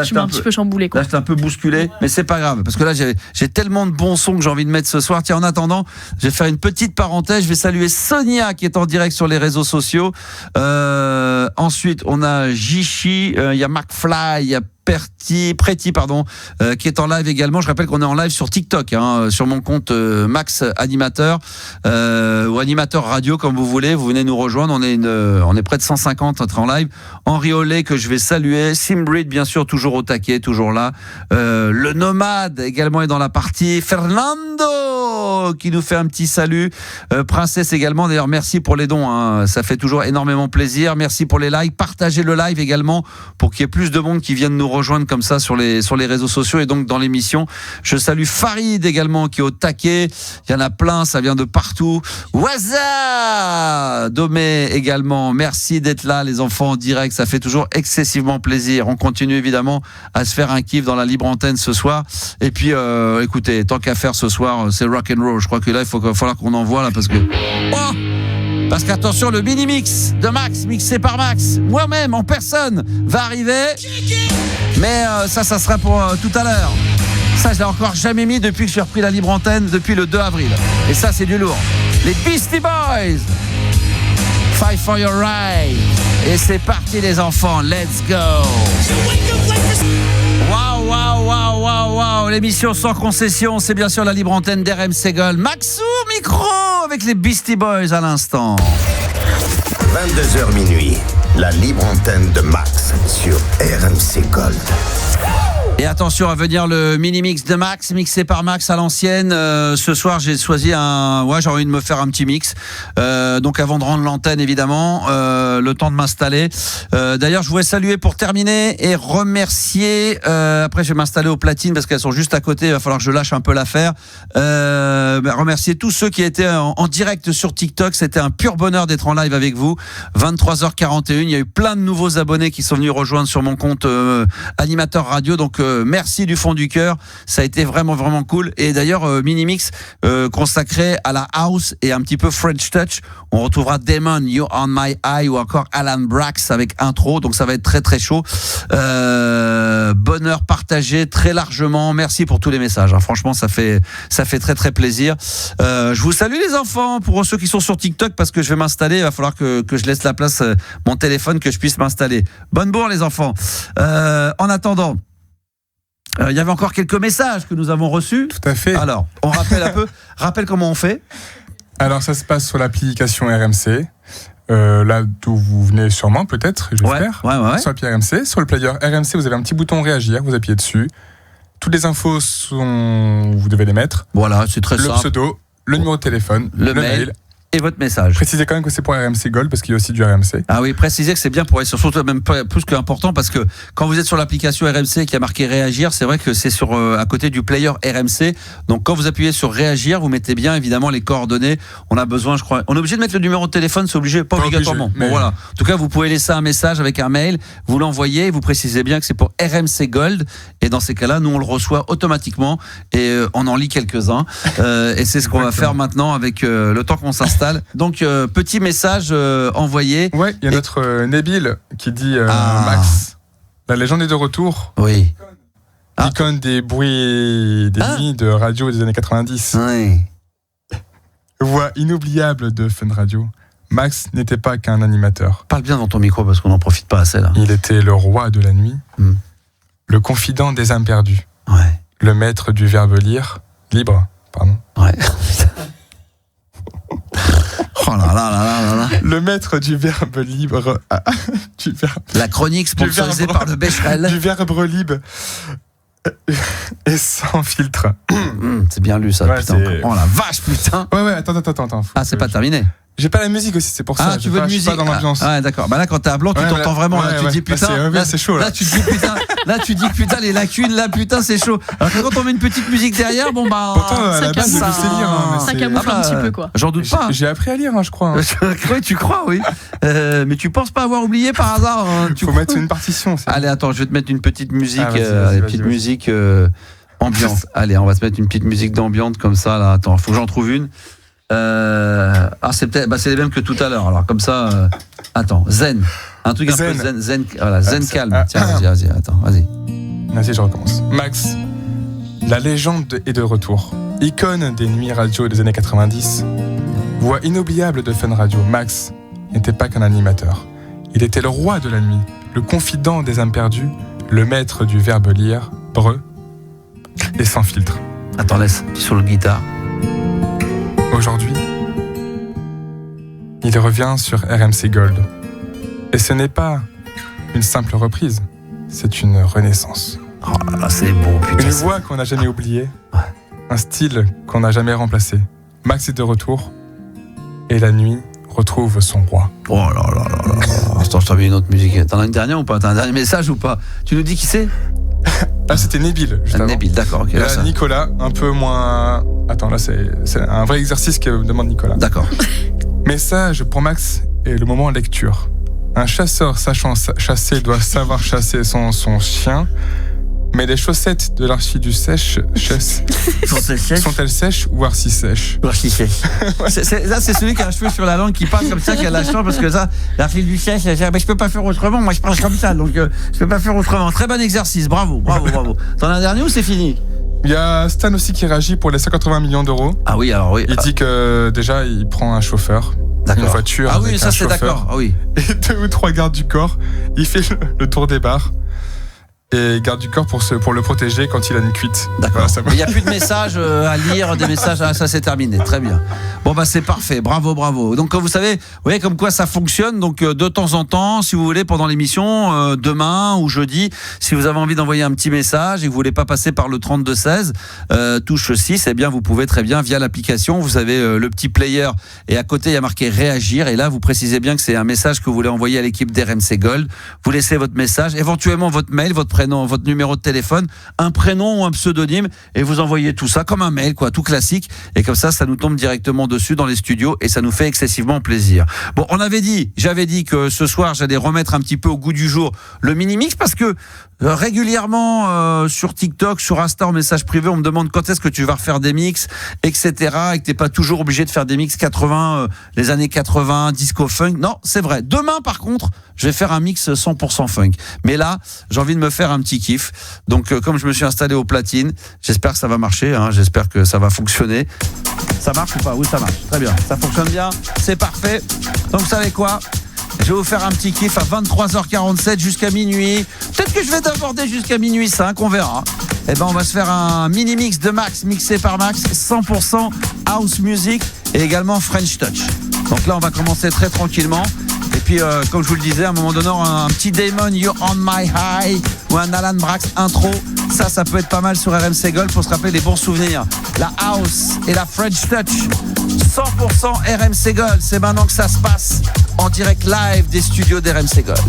tu m'as un petit peu chamboulé, quoi. Là, je t'ai un peu bousculé, mais c'est pas grave, parce que là, j'ai tellement de bons sons que j'ai envie de mettre ce soir. Tiens, en attendant, je vais faire une petite parenthèse. Je vais saluer Sonia qui est en direct sur les réseaux sociaux. Ensuite, on a Jishi, il y a McFly, il y a Preti, qui est en live également. Je rappelle qu'on est en live sur TikTok, sur mon compte Max Animateur ou Animateur Radio, comme vous voulez. Vous venez nous rejoindre. On est près de 150 en live. Henri Ollet que je vais saluer. Simbrid, bien sûr, toujours au taquet, toujours là. Le Nomade également est dans la partie. Fernando qui nous fait un petit salut. Princesse également. D'ailleurs, merci pour les dons. Ça fait toujours énormément plaisir. Merci pour les likes. Partagez le live également pour qu'il y ait plus de monde qui vienne nous rejoindre comme ça sur les réseaux sociaux et donc dans l'émission. Je salue Farid également qui est au taquet. Il y en a plein, ça vient de partout. Waza Domé également. Merci d'être là les enfants en direct, ça fait toujours excessivement plaisir. On continue évidemment à se faire un kiff dans la libre antenne ce soir. Et puis écoutez, tant qu'à faire ce soir, c'est rock and roll. Je crois que là il va falloir qu'on envoie là parce que parce qu'attention, le mini-mix de Max, mixé par Max, moi-même en personne, va arriver. Mais ça sera pour tout à l'heure. Ça, je l'ai encore jamais mis depuis que j'ai repris la libre antenne, depuis le 2 avril. Et ça, c'est du lourd. Les Beastie Boys, Fight for Your Right. Et c'est parti les enfants, let's go. Waouh, l'émission sans concession, c'est bien sûr la libre antenne d'RMC Gold. Maxou micro avec les Beastie Boys à l'instant. 22h minuit, la libre antenne de Max sur RMC Gold. Et attention à venir le mini-mix de Max, mixé par Max à l'ancienne. Ce soir, j'ai choisi j'ai envie de me faire un petit mix. Donc avant de rendre l'antenne, évidemment, le temps de m'installer. D'ailleurs, je voulais saluer pour terminer et remercier. Après, je vais m'installer aux platines parce qu'elles sont juste à côté. Il va falloir que je lâche un peu l'affaire. Remercier tous ceux qui étaient en direct sur TikTok. C'était un pur bonheur d'être en live avec vous. 23h41. Il y a eu plein de nouveaux abonnés qui sont venus rejoindre sur mon compte Animateur Radio. Donc merci du fond du cœur, ça a été vraiment vraiment cool. Et d'ailleurs mini-mix consacré à la house et un petit peu French touch. On retrouvera Damon, You On My Eye ou encore Alan Brax avec intro, donc ça va être très très chaud. Bonheur partagé très largement. Merci pour tous les messages, franchement ça fait très très plaisir. Je vous salue les enfants, pour ceux qui sont sur TikTok, parce que je vais m'installer, il va falloir que je laisse la place mon téléphone, que je puisse m'installer. Bonne bourre les enfants. En attendant, il y avait encore quelques messages que nous avons reçus. Tout à fait. Alors, on rappelle un peu. Rappelle comment on fait. Alors, ça se passe sur l'application RMC. Là d'où vous venez sûrement, peut-être, j'espère. Ouais. Sur l'appli RMC. Sur le player RMC, vous avez un petit bouton réagir. Vous appuyez dessus. Toutes les infos vous devez les mettre. Voilà, c'est très simple. Le pseudo, le numéro de téléphone, le mail. Et votre message. Précisez quand même que c'est pour RMC Gold parce qu'il y a aussi du RMC. Ah oui, précisez que c'est bien pour être surtout même plus qu'important, parce que quand vous êtes sur l'application RMC qui a marqué réagir, c'est vrai que c'est sur à côté du player RMC. Donc quand vous appuyez sur réagir, vous mettez bien évidemment les coordonnées. On a besoin, je crois, on est obligé de mettre le numéro de téléphone, c'est obligé, pas obligatoirement. Obligé, bon voilà. En tout cas, vous pouvez laisser un message avec un mail, vous l'envoyez, vous précisez bien que c'est pour RMC Gold, et dans ces cas-là, nous on le reçoit automatiquement et on en lit quelques-uns. Et c'est ce qu'on va faire maintenant avec le temps qu'on s'installe. Donc petit message envoyé. Ouais, il y a notre Nabil qui dit Max, la légende est de retour. Oui. Icône des bruits des nuits de radio des années 90. Oui. Voix inoubliable de Fun Radio. Max n'était pas qu'un animateur. Parle bien dans ton micro parce qu'on n'en profite pas assez là. Il était le roi de la nuit, le confident des âmes perdues, le maître du verbe libre. Ouais. Oh là là. Le maître du verbe libre. La chronique sponsorisée par le Becherel. Du verbe libre et sans filtre. C'est bien lu ça, putain. Oh la vache, putain. Ouais, attends. C'est pas terminé. J'ai pas la musique aussi, c'est pour ça. Tu veux de musique? Je suis pas dans l'ambiance. D'accord. Bah là, quand t'es à blanc, tu t'entends vraiment. Là, tu dis putain. Là, c'est chaud. Là, tu dis putain. Là, tu dis putain, les lacunes. Là, putain, c'est chaud. Alors que quand on met une petite musique derrière, bon bah. Pourtant, à la base, je sais lire. Ça camoufle un petit peu, quoi. J'en doute pas. J'ai appris à lire, je crois. Oui, tu crois, oui. Mais tu penses pas avoir oublié par hasard. Faut mettre une partition. Allez, attends, je vais te mettre une petite musique. Musique ambiante. Allez, on va se mettre une petite musique d'ambiance comme ça. Là, attends, faut que j'en trouve une. C'est peut-être, c'est les mêmes que tout à l'heure. Alors comme ça, attends, Zen. Un truc un peu zen, voilà, zen calme. Ah, Tiens, vas-y, attends, vas-y. Vas-y, je recommence. Max, la légende est de retour. Icône des nuits radio des années 90, voix inoubliable de Fun Radio, Max n'était pas qu'un animateur. Il était le roi de la nuit, le confident des âmes perdues, le maître du verbe lire, breu et sans filtre. Attends, laisse, sur le guitare. Aujourd'hui, il revient sur RMC Gold. Et ce n'est pas une simple reprise, c'est une renaissance. Oh là là, c'est beau, putain. Une voix qu'on n'a jamais oubliée, un style qu'on n'a jamais remplacé. Max est de retour, et la nuit retrouve son roi. Oh là là là là. Attends, je t'en mets une autre musique. T'en as une dernière ou pas? T'as un dernier message ou pas? Tu nous dis qui c'est? Ah, c'était Nabil, juste avant. Nabil, d'accord. Okay, là, Nicolas, un peu moins... Attends, là, c'est un vrai exercice que demande Nicolas. D'accord. Message pour Max et le moment lecture. Un chasseur sachant chasser doit savoir chasser son chien. Mais les chaussettes de l'archiduc sèche sont-elles sèches ou archi-sèches? Archi-sèches. Là, c'est celui qui a un cheveu sur la langue qui parle comme ça, qui a la chance, parce que ça, l'archiduc sèche, je peux pas faire autrement, moi je parle comme ça, donc je peux pas faire autrement. Très bon exercice, bravo. T'en as un dernier ou c'est fini? Il y a Stan aussi qui réagit pour les 180 millions d'euros. Ah oui, alors oui. Il dit que déjà, il prend un chauffeur. D'accord. Une voiture. Ah oui, avec ça un c'est chauffeur, d'accord. Ah oui. Et 2 ou 3 gardes du corps. Il fait le tour des bars. Et garde du corps pour le protéger quand il a une cuite. D'accord. Voilà, il n'y a plus de messages à lire, des messages, ça c'est terminé. Très bien. Bon bah c'est parfait, bravo. Donc comme vous savez, vous voyez comme quoi ça fonctionne. Donc de temps en temps, si vous voulez, pendant l'émission, demain ou jeudi, si vous avez envie d'envoyer un petit message et que vous voulez pas passer par le 3216, touche 6, eh bien vous pouvez très bien via l'application, vous avez le petit player et à côté il y a marqué réagir et là vous précisez bien que c'est un message que vous voulez envoyer à l'équipe d'RMC Gold. Vous laissez votre message, éventuellement votre mail, votre prénom, votre numéro de téléphone, un prénom ou un pseudonyme et vous envoyez tout ça comme un mail, quoi, tout classique. Et comme ça nous tombe directement dessus dans les studios et ça nous fait excessivement plaisir. Bon, j'avais dit que ce soir j'allais remettre un petit peu au goût du jour le mini-mix parce que régulièrement sur TikTok, sur Insta, en message privé, on me demande quand est-ce que tu vas refaire des mix, etc. Et que t'es pas toujours obligé de faire des mix 80, les années 80, disco funk. Non, c'est vrai. Demain, par contre, je vais faire un mix 100% funk. Mais là, j'ai envie de me faire un petit kiff. Donc, comme je me suis installé aux platines, j'espère que ça va marcher. J'espère que ça va fonctionner. Ça marche ou pas? Oui, ça marche. Très bien. Ça fonctionne bien. C'est parfait. Donc, vous savez quoi? Je vais vous faire un petit kiff à 23h47 jusqu'à minuit. Peut-être que je vais d'aborder jusqu'à minuit 5, on verra. Eh ben, on va se faire un mini-mix de Max, mixé par Max, 100% house music et également French touch. Donc là, on va commencer très tranquillement. Et puis, comme je vous le disais, à un moment donné, un petit Damon, You're on my high, ou un Alan Brax intro. Ça peut être pas mal sur RMC Gold pour se rappeler des bons souvenirs. La house et la French touch, 100% RMC Gold. C'est maintenant que ça se passe en direct live des studios d'RMC Gold.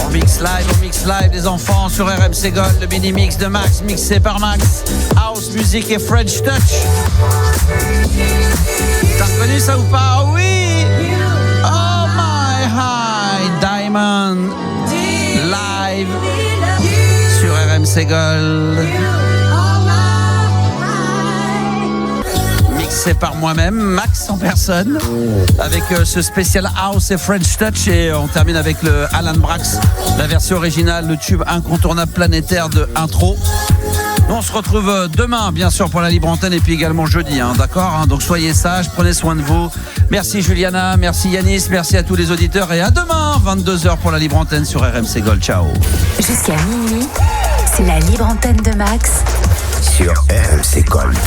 On mix live les enfants sur RMC Gold. Le mini-mix de Max, mixé par Max. House music et French touch. T'as reconnu ça ou pas? Oh oui! Oh my high Diamond live sur RMC Gold. Mixé par moi-même, Max en personne, avec ce spécial house et French touch. Et on termine avec le Alan Brax, la version originale, le tube incontournable planétaire de intro. Nous, on se retrouve demain, bien sûr, pour la libre antenne et puis également jeudi, d'accord? Donc soyez sages, prenez soin de vous. Merci Juliana, merci Yanis, merci à tous les auditeurs et à demain, 22h pour la libre antenne sur RMC Gold. Ciao. Jusqu'à minuit, c'est la libre antenne de Max sur RMC Gold.